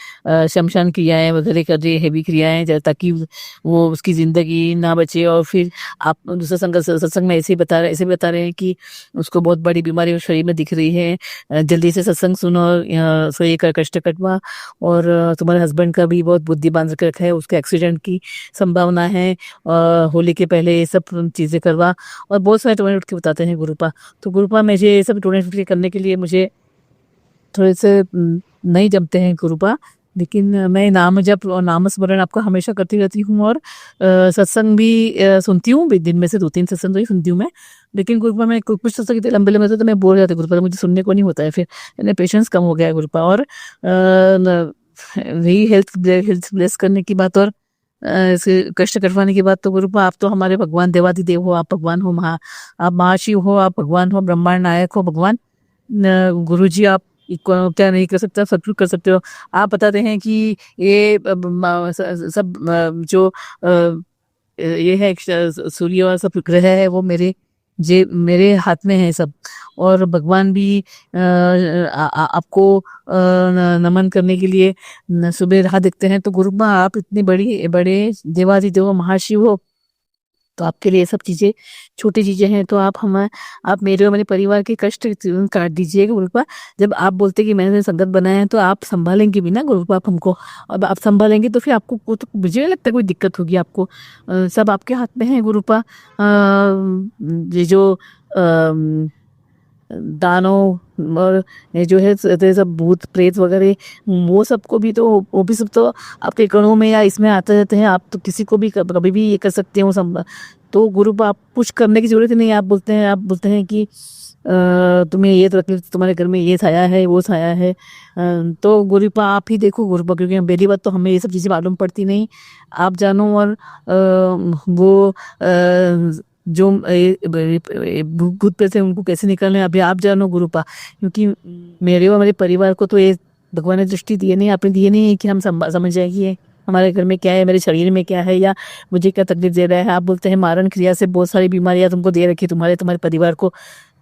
शमशान क्रियाएं वगैरह कर रही है, हेवी क्रियाएं, ताकि वो उसकी ज़िंदगी ना बचे। और फिर आप दूसरा सत्संग में ऐसे बता रहे हैं कि उसको बहुत बड़ी बीमारी उस शरीर में दिख रही है। जल्दी से सत्संग सुनो और उसको ये कष्ट कटवा। और तुम्हारे हस्बैंड का भी बहुत बुद्धि बांध कर रखा है, उसके एक्सीडेंट की संभावना है, होली के पहले ये सब चीज़ें करवा। और बहुत सारे टोने उठ के बताते हैं गुरुपा। तो गुरुपा मुझे ये सब टोने उठ के करने के लिए मुझे थोड़े से नहीं जमते हैं गुरुपा, लेकिन मैं नाम जप और नाम स्मरण आपका हमेशा करती रहती हूँ, और सत्संग भी सुनती हूँ, दिन में से 2-3 सत्संग तो ही सुनती हूँ मैं। लेकिन गुरुपा में कुछ सत्संग इतने लंबे लंबे तो मैं बोल जाती हूँ गुरुपा, मुझे सुनने को नहीं होता है, फिर मैंने पेशेंस कम हो गया है गुरुपा। और वही हेल्थ ब्लेस करने की बात और इसके कष्ट करवाने की बात, तो गुरुपा आप तो हमारे भगवान देवादिदेव हो, आप भगवान हो, आप महाशिव हो, आप भगवान हो, ब्रह्मांड नायक हो भगवान। गुरुजी आप क्या नहीं कर सकता, सब कुछ कर सकते हो। आप बताते हैं कि ये सब जो ये है सूर्य और सब ग्रह है, वो मेरे हाथ में है सब। और भगवान भी आपको नमन करने के लिए सुबह राह देखते हैं। तो गुरुबा आप इतने बड़े देवादिदेव महाशिव हो, तो आपके लिए सब चीज़ें छोटी चीज़ें हैं। तो आप मेरे और मेरे परिवार के कष्ट काट दीजिएगा गुरुपा। जब आप बोलते कि मैंने संगत बनाया है, तो आप संभालेंगे भी ना गुरुपा आप हमको। अब आप संभालेंगे तो फिर आपको तो मुझे नहीं लगता कोई दिक्कत होगी आपको। सब आपके हाथ में है गुरुपा। ये जो दानव और ये जो है सब भूत प्रेत वगैरह, वो सबको भी तो वो भी सब तो आपके गणों में या इसमें आते रहते हैं। आप तो किसी को भी कभी भी ये कर सकते हो तो गुरु आप कुछ करने की जरूरत ही नहीं है। आप बोलते हैं कि तुम्हें ये तकलीफ, तुम्हारे घर में ये छाया है, वो छाया है। तो गुरुपा आप ही देखो गुरुपा, क्योंकि पहली बात तो हमें ये सब चीज़ें मालूम पड़ती नहीं, आप जानो। और वो जो भूत प्रेत से उनको कैसे निकालना है अभी आप जानो गुरुपा, क्योंकि मेरे और मेरे परिवार को तो ये भगवान ने दृष्टि दी नहीं, आपने दी नहीं है कि हम समझ जाए कि ये हमारे घर में क्या है, मेरे शरीर में क्या है, या मुझे क्या तकलीफ दे रहा है। आप बोलते हैं मारण क्रिया से बहुत सारी बीमारियां तुमको दे रखी, तुम्हारे परिवार को,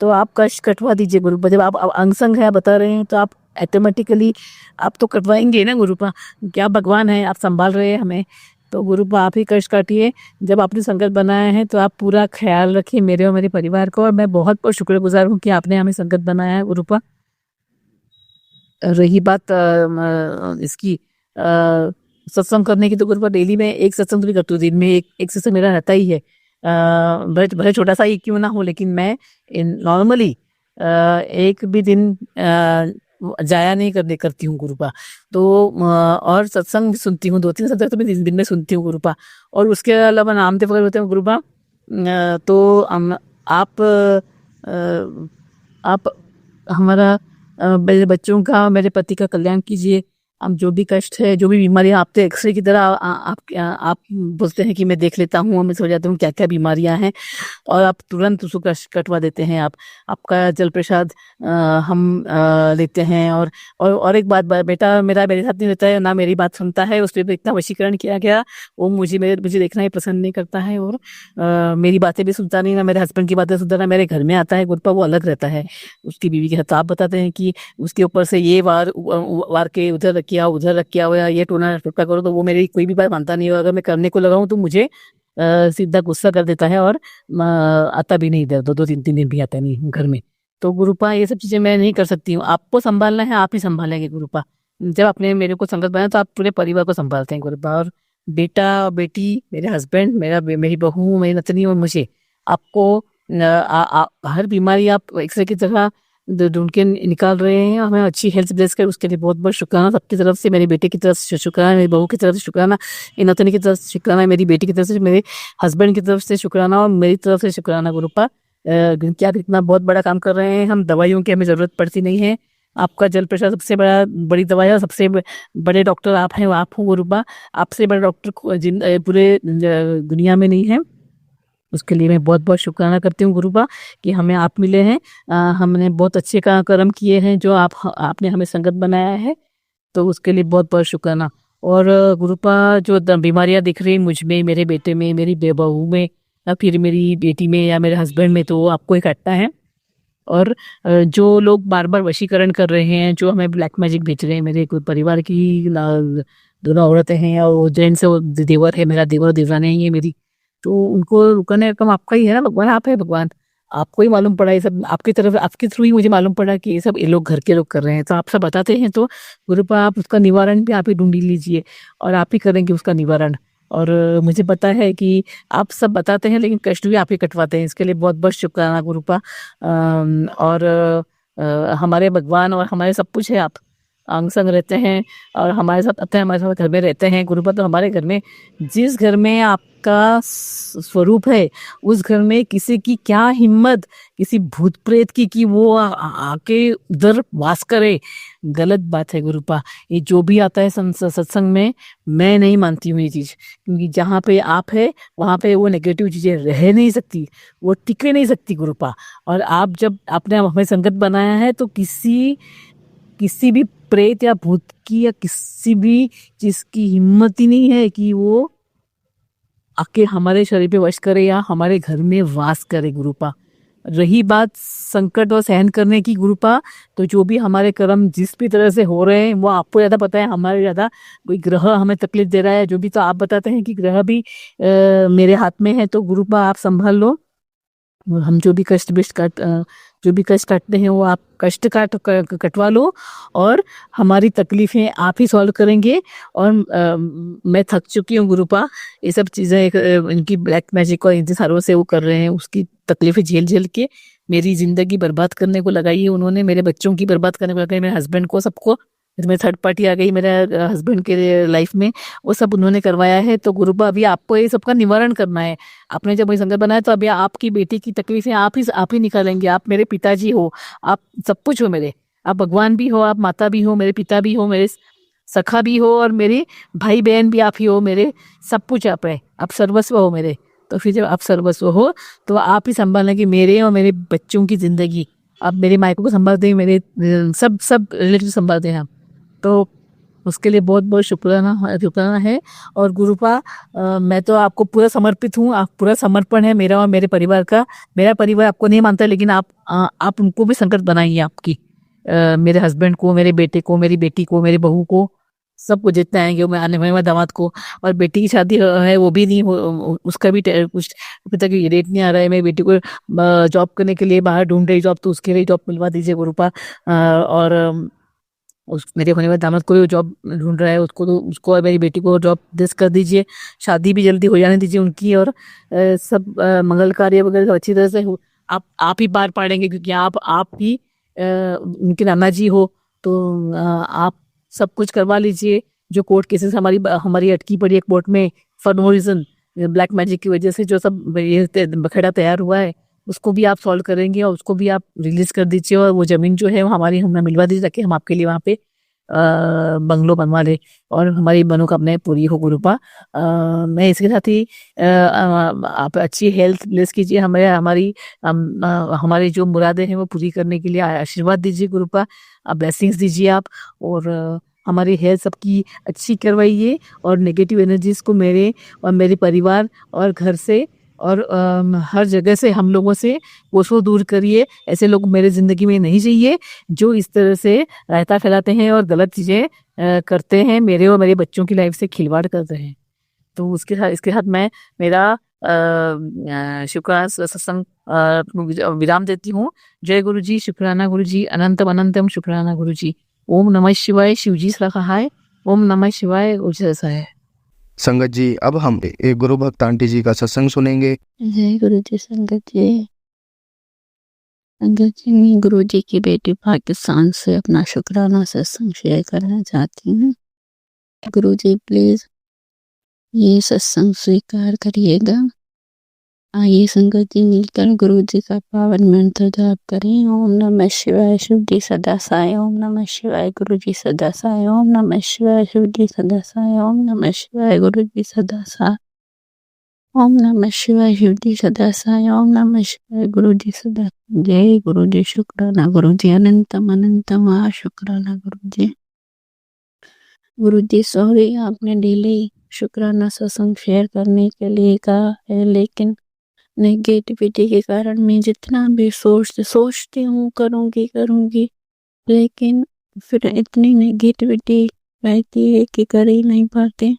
तो आप कष्ट कटवा दीजिए गुरुपा। जब आप अंग संग है बता रहे हैं तो आप ऑटोमेटिकली आप तो कटवाएंगे ना गुरुपा, क्या भगवान है, आप संभाल रहे हैं हमें, तो गुरुपा आप ही कष्ट काटिए। जब आपने संकल्प बनाया है तो आप पूरा ख्याल रखिए मेरे और मेरे परिवार को, और मैं बहुत बहुत शुक्रगुजार हूँ कि आपने हमें संकल्प बनाया है गुरुपा। रही बात इसकी सत्संग करने की, तो गुरुपा डेली में एक सत्संग तो भी करती हूँ, दिन में एक सत्संग मेरा रहता ही है। भले छोटा सा ही क्यों ना हो, लेकिन मैं नॉर्मली एक भी दिन जाया नहीं करती हूँ गुरुपा। तो और सत्संग भी सुनती हूँ, 2-3 सत्संग तो मैं दिन में सुनती हूँ गुरुपा। और उसके अलावा नामदेव वगैरह होते हैं गुरुपा, तो आप हमारा मेरे बच्चों का, मेरे पति का कल्याण कीजिए। हम जो भी कष्ट है, जो भी बीमारियां, आप तो एक्सरे की तरह आप बोलते हैं कि मैं देख लेता हूँ, मैं समझ जाता हूँ क्या क्या बीमारियां हैं, और आप तुरंत उसको कटवा देते हैं। आपका जल प्रसाद हम लेते हैं। और एक बात, बेटा मेरा मेरे साथ नहीं रहता है, ना मेरी बात सुनता है, उस पर इतना वशीकरण किया गया, वो मुझे देखना ही पसंद नहीं करता है, और मेरी बातें भी सुनता नहीं, ना मेरे हस्बैंड की बातें सुनता, ना मेरे घर में आता है गुरुपा, वो अलग रहता है उसकी बीवी के साथ। तो आप बताते हैं कि उसके ऊपर से ये वार के उधर रख किया हुआ, ये टोटका करो, तो वो मेरी कोई भी बात मानता नहीं है। अगर मैं करने को लगाऊं तो मुझे सीधा गुस्सा कर देता है, और आता भी नहीं, 2-3 दिन भी आता नहीं घर में। तो गुरुपा ये सब चीजें मैं नहीं कर सकती हूँ, आपको संभालना है, आप ही संभालेंगे गुरुपा। जब आपने मेरे को संगत बनाया तो आप पूरे परिवार को संभालते हैं गुरुपा, और बेटा बेटी, मेरे हस्बैंड, मेरी बहू, मेरी नतनी और मुझे, आपको हर बीमारी आप एक्सरे की तरह ढूंढ के निकाल रहे हैं, हमें अच्छी हेल्थ ब्लेस कर, उसके लिए बहुत बहुत शुक्राना सबकी तरफ से। मेरे बेटे की तरफ से शुक्राना, मेरी बहू की तरफ से शुक्राना, नतनी की तरफ से शुक्राना, मेरी बेटी की तरफ से, मेरे हस्बैंड की तरफ से शुक्राना, और मेरी तरफ से शुक्राना गुरुपा। क्या इतना बहुत बड़ा काम कर रहे हैं हम, दवाइयों की हमें जरूरत पड़ती नहीं है। आपका जल प्रेशर सबसे बड़ी दवाई है, सबसे बड़े डॉक्टर आप हैं, आप हो गुरुपा। आपसे बड़ा डॉक्टर पूरे दुनिया में नहीं है। उसके लिए मैं बहुत बहुत शुक्राना करती हूँ गुरुपा कि हमें आप मिले हैं। हमने बहुत अच्छे कर्म किए हैं, जो आपने हमें संगत बनाया है, तो उसके लिए बहुत बहुत शुक्राना। और गुरुपा जो बीमारियां दिख रही मुझ में, मेरे बेटे में, मेरी बहू में, या फिर मेरी बेटी में, या मेरे हस्बैंड में, तो वो आपको ही काटता है। और जो लोग बार बार वशीकरण कर रहे हैं, जो हमें ब्लैक मैजिक भेज रहे हैं, मेरे परिवार की दोनों औरतें हैं, और वो जेंट्स है, वो देवर है, मेरा देवर देवरानी है ये मेरी, तो उनको रुकने का काम आपका ही है ना भगवान, आप है भगवान। आपको ही मालूम पड़ा ये सब, आपकी तरफ, आपके थ्रू ही मुझे मालूम पड़ा कि ये लोग घर के लोग कर रहे हैं। तो आप सब बताते हैं, तो गुरुपा आप उसका निवारण भी आप ही ढूंढ लीजिए, और आप ही करेंगे उसका निवारण। और मुझे पता है कि आप सब बताते हैं, लेकिन कष्ट भी आप ही कटवाते हैं, इसके लिए बहुत बहुत शुक्राना गुरुपा। और हमारे भगवान और हमारे सब कुछ है, आप अंग संग रहते हैं और हमारे साथ आते हैं, हमारे साथ घर में रहते हैं गुरुपा। तो हमारे घर में, जिस घर में आपका स्वरूप है, उस घर में किसी की क्या हिम्मत, किसी भूत प्रेत की कि वो आके उधर वास करे, गलत बात है गुरुपा। ये जो भी आता है सत्संग में, मैं नहीं मानती हूँ ये चीज़, क्योंकि जहाँ पे आप है वहाँ पे वो नेगेटिव चीज़ें रह नहीं सकती, वो टिक नहीं सकती गुरुपा। और आप जब आपने हमें संगत बनाया है, तो किसी भी प्रेत या भूत की या किसी भी चीज की हिम्मत ही नहीं है कि वो आके हमारे शरीर पे वश करे या हमारे घर में वास करे गुरुपा। रही बात संकट और सहन करने की गुरुपा, तो जो भी हमारे कर्म जिस भी तरह से हो रहे हैं, वो आपको ज़्यादा पता है, हमारे ज़्यादा। कोई ग्रह हमें तकलीफ दे रहा है, जो भी, तो आप बताते हैं कि ग्रह भी मेरे हाथ में है, तो गुरुपा आप संभाल लो। हम जो भी कष्ट काटते हैं, वो आप कष्ट कटवा लो, और हमारी तकलीफें आप ही सॉल्व करेंगे। और मैं थक चुकी हूँ गुरुपा, ये सब चीज़ें इनकी ब्लैक मैजिक और इन सारों से वो कर रहे हैं, उसकी तकलीफें झेल के मेरी ज़िंदगी बर्बाद करने को लगाई है उन्होंने, मेरे बच्चों की बर्बाद करने को लगाई, मेरे हस्बैंड को, सबको। इसमें थर्ड पार्टी आ गई मेरे हस्बैंड के लाइफ में, वो सब उन्होंने करवाया है। तो गुरुपा अभी आपको ये सबका निवारण करना है। आपने जब वही संगत बनाया, तो अभी आपकी बेटी की तकलीफें आप ही निकालेंगे। आप मेरे पिताजी हो, आप सब कुछ हो मेरे, आप भगवान भी हो, आप माता भी हो, मेरे पिता भी हो, मेरे सखा भी हो, और मेरे भाई बहन भी आप ही हो, मेरे सब कुछ आप है, आप सर्वस्व हो मेरे। तो फिर जब आप सर्वस्व हो, तो आप ही संभालेंगे मेरे और मेरे बच्चों की जिंदगी। आप मेरे मायकों को संभालते हैं, मेरे सब रिलेटिव संभालते हैं आप। तो उसके लिए बहुत बहुत शुक्राना शुक्राना है। और गुरुपा मैं तो आपको पूरा समर्पित हूँ, आप पूरा समर्पण है मेरा और मेरे परिवार का। मेरा परिवार आपको नहीं मानता, लेकिन आप उनको भी संकट बनाइए आपकी। मेरे हस्बैंड को, मेरे बेटे को, मेरी बेटी को, मेरी बहू को, सबको जितना आएंगे मैं आने वाले दामाद को। और बेटी की शादी है वो भी नहीं हो, उसका भी कुछ अभी तक ये रेट नहीं आ रहा है। मेरी बेटी को जॉब करने के लिए बाहर ढूंढ रही जॉब, तो उसके लिए जॉब मिलवा दीजिए गुरुपा। और उस मेरे होने वाले दामाद को जॉब ढूंढ रहा है, उसको और मेरी बेटी को जॉब दिस कर दीजिए। शादी भी जल्दी हो जाने दीजिए उनकी, और सब मंगल कार्य वगैरह अच्छी तरह से हो। आप ही पार पाड़ेंगे, क्योंकि आप ही उनके नाना जी हो। तो आप सब कुछ करवा लीजिए। जो कोर्ट केसेस हमारी अटकी पड़ी है कोर्ट में for no reason, black magic की वजह से जो सब ये बखेड़ा तैयार हुआ है, उसको भी आप सॉल्व करेंगे और उसको भी आप रिलीज कर दीजिए। और वो जमीन जो है वो हमारी हमें मिलवा दीजिए, ताकि हम आपके लिए वहाँ पे बंगलो बनवा ले और हमारी मनोकामनाएं पूरी हो गुरुपा। मैं इसके साथ ही आप अच्छी हेल्थ ब्लेस कीजिए, हमारी जो मुरादें हैं वो पूरी करने के लिए आशीर्वाद दीजिए गुरुपा। ब्लेसिंग्स दीजिए आप, और हमारी हेल्थ सबकी अच्छी करवाइए। और नेगेटिव एनर्जीज को मेरे और मेरे परिवार और घर से और हर जगह से, हम लोगों से कोसों दूर करिए। ऐसे लोग मेरे ज़िंदगी में नहीं चाहिए जो इस तरह से रायता फैलाते हैं और गलत चीज़ें करते हैं, मेरे और मेरे बच्चों की लाइफ से खिलवाड़ करते हैं। तो इसके साथ मैं मेरा शुक्राना सत्संग विराम देती हूँ। जय गुरु जी, शुक्राना गुरु जी, अनंतम अनंतम शुक्राना गुरु जी। ओम नमः शिवाय, शिव जी सहाय। ओम नमः शिवाय, गुरु जी सहाय। संगत जी, अब हम एक गुरु भक्त आंटी जी का सत्संग सुनेंगे। जय गुरु जी। संगत जी, मैं गुरु जी की बेटी पाकिस्तान से अपना शुक्राना सत्संग शेयर करना चाहती हूँ। गुरु जी प्लीज ये सत्संग स्वीकार करिएगा। आइए संगत जी मिलकर गुरु जी का पावन मंत्र जाप करें। ओम नमः शिवाय, शिव जी सदा साय। ओम नमः शिवाय, गुरु जी सदा साय। ओम नमः शिवाय, शिव जी सदा साय। ओम नमः शिवाय, गुरु जी सदा साय। ओम नमः शिवाय, शिव जी सदा साय। ओम नमः शिवाय, गुरु जी सदा। जय गुरु जी। शुक्राना गुरु जी, अनंतम अनंतम शुक्राना गुरु जी। गुरु जी सॉरी, आपने डेली शुक्राना सत्संग शेयर करने के लिए कहा है, लेकिन नेगेटिविटी के कारण मैं जितना भी सोचती हूँ करूँगी, लेकिन फिर इतनी नेगेटिविटी रहती है कि कर ही नहीं पाते।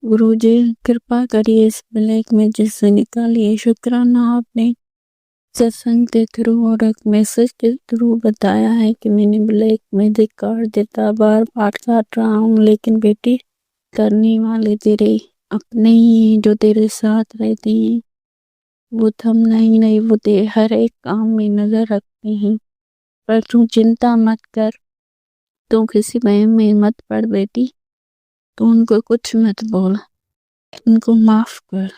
गुरु जी कृपा करिए इस ब्लैक मैजिक से निकालिए। शुक्राना आपने सत्संग के थ्रू और एक मैसेज के थ्रू बताया है कि मैंने ब्लैक मैजिक काट देता, बार बार काट रहा हूँ, लेकिन बेटी करने वाले तेरे अपने ही जो तेरे साथ रहते हैं, वो थमना ही नहीं, वो तेरे हर एक काम में नजर रखते हैं। पर तू चिंता मत कर, तू किसी वहम में मत पड़ बेटी, तू उनको कुछ मत बोल, उनको माफ कर।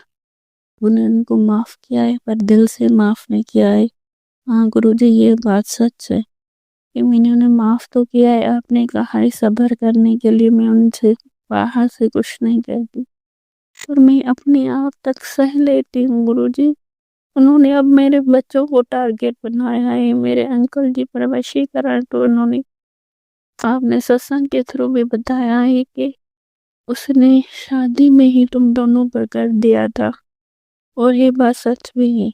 तूने उनको माफ किया है पर दिल से माफ नहीं किया है। हाँ गुरु जी, ये बात सच है कि मैंने उन्हें माफ तो किया है। आपने कहा है सब्र करने के लिए, मैं उनसे बाहर से कुछ नहीं कहती, और मैं अपने आप तक सह लेती हूँ गुरु जी। उन्होंने अब मेरे बच्चों को टारगेट बनाया है, मेरे अंकल जी पर वशीकरण, तो उन्होंने आपने सत्संग के थ्रू भी बताया है कि उसने शादी में ही तुम दोनों पर कर दिया था, और ये बात सच भी है।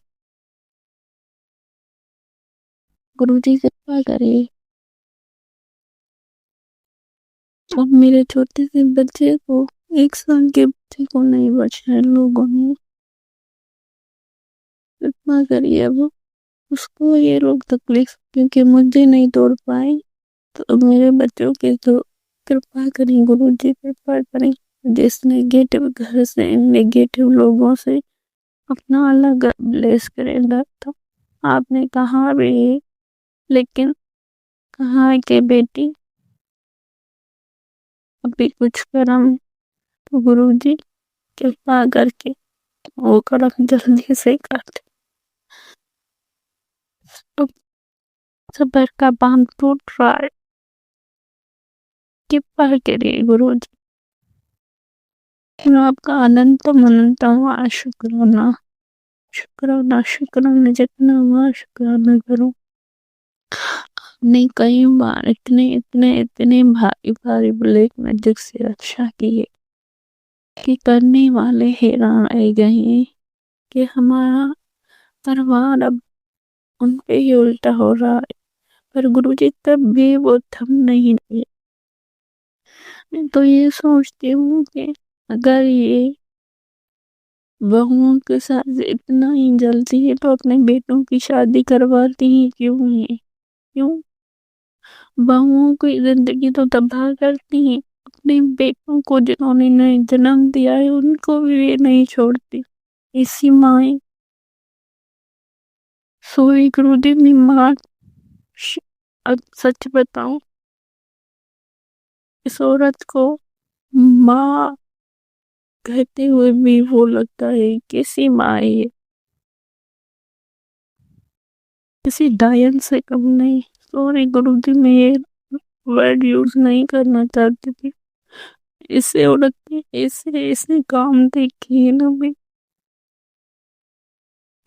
गुरु जी कृपा करिए, अब मेरे छोटे से बच्चे को, 1 साल के बच्चे को नहीं बचाया लोगों ने। कृपा करिए, अब उसको ये लोग तकलीफ क्योंकि मुझे नहीं तोड़ पाए, तो अब मेरे बच्चों के तो कृपा करें गुरु जी, कृपा करें। जिस नेगेटिव घर से, नेगेटिव लोगों से अपना अलग ब्लेस करेगा। तो आपने कहा भी, लेकिन कहा है कि बेटी अभी कुछ कर्म, तो गुरु जी कृपा करके वो कर्म जल्दी से काट। अब सबर का बांध टूट रहा है, कृपा करिए गुरु जी। आपका अनंतम अनंतम शुक्राना, शुक्राना शुक्राना, जितना हुआ शुक्राना करूं। ने कई बार इतने इतने इतने भारी भारी ब्लैक मैजिक से रक्षा की है कि करने वाले हैरान रह गए हैं कि हमारा परिवार अब उन पे ही उल्टा हो रहा है। पर गुरुजी तब भी वो थम नहीं रहे। मैं तो ये सोचती हूँ कि अगर ये बहुओं के साथ इतना ही जलती है तो अपने बेटों की शादी करवाती ही क्यों है? क्यों बहुओं की जिंदगी तो तबाह करती हैं, अपने बेटों को जिन्होंने नए जन्म दिया है उनको भी ये नहीं छोड़ती। ऐसी माए सोई गुरुदेव ने माँ अब सच बताऊं, इस औरत को माँ कहते हुए भी वो लगता है कैसी माँ है ये, किसी डायन से कम नहीं। सॉरी गुरुजी, मैं ये वर्ड यूज नहीं करना चाहती थी। इससे औरत के ऐसे ऐसे काम देखे ना, मैं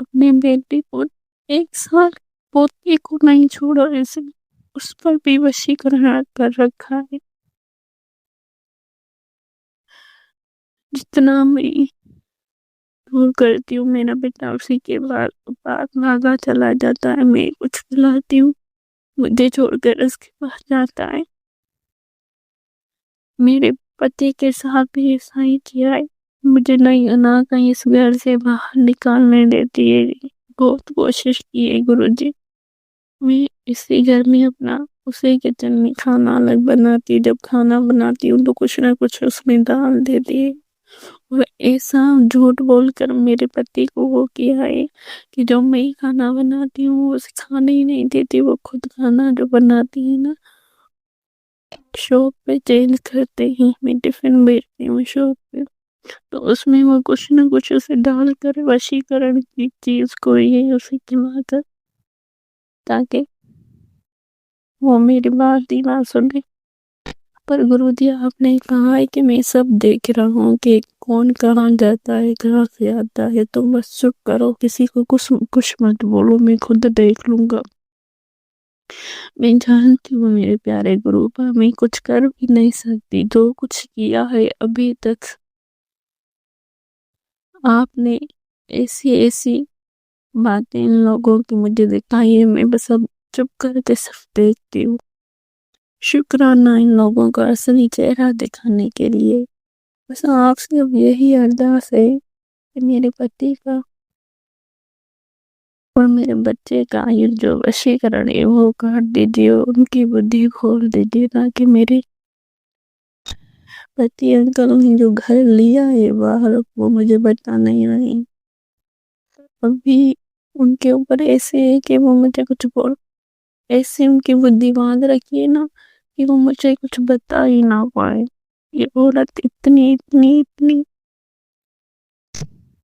अपने बेटे को 1 साल पोते को नहीं छोड़ा, ऐसे उस पर भी वशीकरण कर रखा है। जितना मैं दूर करती हूँ मेरा बेटा उसी के बाद पास भागा चला जाता है। मैं कुछ खिलाती हूँ, मुझे छोड़कर उसके पास जाता है। मेरे पति के साथ भी ऐसा ही किया है। मुझे नहीं ना कहीं इस घर से बाहर निकालने देती है। बहुत कोशिश की है गुरुजी। मैं इसी घर में अपना उसी किचन में खाना अलग बनाती, जब खाना बनाती हूँ तो कुछ ना कुछ उसमें डाल देती है। और ऐसा झूठ बोलकर मेरे पति को वो किया है कि जो मैं खाना बनाती हूँ वो उसे खाने ही नहीं देती। वो खुद खाना जो बनाती है ना, शॉप पे चेंज करते ही मैं टिफिन भेजती हूँ शॉप पे, तो उसमें वो कुछ ना कुछ उसे डालकर वशीकरण की चीज को ये उसे खिलाकर, ताकि वो मेरी बात ही ना सुने। पर गुरुजी आपने कहा है कि मैं सब देख रहा हूँ कि कौन कहाँ जाता है कहाँ से आता है, तो बस चुप करो, किसी को कुछ कुछ मत बोलो, मैं खुद देख लूंगा। मैं जानती हूँ मेरे प्यारे गुरु पर मैं कुछ कर भी नहीं सकती। जो कुछ किया है अभी तक आपने ऐसी ऐसी बातें इन लोगों की मुझे दिखाई है, मैं बस अब चुप करके सब देखती हूँ। शुक्राना इन लोगों का असली चेहरा दिखाने के लिए। बस आपसे अब यही अरदास है कि मेरे पति का और मेरे बच्चे का ये जो वशीकरण है वो काट दीजिए, उनकी बुद्धि खोल दीजिए, ताकि मेरे पति अंकल ने जो घर लिया है बाहर वो मुझे बता नहीं रही। अभी उनके ऊपर ऐसे है कि वो मुझे कुछ बोल, ऐसे उनकी बुद्धि बांध रखी है ना कि वो मुझे कुछ बता ही ना पाए। ये औरत इतनी इतनी इतनी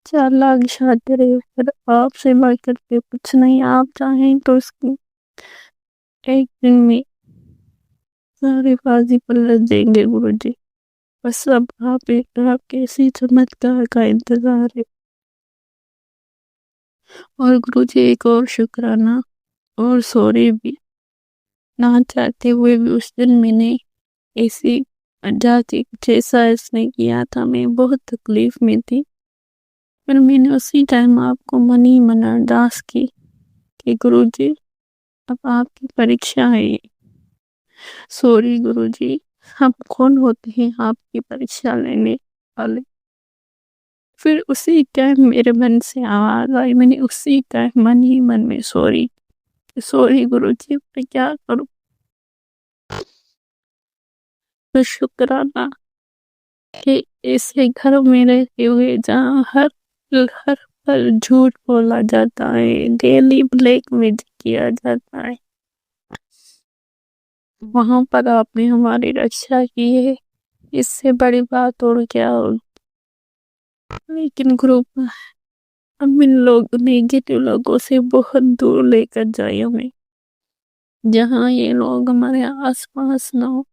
चालाक शातिर है, पर आपसे बढ़ करके कुछ नहीं। आप चाहें तो इसकी एक दिन में सारी बाजी पलट देंगे गुरुजी। बस अब आपके इसी चमत्कार का इंतजार है। और गुरुजी एक और शुक्राना और सॉरी भी, ना चाहते हुए भी उस दिन मैंने ऐसी जाति कुछ ऐसा इसने किया था। मैं बहुत तकलीफ में थी, पर मैंने उसी टाइम आपको मन ही मन अरदास की कि गुरुजी अब आपकी परीक्षा है ये। सॉरी गुरुजी, हम कौन होते हैं आपकी परीक्षा लेने वाले। फिर उसी टाइम मेरे मन से आवाज आई, मैंने उसी टाइम मन ही मन में सॉरी सॉरी गुरुजी, मैं क्या करूं। तो शुक्राना कि ऐसे घर में रहते हुए जहाँ हर हर पल झूठ बोला जाता है, डेली ब्लैक मेजिक किया जाता है, वहां पर आपने हमारी रक्षा की है। इससे बड़ी बात और क्या होगी। लेकिन ग्रुप हम इन लोग नेगेटिव लोगों से बहुत दूर लेकर जाए हमें, जहाँ ये लोग हमारे आसपास ना हो।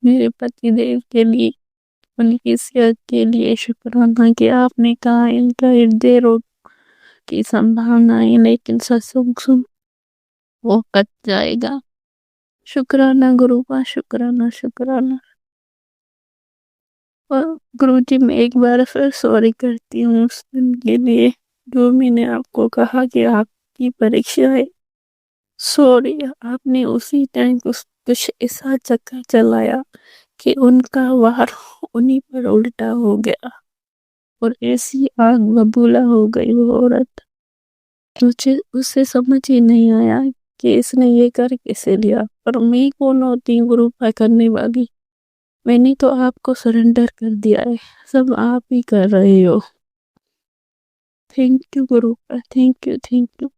मेरे पति देव के लिए, उनकी सेहत के लिए शुक्राना कि आपने कहा इनका हृदय रोग की संभावना है, लेकिन सत्संग सुन वो कट जाएगा। शुक्राना गुरुपा, शुक्राना शुक्राना। और गुरुजी मैं एक बार फिर सॉरी करती हूँ उस दिन के लिए जो मैंने आपको कहा कि आपकी परीक्षा है। सॉरी, आपने उसी टाइम कुछ ऐसा चक्कर चलाया कि उनका वार उन्हीं पर उल्टा हो गया और ऐसी आग बबूला हो गई वो औरत। मुझे उससे समझ ही नहीं आया कि इसने ये कर कैसे लिया। पर मैं कौन होती हूँ गुरुपा करने वाली? मैंने तो आपको सरेंडर कर दिया है, सब आप ही कर रहे हो। Thank you गुरुपा, thank you thank you.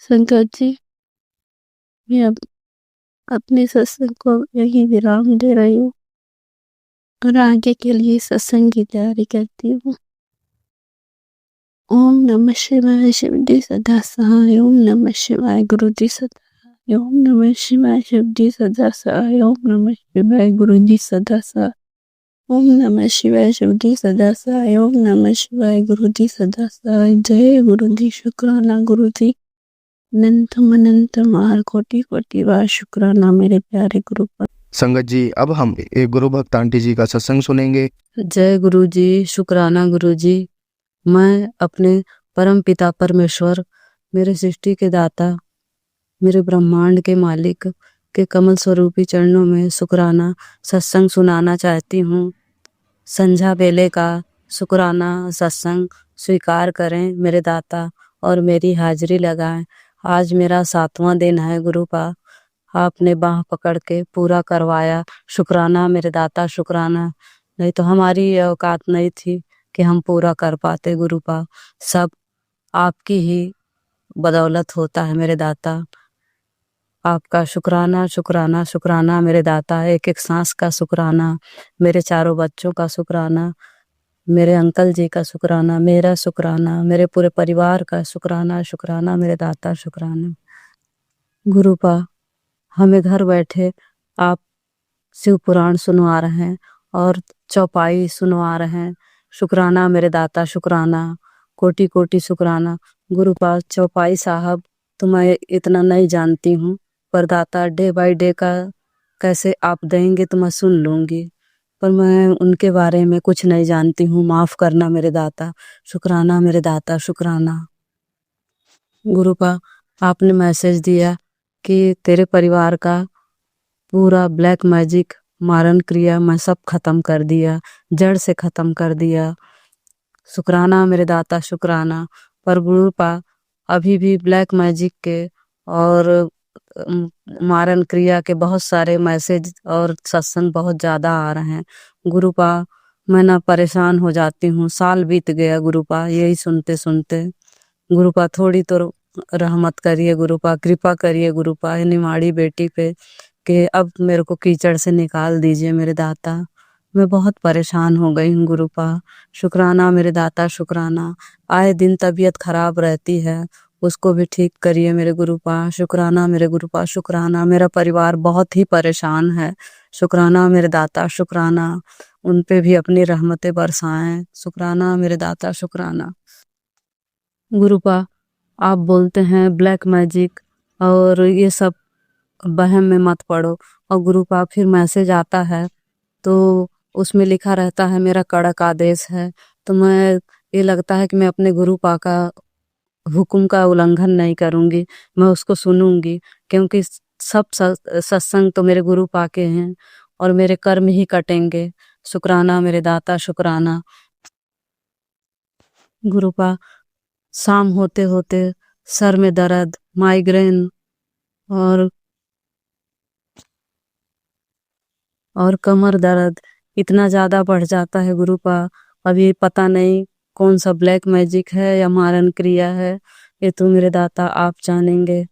संकट जी, मैं अब अपने सत्संग को यही विराम दे रही हूँ और आगे के लिए सत्संग की तैयारी करती हूँ। ओम नमः शिवाय, शिव जी सदा सहाय। ओम नमः शिवाय, गुरु जी सदा सहाय। ओम नमः शिवाय, शिव जी सदा सहाय। ओम नमः शिवाय, गुरु जी सदा सहाय। ओम नमः शिवाय, शिव जी सदा सहाय। ओम नमः शिवाय, गुरु जी सदा सहाय। जय गुरु जी, शुक्राना गुरु जी। अनंतम अनंतम और कोटि कोटि बार शुक्राना मेरे प्यारे गुरु पर। संगत जी, अब हम एक गुरु भक्त आंटी जी का सत्संग सुनेंगे। जय गुरु जी, शुक्राना गुरु जी। मैं अपने परम पिता परमेश्वर, मेरे सृष्टि के दाता, मेरे ब्रह्मांड के मालिक के कमल स्वरूपी चरणों में शुक्राना सत्संग सुनाना चाहती हूँ। संध्या बेले का शुक्राना सत्संग स्वीकार करें मेरे दाता और मेरी हाजिरी लगाएं। आज मेरा 7वां दिन है गुरुपा, आपने बाह पकड़ के पूरा करवाया। शुक्राना मेरे दाता, शुक्राना। नहीं तो हमारी ये औकात नहीं थी कि हम पूरा कर पाते गुरुपा। सब आपकी ही बदौलत होता है मेरे दाता। आपका शुक्राना शुक्राना शुक्राना मेरे दाता। एक एक सांस का शुक्राना, मेरे चारों बच्चों का शुक्राना, मेरे अंकल जी का शुक्राना, मेरा शुक्राना, मेरे पूरे परिवार का शुक्राना। शुक्राना मेरे दाता, शुक्राना। गुरुपा, हमें घर बैठे आप शिव पुराण सुनवा रहे हैं और चौपाई सुनवा रहे हैं। शुक्राना मेरे दाता, शुक्राना, कोटि कोटि शुक्राना। गुरुपा, चौपाई साहब तो मैं इतना नहीं जानती हूँ, पर दाता डे बाय डे का कैसे आप देंगे तो मैं सुन लूँगी, पर मैं उनके बारे में कुछ नहीं जानती हूँ। माफ़ करना मेरे दाता, शुक्राना मेरे दाता, शुक्राना। गुरुपा, आपने मैसेज दिया कि तेरे परिवार का पूरा ब्लैक मैजिक मारण क्रिया मैं सब खत्म कर दिया, जड़ से खत्म कर दिया। शुक्राना मेरे दाता, शुक्राना। पर गुरुपा, अभी भी ब्लैक मैजिक के और मारण क्रिया के बहुत सारे मैसेज और सत्संग बहुत ज़्यादा आ रहे हैं गुरुपा। मैं ना परेशान हो जाती हूँ, साल बीत गया गुरुपा यही सुनते सुनते। गुरुपा, थोड़ी तो रहमत करिए गुरुपा, कृपा करिए गुरुपा ये निमाड़ी बेटी पे, कि अब मेरे को कीचड़ से निकाल दीजिए मेरे दाता। मैं बहुत परेशान हो गई हूँ गुरुपा। शुक्राना मेरे दाता, शुक्राना। आए दिन तबीयत खराब रहती है, उसको भी ठीक करिए मेरे गुरुपा। शुक्राना मेरे गुरुपा, शुक्राना। मेरा परिवार बहुत ही परेशान है। शुक्राना मेरे दाता, शुक्राना। उन पे भी अपनी रहमतें बरसाएं। शुक्राना मेरे दाता, शुक्राना। गुरुपा, आप बोलते हैं ब्लैक मैजिक और ये सब वहम में मत पड़ो, और गुरुपा फिर मैसेज आता है तो उसमें लिखा रहता है मेरा कड़क आदेश है, तो मैं ये लगता है कि मैं अपने गुरुपा का हुक्म का उल्लंघन नहीं करूंगी, मैं उसको सुनूंगी, क्योंकि सब सत्संग तो मेरे गुरुपा के हैं और मेरे कर्म ही कटेंगे। शुक्राना मेरे दाता, शुक्राना। गुरुपा, शाम होते होते सर में दर्द, माइग्रेन और कमर दर्द इतना ज़्यादा बढ़ जाता है गुरुपा। अभी पता नहीं कौन सा ब्लैक मैजिक है या मारण क्रिया है, ये तो मेरे दाता आप जानेंगे,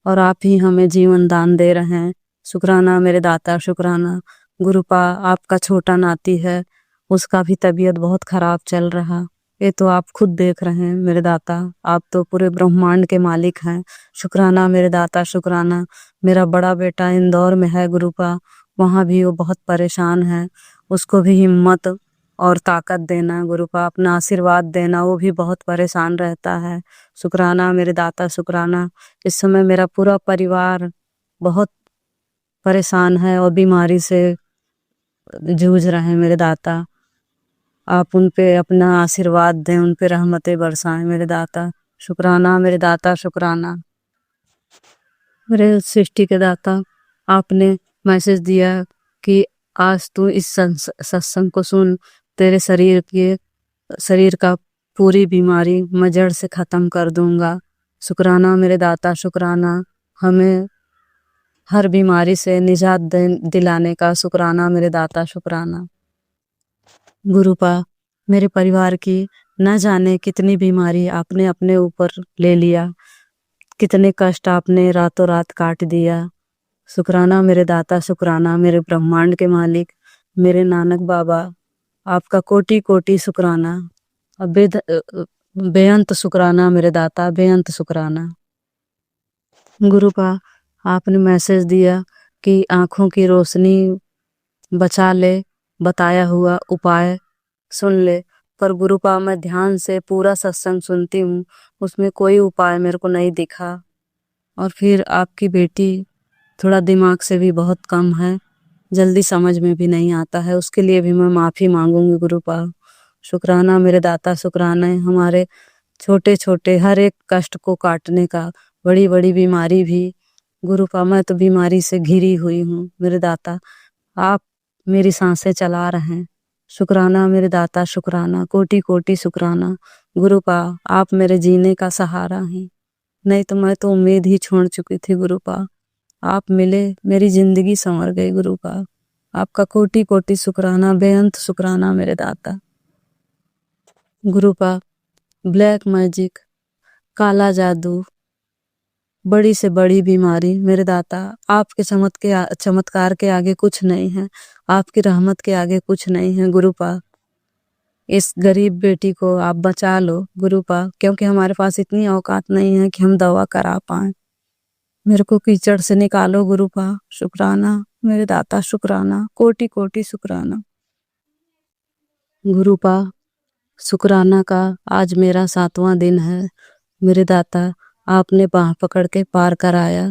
और आप ही हमें जीवन दान दे रहे हैं। शुक्राना मेरे दाता, शुक्राना। गुरुपा, आपका छोटा नाती है, उसका भी तबीयत बहुत खराब चल रहा, ये तो आप खुद देख रहे हैं मेरे दाता, आप तो पूरे ब्रह्मांड के मालिक हैं। शुक्राना मेरे दाता, शुक्राना। मेरा बड़ा बेटा इंदौर में है गुरुपा, वहाँ भी वो बहुत परेशान है, उसको भी हिम्मत और ताकत देना गुरुपा, अपना आशीर्वाद देना। वो भी बहुत परेशान रहता है। शुक्राना मेरे दाता शुक्राना। इस समय मेरा पूरा परिवार बहुत परेशान है और बीमारी से जूझ रहे हैं मेरे दाता। आप उन पे अपना आशीर्वाद दें, उन पे रहमतें बरसाएं मेरे दाता शुक्राना। मेरे दाता शुक्राना। मेरे सृष्टि के दाता, आपने मैसेज दिया कि आज तू इस सत्संग को सुन, तेरे शरीर का पूरी बीमारी मैं जड़ से खत्म कर दूंगा। शुक्राना मेरे दाता शुक्राना। हमें हर बीमारी से निजात दिलाने का शुक्राना मेरे दाता शुक्राना। गुरुपा, मेरे परिवार की न जाने कितनी बीमारी आपने अपने ऊपर ले लिया, कितने कष्ट आपने रातों रात काट दिया। शुक्राना मेरे दाता शुक्राना। मेरे ब्रह्मांड के मालिक मेरे नानक बाबा, आपका कोटि कोटि शुक्राना। बेअंत शुक्राना मेरे दाता, बेअंत शुक्राना। गुरुपा, आपने मैसेज दिया कि आँखों की रोशनी बचा ले, बताया हुआ उपाय सुन ले। पर गुरुपा, मैं ध्यान से पूरा सत्संग सुनती हूँ, उसमें कोई उपाय मेरे को नहीं दिखा। और फिर आपकी बेटी थोड़ा दिमाग से भी बहुत कम है, जल्दी समझ में भी नहीं आता है, उसके लिए भी मैं माफ़ी मांगूंगी गुरुपा। शुक्राना मेरे दाता शुक्राना। हमारे छोटे छोटे हर एक कष्ट को काटने का, बड़ी बड़ी बीमारी भी गुरुपा, मैं तो बीमारी से घिरी हुई हूँ मेरे दाता। आप मेरी सांसें चला रहे हैं। शुक्राना मेरे दाता शुक्राना। कोटि कोटि शुक्राना। गुरुपा, आप मेरे जीने का सहारा हैं, नहीं तो मैं तो उम्मीद ही छोड़ चुकी थी गुरुपा। आप मिले, मेरी जिंदगी संवर गई गुरुपा। आपका कोटि कोटि शुक्राना, बेअंत शुक्राना मेरे दाता। गुरुपा, ब्लैक मैजिक, काला जादू, बड़ी से बड़ी बीमारी मेरे दाता, आपके चमत्कार के आगे कुछ नहीं है, आपकी रहमत के आगे कुछ नहीं है गुरुपा। इस गरीब बेटी को आप बचा लो गुरुपा, क्योंकि हमारे पास इतनी औकात नहीं है कि हम दवा करा पाएं। मेरे को कीचड़ से निकालो गुरुपा। शुक्राना मेरे दाता शुक्राना। कोटि कोटि शुक्राना। गुरुपा, शुक्राना का आज मेरा 7वां दिन है मेरे दाता। आपने बाह पकड़ के पार कराया,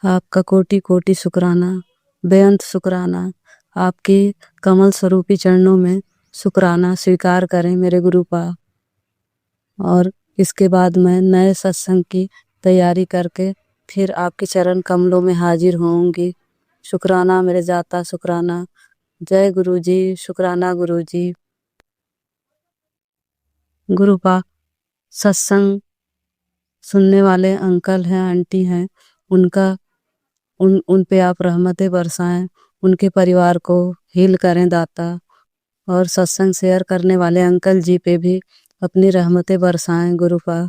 आपका कोटि कोटि शुक्राना, बेअंत शुक्राना। आपकी कमल स्वरूपी चरणों में शुक्राना स्वीकार करें मेरे गुरुपा। और इसके बाद मैं नए सत्संग की तैयारी करके फिर आपके चरण कमलों में हाजिर होंगी। शुक्राना मेरे दाता शुक्राना। जय गुरुजी, शुक्राना गुरुजी। गुरुपा, सत्संग सुनने वाले अंकल हैं, आंटी हैं, उन पे आप रहमतें बरसाएं, उनके परिवार को हील करें दाता। और सत्संग शेयर करने वाले अंकल जी पे भी अपनी रहमतें बरसाएं गुरुपा,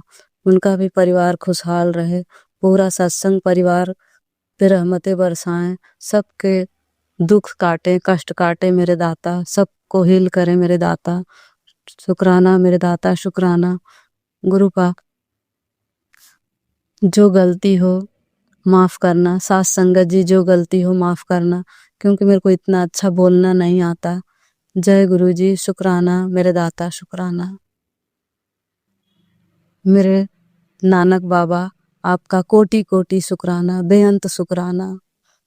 उनका भी परिवार खुशहाल रहे। पूरा सत्संग परिवार पे रहमतें बरसाएं, सबके दुख काटे, कष्ट काटे मेरे दाता, सबको हील करें मेरे दाता। शुक्राना मेरे दाता शुक्राना। गुरुपा, जो गलती हो माफ़ करना, सास संगत जी जो गलती हो माफ़ करना, क्योंकि मेरे को इतना अच्छा बोलना नहीं आता। जय गुरुजी, शुक्राना मेरे दाता शुक्राना। मेरे नानक बाबा, आपका कोटि कोटि शुक्राना, बेअंत शुक्राना।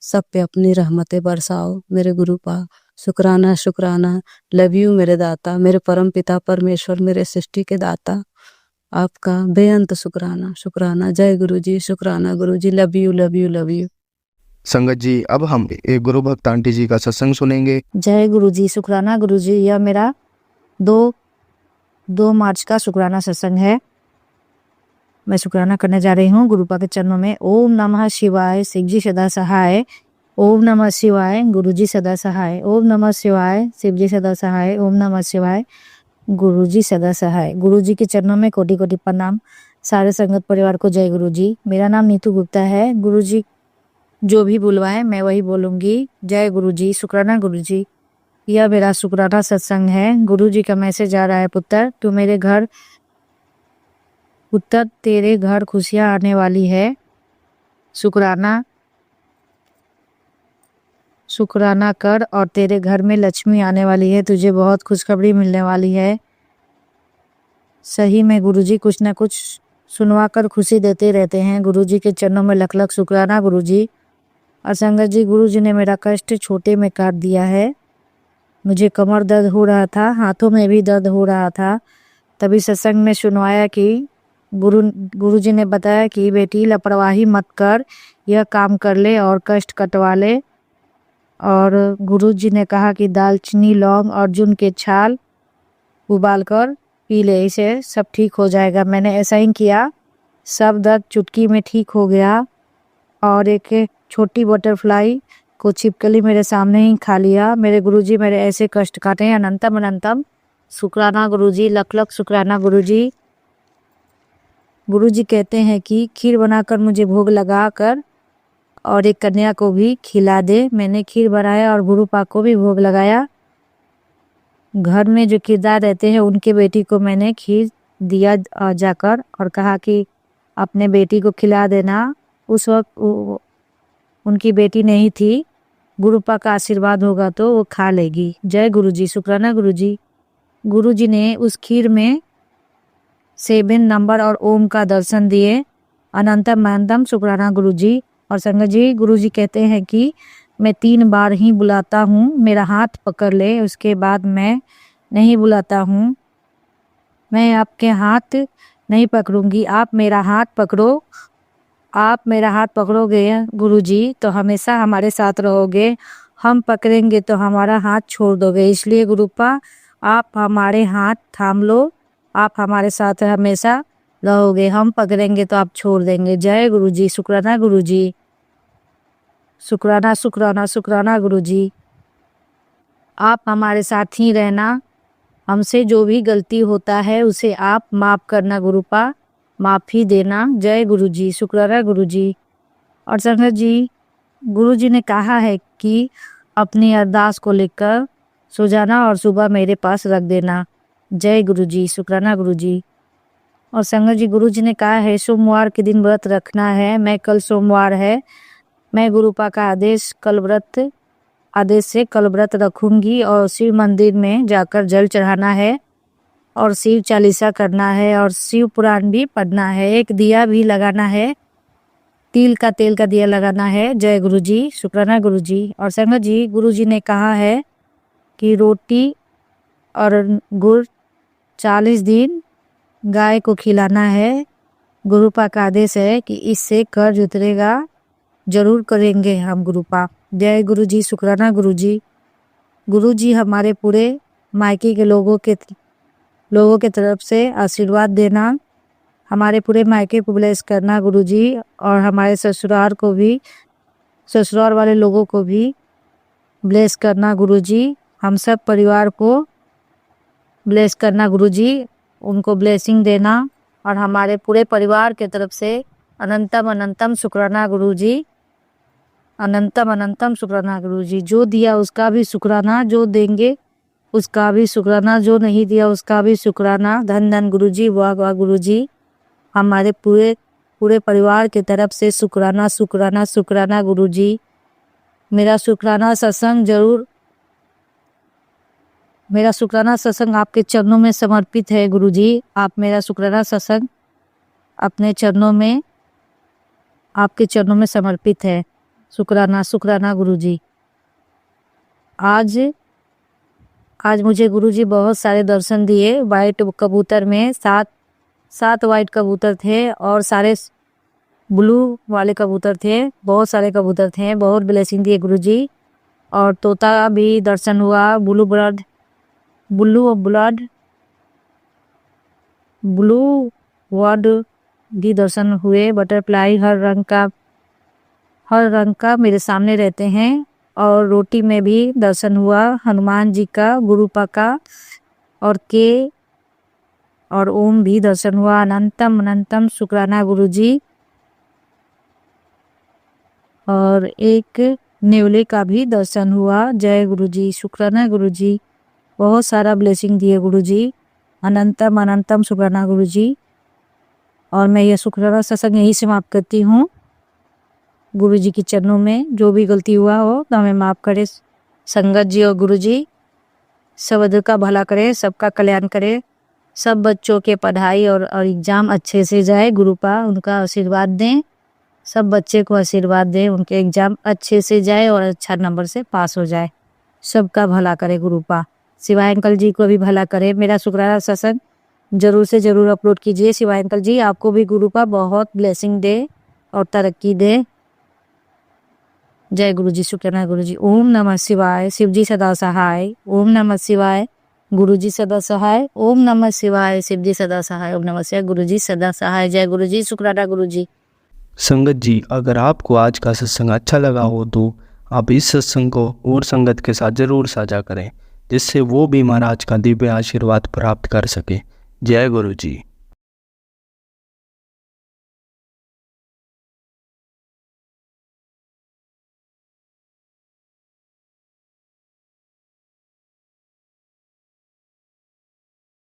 सब पे अपनी रहमतें बरसाओ मेरे गुरुपा। शुक्राना शुक्राना। लव यू मेरे दाता, मेरे परम पिता परमेश्वर, मेरे सृष्टि के दाता, आपका बेअंत शुक्राना शुक्राना। जय गुरुजी, शुक्राना Guruji. Love you love you love you. संगत जी, अब हम एक गुरु भक्त आंटी जी का सत्संग सुनेंगे। जय गुरुजी, शुक्राना गुरुजी। यह मेरा 2 मार्च का शुक्राना सत्संग है। मैं शुक्राना करने जा रही हूँ गुरुपा के चरणों में। ओम नमः शिवाय, शिव जी सदा सहाय। ओम नमः शिवाय, गुरुजी सदा सहाय। ओम नमः शिवाय, शिव जी सदा सहाय। ओम नमः शिवाय, गुरुजी सदा सहाय। गुरुजी के चरणों में कोटि कोटि प्रणाम। सारे संगत परिवार को जय गुरुजी। मेरा नाम नीतू गुप्ता है। गुरुजी जो भी बुलवाएं मैं वही बोलूंगी। जय गुरुजी, शुक्राना गुरुजी। यह मेरा शुक्राना सत्संग है। गुरुजी का मैसेज आ रहा है, पुत्र तेरे घर खुशियां आने वाली है। शुक्राना। शुक्राना कर और तेरे घर में लक्ष्मी आने वाली है, तुझे बहुत खुशखबरी मिलने वाली है। सही में गुरुजी कुछ न कुछ सुनवा कर खुशी देते रहते हैं। गुरुजी के चरणों में लख लख शुक्राना गुरुजी। और संगत जी, गुरुजी ने मेरा कष्ट छोटे में काट दिया है। मुझे कमर दर्द हो रहा था, हाथों में भी दर्द हो रहा था। तभी सत्संग में सुनवाया कि गुरुजी ने बताया कि बेटी लापरवाही मत कर, यह काम कर ले और कष्ट कटवा ले। और गुरुजी ने कहा कि दालचीनी, लौंग और अर्जुन के छाल उबाल कर पी ले, इसे सब ठीक हो जाएगा। मैंने ऐसा ही किया, सब दर्द चुटकी में ठीक हो गया। और एक छोटी बटरफ्लाई को छिपकली मेरे सामने ही खा लिया। मेरे गुरुजी मेरे ऐसे कष्ट काटे, अनंतम अनंतम शुक्राना गुरुजी, लख लख शुक्राना गुरुजी। गुरुजी कहते हैं कि खीर बनाकर मुझे भोग लगा कर और एक कन्या को भी खिला दे। मैंने खीर बनाया और गुरु पाक को भी भोग लगाया। घर में जो किरदार रहते हैं उनके बेटी को मैंने खीर दिया जाकर और कहा कि अपने बेटी को खिला देना। उस वक्त उनकी बेटी नहीं थी, गुरु पाक का आशीर्वाद होगा तो वो खा लेगी। जय गुरुजी, शुक्राना गुरुजी। गुरुजी ने उस खीर में 7 नंबर और ओम का दर्शन दिए। अनंतम अनंतम शुक्राना गुरुजी। और संगत जी, गुरुजी कहते हैं कि मैं 3 बार ही बुलाता हूँ, मेरा हाथ पकड़ ले, उसके बाद मैं नहीं बुलाता हूँ। मैं आपके हाथ नहीं पकड़ूंगी, आप मेरा हाथ पकड़ो। आप मेरा हाथ पकड़ोगे गुरुजी तो हमेशा हमारे साथ रहोगे, हम पकड़ेंगे तो हमारा हाथ छोड़ दोगे। इसलिए गुरुपा, आप हमारे हाथ थाम लो, आप हमारे साथ हमेशा रहोगे, हम पकड़ेंगे तो आप छोड़ देंगे। जय गुरुजी, शुक्राना गुरुजी। शुक्राना शुक्राना शुक्राना गुरुजी। आप हमारे साथ ही रहना, हमसे जो भी गलती होता है उसे आप माफ़ करना गुरुपा, माफ़ी देना। जय गुरुजी, शुक्राना गुरुजी। और संगत जी, गुरुजी ने कहा है कि अपनी अरदास को लेकर सो जाना और सुबह मेरे पास रख देना। जय गुरुजी, शुक्राना गुरुजी। और संगत जी, गुरुजी ने कहा है सोमवार के दिन व्रत रखना है। मैं कल सोमवार है, मैं गुरुपा का आदेश से कल व्रत रखूंगी और शिव मंदिर में जाकर जल चढ़ाना है और शिव चालीसा करना है और शिव पुराण भी पढ़ना है। एक दिया भी लगाना है, तिल का तेल का दिया लगाना है। जय गुरुजी, शुक्राना गुरुजी। और संगत जी, गुरुजी ने कहा है कि रोटी और गुड़ 40 दिन गाय को खिलाना है। गुरुपा का आदेश है कि इससे कर्ज उतरेगा, जरूर करेंगे हम गुरुपा। जय गुरुजी, शुक्राना गुरुजी। गुरुजी हमारे पूरे मायके के लोगों के तरफ से आशीर्वाद देना, हमारे पूरे मायके को ब्लेस करना गुरुजी। और हमारे ससुराल वाले लोगों को भी ब्लेस करना गुरुजी। हम सब परिवार को ब्लेस करना गुरुजी, उनको ब्लेसिंग देना। और हमारे पूरे परिवार के तरफ से अनंतम अनंतम शुक्राना गुरुजी, अनंतम अनंतम शुक्राना गुरुजी। जो दिया उसका भी शुक्राना, जो देंगे उसका भी शुक्राना, जो नहीं दिया उसका भी शुक्राना। धन धन गुरुजी, वाह वाह गुरुजी। हमारे पूरे परिवार के तरफ से शुक्राना शुक्राना शुक्राना गुरुजी। मेरा शुक्राना सत्संग आपके चरणों में समर्पित है गुरुजी। आप मेरा शुक्राना सत्संग अपने चरणों में, आपके चरणों में समर्पित है। शुक्राना शुक्राना गुरुजी। आज मुझे गुरुजी बहुत सारे दर्शन दिए। वाइट कबूतर में 7 वाइट कबूतर थे और सारे ब्लू वाले कबूतर थे, बहुत सारे कबूतर थे। बहुत ब्लेसिंग दिए गुरुजी। और तोता भी दर्शन हुआ, ब्लू वर्ड भी दर्शन हुए। बटरफ्लाई हर रंग का मेरे सामने रहते हैं। और रोटी में भी दर्शन हुआ, हनुमान जी का, गुरुपा का और ओम भी दर्शन हुआ। अनंतम अनंतम शुक्राना गुरुजी। और एक नेवले का भी दर्शन हुआ। जय गुरुजी, शुक्राना गुरुजी। बहुत सारा ब्लेसिंग दिए गुरुजी। अनंतम अनंतम शुक्राना गुरुजी। और मैं यह शुक्राना सत्संग यही समाप्त करती हूँ। गुरु जी के चरणों में जो भी गलती हुआ हो तो हमें माफ़ करे। संगत जी और गुरु जी सब का भला करे, सबका कल्याण करे, सब बच्चों के पढ़ाई और एग्ज़ाम अच्छे से जाए। गुरुपा उनका आशीर्वाद दें, सब बच्चे को आशीर्वाद दें, उनके एग्ज़ाम अच्छे से जाए और अच्छा नंबर से पास हो जाए। सबका भला करे गुरुपा। शिवाय अंकल जी को भी भला करे। मेरा शुक्राना सत्संग जरूर से ज़रूर अपलोड कीजिए। शिवाय अंकल जी आपको भी गुरुपा बहुत ब्लेसिंग दे और तरक्की दे। जय गुरु जी। शुक्राना गुरु जी। ओम नमः शिवाय। शिव जी सदा सहाय। ओम नमः शिवाय। गुरु जी सदा सहाय। ओम नमः शिवाय। शिव जी सदा सहाय। ओम नमः शिवाय। गुरु जी सदा सहाय। जय गुरु जी। शुक्राना गुरु जी। संगत जी, अगर आपको आज का सत्संग अच्छा लगा हो तो आप इस सत्संग को और संगत के साथ ज़रूर साझा करें, जिससे वो भी महाराज का दिव्य आशीर्वाद प्राप्त कर सके। जय गुरु जी।